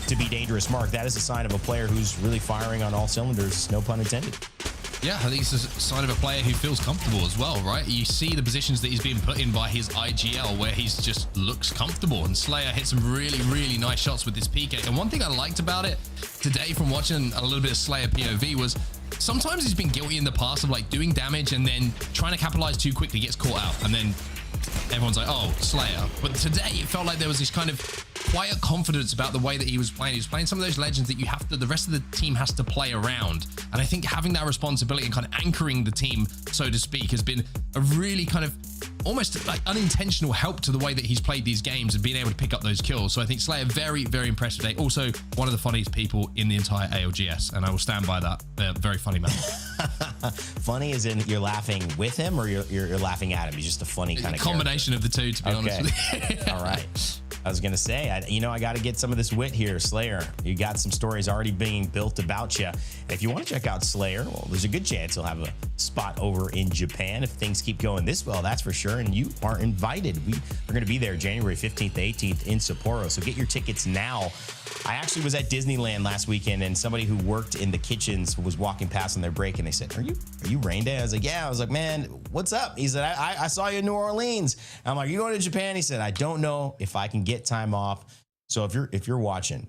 S4: to be dangerous. Mark, that is a sign of a player who's really firing on all cylinders, no pun intended.
S3: Yeah, I think it's a sign of a player who feels comfortable as well, right? You see the positions that he's being put in by his IGL where he's just looks comfortable, and Slayer hit some really, really nice shots with this PK. And one thing I liked about it today from watching a little bit of Slayer POV was sometimes he's been guilty in the past of like doing damage and then trying to capitalize too quickly, gets caught out, and then everyone's like, oh, Slayer. But today it felt like there was this kind of quiet confidence about the way that he was playing. He was playing some of those legends that you have to, the rest of the team has to play around. And I think having that responsibility and kind of anchoring the team, so to speak, has been a really kind of almost like unintentional help to the way that he's played these games and being able to pick up those kills. So I think Slayer, very, very impressive today. Also, one of the funniest people in the entire ALGS, and I will stand by that. Very funny man.
S4: Funny as in you're laughing with him or you're laughing at him? He's just a funny kind of
S3: combination of the two, to be honest with you.
S4: All right. I was going to say, I got to get some of this wit here, Slayer. You got some stories already being built about you. And if you want to check out Slayer, well, there's a good chance he'll have a spot over in Japan if things keep going this well, that's for sure. And you are invited. We are going to be there January 15th to 18th in Sapporo. So get your tickets now. I actually was at Disneyland last weekend, and somebody who worked in the kitchens was walking past on their break, and they said, are you Rain Day? I was like, yeah. I was like, man, what's up? He said, I saw you in New Orleans. I'm like, you going to Japan? He said, I don't know if I can get time off. So if you're watching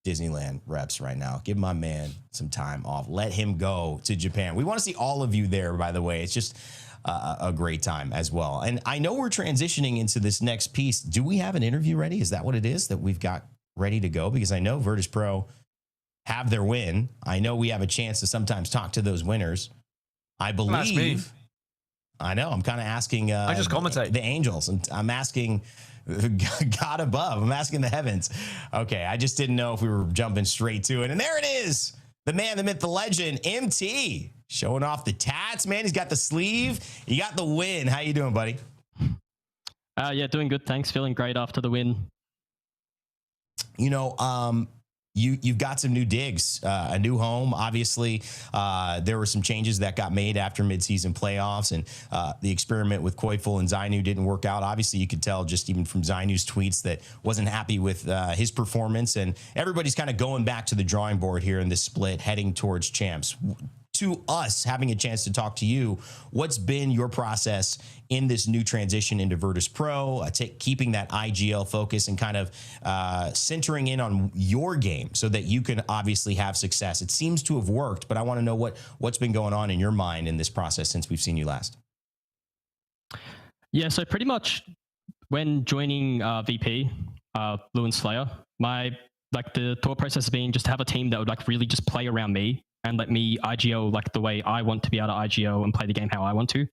S4: Disneyland reps right now, give my man some time off. Let him go to Japan. We want to see all of you there, by the way. It's just a great time as well. And I know we're transitioning into this next piece. Do we have an interview ready? Is that what it is that we've got ready to go? Because I know Virtus.pro have their win. I know we have a chance to sometimes talk to those winners. I believe. I know. I'm kind of asking.
S5: I just commentate
S4: the angels, and I'm asking God above. I'm asking the heavens. Okay, I just didn't know if we were jumping straight to it. And there it is. The man, the myth, the legend, MT, showing off the tats, man. He's got the sleeve. He got the win. How you doing, buddy?
S12: Yeah, doing good. Thanks. Feeling great after the win.
S4: you've got some new digs, a new home. Obviously, there were some changes that got made after midseason playoffs, and the experiment with Koiful and Zainu didn't work out. Obviously, you could tell just even from Zainu's tweets that wasn't happy with his performance, and everybody's kind of going back to the drawing board here in this split, heading towards champs. To us, having a chance to talk to you, what's been your process in this new transition into Virtus.pro, keeping that IGL focus and kind of centering in on your game so that you can obviously have success? It seems to have worked, but I want to know what's been going on in your mind in this process since we've seen you last.
S26: Yeah, so pretty much when joining VP, Lou and Slayer, the thought process has been just to have a team that would like really just play around me and let me IGL like the way I want to be able to IGL and play the game how I want to.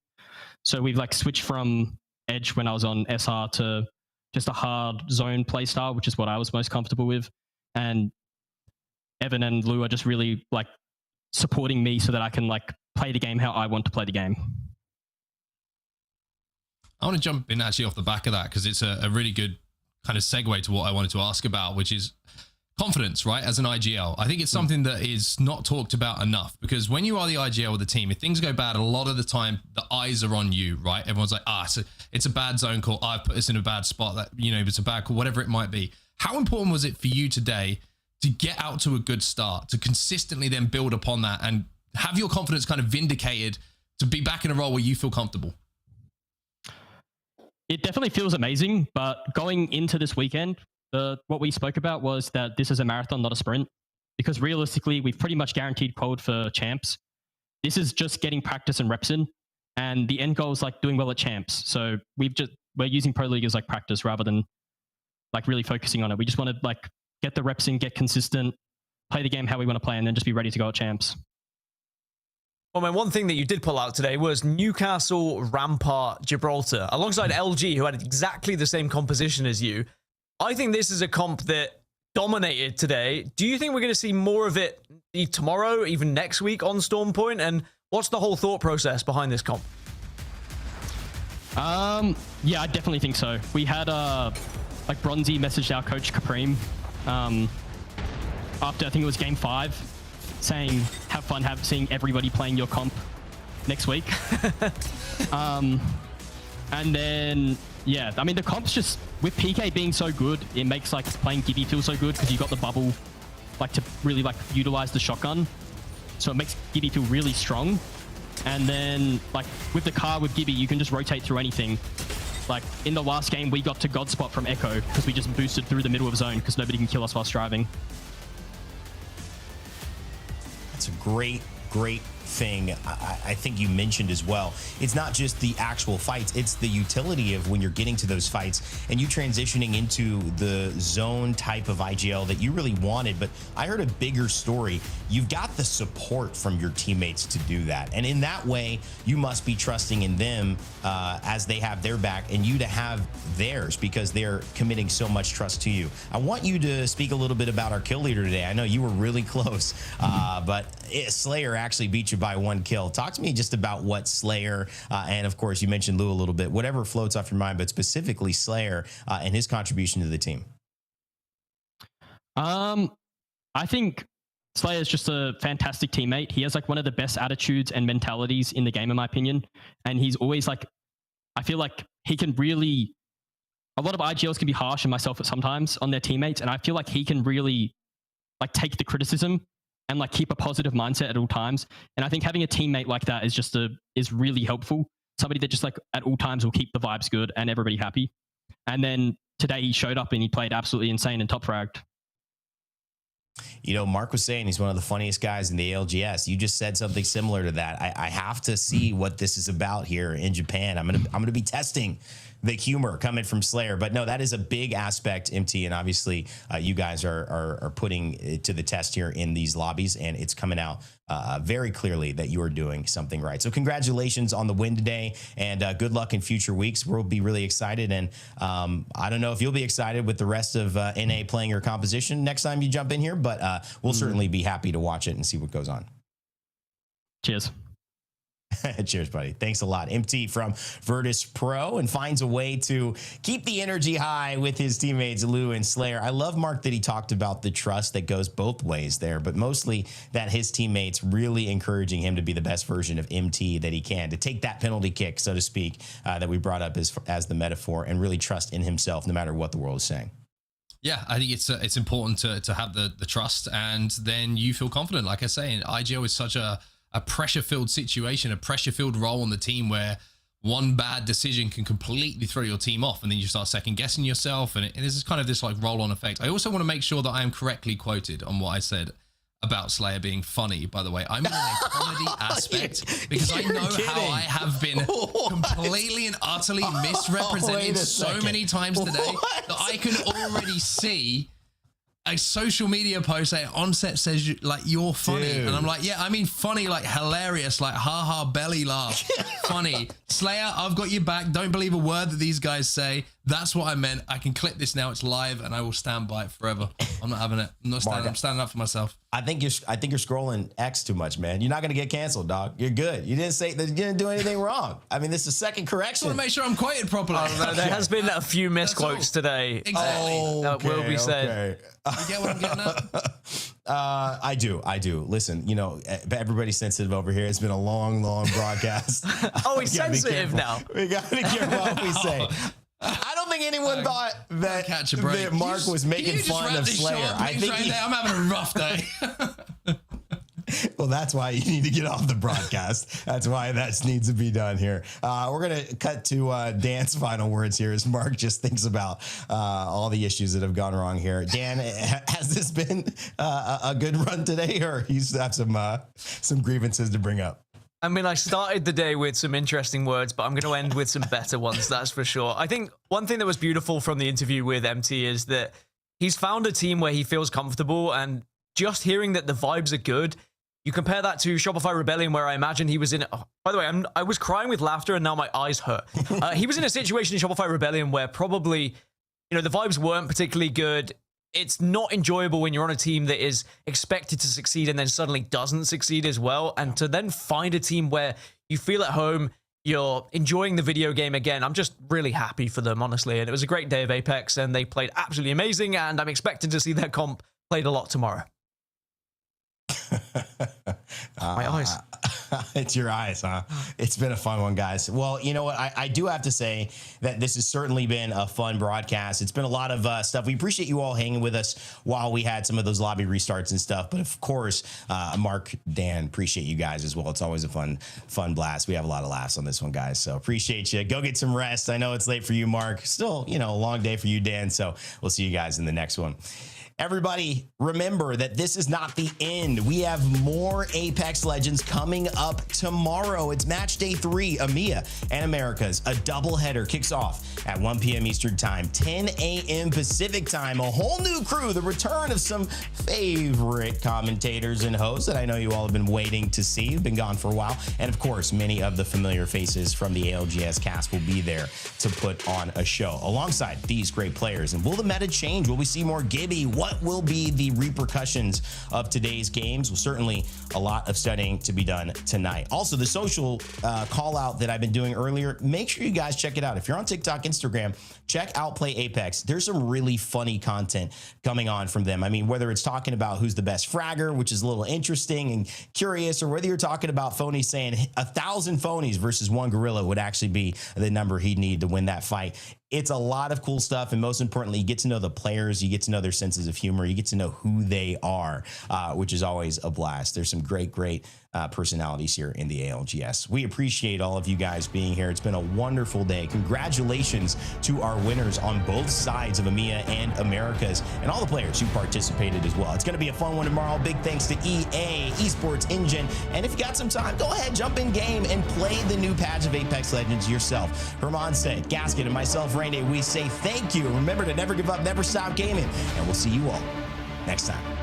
S26: So we've like switched from Edge when I was on SR to just a hard zone play style, which is what I was most comfortable with. And Evan and Lou are just really like supporting me so that I can like play the game how I want to play the game.
S3: I want to jump in actually off the back of that because it's a really good kind of segue to what I wanted to ask about, which is confidence, right? As an IGL, I think it's something that is not talked about enough, because when you are the IGL with the team, if things go bad, a lot of the time the eyes are on you, right? Everyone's like, it's a bad zone call. I've put us in a bad spot. That, you know, it's a bad call, whatever it might be. How important was it for you today to get out to a good start, to consistently then build upon that and have your confidence kind of vindicated to be back in a role where you feel comfortable?
S26: It definitely feels amazing, but going into this weekend, what we spoke about was that this is a marathon, not a sprint, because realistically, we've pretty much guaranteed qualified for champs. This is just getting practice and reps in, and the end goal is like doing well at champs. So we're using Pro League as like practice rather than like really focusing on it. We just want to like get the reps in, get consistent, play the game how we want to play, and then just be ready to go at champs.
S5: Well, man, one thing that you did pull out today was Newcastle, Rampart, Gibraltar, alongside LG, who had exactly the same composition as you. I think this is a comp that dominated today. Do you think we're going to see more of it tomorrow, even next week on Stormpoint? And what's the whole thought process behind this comp?
S26: Yeah, I definitely think so. We had like Bronzy messaged our coach Kapreem after I think it was game 5, saying have fun seeing everybody playing your comp next week. And then yeah, I mean the comp's just with PK being so good, it makes like playing Gibby feel so good because you got the bubble like to really like utilize the shotgun, so it makes Gibby feel really strong. And then like with the car with Gibby, you can just rotate through anything. Like in the last game, we got to God Spot from Echo because we just boosted through the middle of zone because nobody can kill us whilst driving.
S4: That's a great thing. I think you mentioned as well, it's not just the actual fights, it's the utility of when you're getting to those fights and you transitioning into the zone type of IGL that you really wanted. But I heard a bigger story. You've got the support from your teammates to do that, and in that way you must be trusting in them as they have their back and you to have theirs because they're committing so much trust to you. I want you to speak a little bit about our kill leader today. I know you were really close, but Slayer actually beat you by 1 kill. Talk to me just about what Slayer, and of course you mentioned Lou a little bit, whatever floats off your mind, but specifically Slayer and his contribution to the team.
S26: I think Slayer is just a fantastic teammate. He has like one of the best attitudes and mentalities in the game, in my opinion. And he's always like, I feel like he can really, a lot of IGLs can be harsh, and myself at sometimes, on their teammates. And I feel like he can really like take the criticism and like keep a positive mindset at all times. And I think having a teammate like that is just is really helpful. Somebody that just like at all times will keep the vibes good and everybody happy. And then today he showed up and he played absolutely insane and top fragged.
S4: You know, Mark was saying he's one of the funniest guys in the ALGS. You just said something similar to that. I have to see what this is about here in Japan. I'm gonna be testing the humor coming from Slayer. But no, that is a big aspect, MT, and obviously you guys are putting it to the test here in these lobbies, and it's coming out very clearly that you are doing something right. So congratulations on the win today, and good luck in future weeks. We'll be really excited, and I don't know if you'll be excited with the rest of NA playing your composition next time you jump in here, but we'll certainly be happy to watch it and see what goes on.
S26: Cheers.
S4: Cheers, buddy. Thanks a lot. MT from Virtus.pro, and finds a way to keep the energy high with his teammates Lou and Slayer. I love, Mark, that he talked about the trust that goes both ways there, but mostly that his teammates really encouraging him to be the best version of MT that he can, to take that penalty kick, so to speak, that we brought up as the metaphor, and really trust in himself no matter what the world is saying.
S3: Yeah, I think it's important to have the trust, and then you feel confident. Like I say, and IGL is such a pressure-filled situation, a pressure-filled role on the team where one bad decision can completely throw your team off, and then you start second-guessing yourself, and this is kind of this like roll-on effect. I also want to make sure that I am correctly quoted on what I said about Slayer being funny, by the way. I mean in a comedy aspect, because I know how I have been completely and utterly misrepresented so many times today that I can already see a social media post that Onset says you're funny. Dude. And I'm like, yeah, I mean funny, like hilarious, like haha belly laugh, funny. Slayer, I've got your back. Don't believe a word that these guys say. That's what I meant. I can clip this now. It's live, and I will stand by it forever. I'm not having it. I'm not standing. I'm standing up for myself.
S4: I think you're scrolling X too much, man. You're not gonna get canceled, dog. You're good. You didn't do anything wrong. I mean, this is the second correction.
S3: I want to make sure I'm quoted properly.
S5: No, there has been a few misquotes today.
S3: Exactly.
S5: That will be said.
S3: You get what I'm getting at?
S4: I do. Listen, you know, everybody's sensitive over here. It's been a long broadcast.
S5: Oh, he's sensitive now.
S4: We gotta be careful what we say. I don't think anyone thought that Mark was making fun of Slayer. I think
S3: I'm having a rough day.
S4: Well, that's why you need to get off the broadcast. That's why that needs to be done here. We're going to cut to Dan's final words here as Mark just thinks about all the issues that have gone wrong here. Dan, has this been a good run today, or you have some grievances to bring up?
S5: I mean, I started the day with some interesting words, but I'm going to end with some better ones, that's for sure. I think one thing that was beautiful from the interview with MT is that he's found a team where he feels comfortable, and just hearing that the vibes are good, you compare that to Shopify Rebellion, where I imagine he was in... Oh, by the way, I was crying with laughter, and now my eyes hurt. He was in a situation in Shopify Rebellion where probably, the vibes weren't particularly good. It's not enjoyable when you're on a team that is expected to succeed and then suddenly doesn't succeed as well. And to then find a team where you feel at home, you're enjoying the video game again. I'm just really happy for them, honestly. And it was a great day of Apex, and they played absolutely amazing. And I'm expecting to see their comp played a lot tomorrow. My eyes.
S4: It's your eyes, huh? It's been a fun one, guys. Well, you know what? I do have to say that this has certainly been a fun broadcast. It's been a lot of stuff. We appreciate you all hanging with us while we had some of those lobby restarts and stuff. But of course, Mark, Dan, appreciate you guys as well. It's always a fun blast. We have a lot of laughs on this one, guys. So appreciate you. Go get some rest. I know it's late for you, Mark. Still, a long day for you, Dan. So we'll see you guys in the next one. Everybody, remember that this is not the end. We have more Apex Legends coming up tomorrow. It's match day 3, EMEA and Americas. A doubleheader kicks off at 1 p.m. Eastern Time, 10 a.m. Pacific Time. A whole new crew, the return of some favorite commentators and hosts that I know you all have been waiting to see. Have been gone for a while. And of course, many of the familiar faces from the ALGS cast will be there to put on a show alongside these great players. And will the meta change? Will we see more Gibby? What will be the repercussions of today's games? Well, certainly a lot of studying to be done tonight. Also, the social call out that I've been doing earlier, make sure you guys check it out. If you're on TikTok, Instagram, check out Play Apex. There's some really funny content coming on from them. I mean, whether it's talking about who's the best fragger, which is a little interesting and curious, or whether you're talking about phonies saying 1,000 phonies versus 1 gorilla would actually be the number he'd need to win that fight. It's a lot of cool stuff, and most importantly, you get to know the players, you get to know their senses of humor, you get to know who they are, which is always a blast. There's some great personalities here in the ALGS. We appreciate all of you guys being here. It's been a wonderful day. Congratulations to our winners on both sides of EMEA and Americas, and all the players who participated as well. It's going to be a fun one tomorrow. Big thanks to EA, Esports Engine, and if you got some time, go ahead, jump in game and play the new patch of Apex Legends yourself. Herman said, Gasket, and myself, Rainy, we say thank you. Remember to never give up, never stop gaming, and we'll see you all next time.